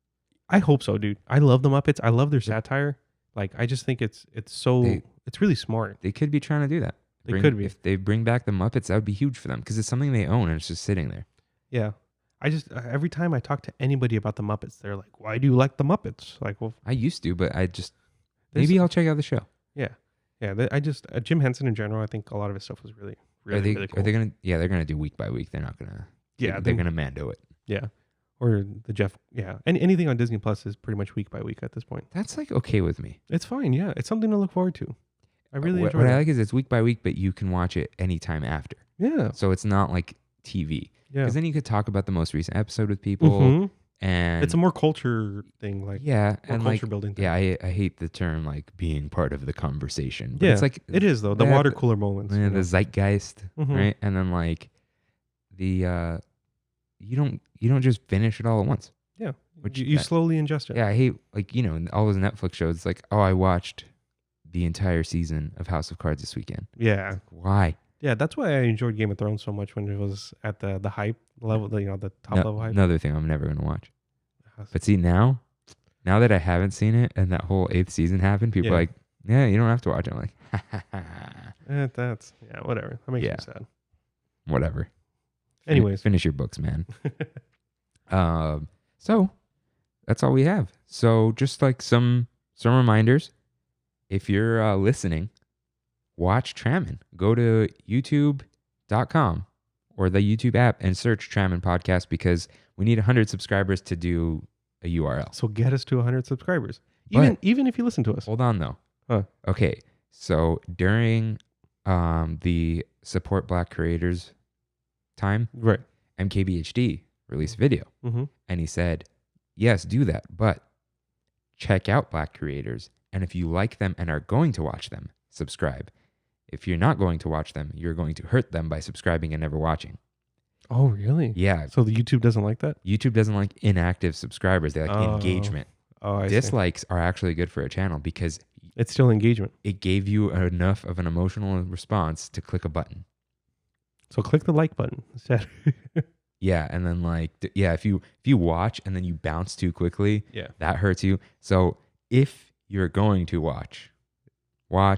B: I hope so, dude. I love the Muppets. I love their satire. Like I just think it's so it's really smart.
A: They could be trying to do that.
B: They could be.
A: If they bring back the Muppets, that would be huge for them because it's something they own and it's just sitting there.
B: Yeah. I just every time I talk to anybody about the Muppets, they're like, "Why do you like the Muppets?" Like, well,
A: I used to, but maybe I'll check out the show.
B: Yeah. I just Jim Henson in general. I think a lot of his stuff was really really cool.
A: Are they gonna? Yeah, they're gonna do week by week. They're not gonna.
B: Yeah,
A: they're gonna Mando it.
B: Yeah, or the Jeff. Yeah, and anything on Disney Plus is pretty much week by week at this point.
A: That's like okay with me.
B: It's fine. Yeah, it's something to look forward to. I really enjoy
A: what
B: it.
A: I like is it's week by week, but you can watch it anytime after.
B: Yeah.
A: So it's not like TV.
B: Yeah.
A: Because then you could talk about the most recent episode with people,
B: Mhm.
A: and
B: It's a more culture thing, like
A: yeah,
B: more
A: and
B: culture
A: like
B: building thing.
A: yeah, I hate the term like being part of the conversation. But
B: Yeah,
A: it's like
B: it is though. The
A: that-
B: water cooler moments.
A: yeah,
B: you know?
A: the zeitgeist,
B: Mhm.
A: right? And then like the you don't just finish it all at once.
B: Yeah,
A: Which
B: you slowly ingest it.
A: Yeah, I hate like in all those Netflix shows. It's like, oh, I watched the entire season of House of Cards this weekend.
B: Yeah,
A: Why?
B: yeah. That's why I enjoyed Game of Thrones so much when it was at the hype level, the top level hype.
A: Another thing I'm never gonna watch. But see now that I haven't seen it and that whole 8th season happened, people are like, yeah, you don't have to watch it. I'm like,
B: That's whatever. That makes me sad.
A: whatever.
B: Anyways,
A: finish your books, man. So that's all we have. So just like some reminders, if you're listening, watch Trammin. Go to youtube.com or the YouTube app and search Trammin Podcast because we need 100 subscribers to do a URL.
B: so get us to 100 subscribers.
A: But-
B: Even if you listen to us.
A: Hold on though.
B: Huh.
A: Okay. So during the Support Black Creators time,
B: Right.
A: MKBHD released a video.
B: Mm-hmm.
A: And he said, yes, do that, but check out Black creators. And if you like them and are going to watch them, subscribe. If you're not going to watch them, you're going to hurt them by subscribing and never watching.
B: Oh, really?
A: Yeah.
B: So the YouTube doesn't like that?
A: YouTube doesn't like inactive subscribers. They like engagement.
B: Oh, I see.
A: Dislikes are actually good for a channel because
B: It's still engagement.
A: it gave you enough of an emotional response to click a button.
B: So click the like button instead.
A: Yeah, and then if you watch and then you bounce too quickly,
B: Yeah.
A: that hurts you. So if you're going to watch,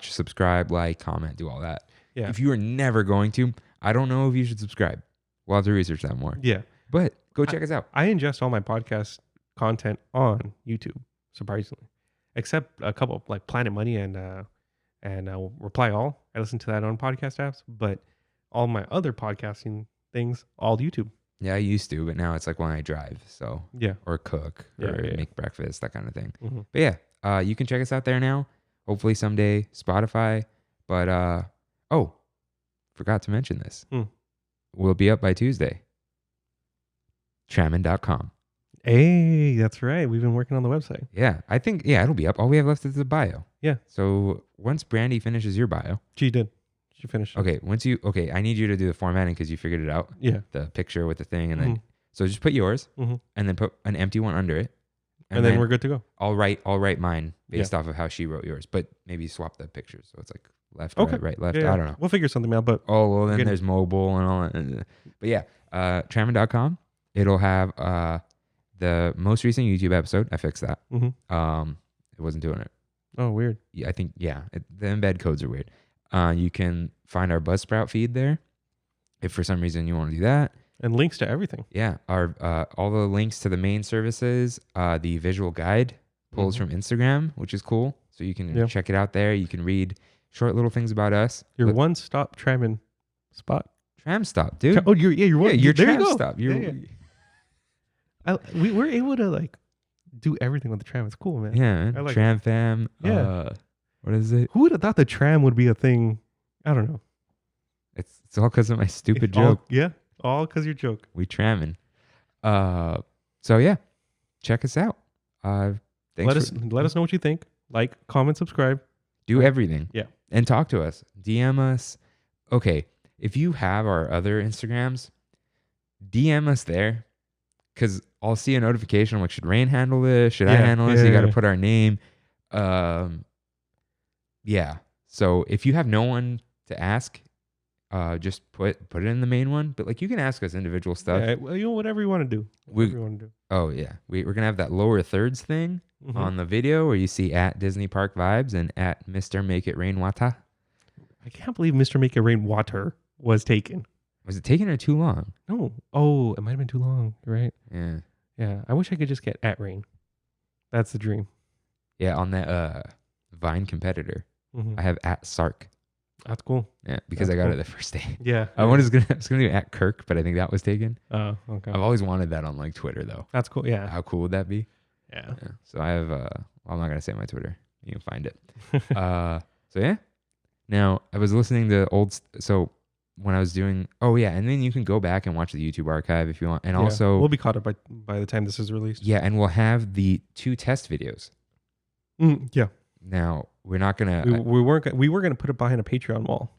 A: subscribe, like, comment, do all that.
B: Yeah.
A: If you are never going to, I don't know if you should subscribe. We'll have to research that more.
B: Yeah.
A: But go check us out.
B: I ingest all my podcast content on YouTube, surprisingly, except a couple like Planet Money and Reply All. I listen to that on podcast apps, but all my other podcasting things, all YouTube.
A: Yeah, I used to, but now it's like when I drive, so
B: Yeah.
A: or cook
B: Yeah,
A: or
B: yeah.
A: make breakfast, that kind of thing.
B: Mm-hmm.
A: But yeah, you can check us out there now. Hopefully someday Spotify. But forgot to mention this. We'll be up by Tuesday. Trammin.com.
B: Hey, that's right. We've been working on the website.
A: Yeah, I think it'll be up. All we have left is the bio.
B: Yeah.
A: So once Brandy finishes your bio,
B: She did. She finished.
A: okay. I need you to do the formatting because you figured it out.
B: Yeah.
A: The picture with the thing, and then
B: Mhm.
A: so just put yours,
B: Mhm.
A: and then put an empty one under it,
B: And then we're good to go.
A: I'll write mine based off of how she wwrote yours, but maybe swap the pictures so it's like left,
B: Okay.
A: right, left.
B: Yeah,
A: I don't know.
B: We'll figure something out, but
A: Oh well, then
B: Good.
A: there's mobile and all that. But yeah, Trammin.com. It'll have the most recent YouTube episode. I fixed that.
B: Mhm.
A: It wasn't doing it.
B: Oh, weird.
A: I think the embed codes are weird. You can find our Buzzsprout feed there if for some reason you want to do that.
B: And links to everything.
A: Yeah, our all the links to the main services, the visual guide pulls from Instagram, which is cool. So you can check it out there. You can read short little things about us.
B: Your one-stop Trammin spot.
A: Tram stop, dude.
B: Oh, you're one.
A: Your
B: there
A: tram
B: you go.
A: stop.
B: Yeah. We're able to like do everything with the tram. It's cool, man.
A: Yeah, man.
B: I like
A: Tram fam.
B: Yeah.
A: What is it?
B: Who would have thought the tram would be a thing? I don't know.
A: It's all because of my stupid
B: All-
A: joke.
B: Yeah, all because your joke.
A: We tramming. So yeah, check us out. Thanks.
B: Let us know what you think. Like, comment, subscribe.
A: Do everything.
B: Yeah.
A: And talk to us. DM us. Okay. If you have our other Instagrams, DM us there. Because I'll see a notification. I'm like, should Rain handle this? Should I
B: Yeah,
A: handle this?
B: yeah,
A: You got to
B: yeah.
A: put our name. Yeah. So if you have no one to ask, just put it in the main one. But like you can ask us individual stuff.
B: Yeah, well, whatever you want to do. Whatever you want to do.
A: Oh yeah, we're gonna have that lower thirds thing on the video where you see at Disney Park Vibes and at Mr. Make It Rain Wata.
B: I can't believe Mr. Make It Rain Water was taken.
A: Was it taken or too long?
B: No. Oh, it might have been too long. You're right.
A: Yeah.
B: Yeah. I wish I could just get at Rain. That's the dream.
A: Yeah, on that Vine competitor, I have at Sark.
B: That's cool.
A: Yeah, because
B: That's
A: I got
B: cool.
A: it the first day.
B: Yeah.
A: I was gonna do at Kirk, but I think that was taken.
B: Oh, okay.
A: I've always wanted that on like Twitter though.
B: That's cool. Yeah.
A: How cool would that be?
B: Yeah.
A: So I have well, I'm not gonna say my Twitter. You can find it. So yeah. Now I was listening to so when I was doing and then you can go back and watch the YouTube archive if you want. And also
B: we'll be caught up by the time this is released.
A: Yeah, and we'll have the 2 test videos.
B: Yeah.
A: Now we're not gonna
B: we were gonna put it behind a Patreon wall.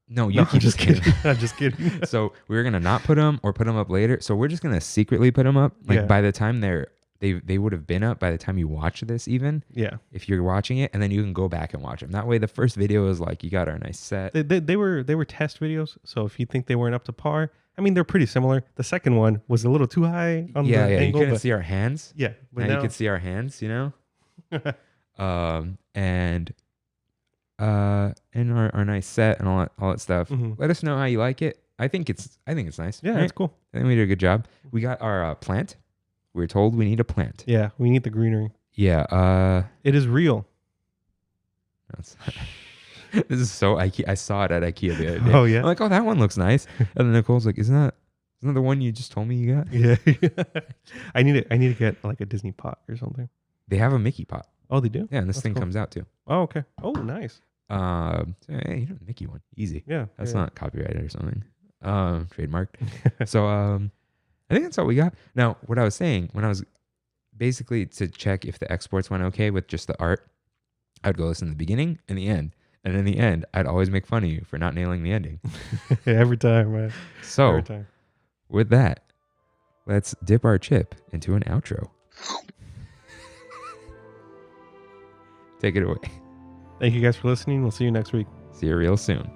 A: No, you keep
B: just kidding. I'm just kidding.
A: So we were gonna not put them or put them up later. So we're just gonna secretly put them up. Like by the time they would have been up by the time you watch this, even.
B: Yeah.
A: If you're watching it, and then you can go back and watch them. That way, the first video is like you got our nice set.
B: They were test videos. So if you think they weren't up to par, I mean they're pretty similar. The second one was a little too high on the angle.
A: You couldn't see our hands.
B: Yeah,
A: but now you can see our hands. You know. And our nice set and all that stuff. Let us know how you like it. I think it's nice.
B: Yeah,
A: right?
B: it's cool.
A: I think we did a good job. We got our plant. We were told we need a plant.
B: Yeah, we need the greenery.
A: Yeah.
B: It is real.
A: This is so IKEA. I saw it at IKEA the other day.
B: Oh yeah.
A: I'm like, that one looks nice. And then Nicole's like, isn't that the one you just told me you got?
B: Yeah. I need to get like a Disney pot or something.
A: They have a Mickey pot.
B: Oh, they do?
A: Yeah, and this
B: That's
A: thing
B: cool.
A: comes out too.
B: Oh, okay. Oh, nice.
A: Hey, Mickey one. Easy.
B: Yeah.
A: That's not copyrighted or something. Trademarked. So I think that's all we got. Now, what I was saying when I was basically to check if the exports went okay with just the art, I'd go listen to the beginning and the end. And in the end, I'd always make fun of you for not nailing the ending.
B: Every time, man.
A: So
B: Every time.
A: With that, let's dip our chip into an outro. Take it away.
B: Thank you guys for listening. We'll see you next week.
A: See you real soon.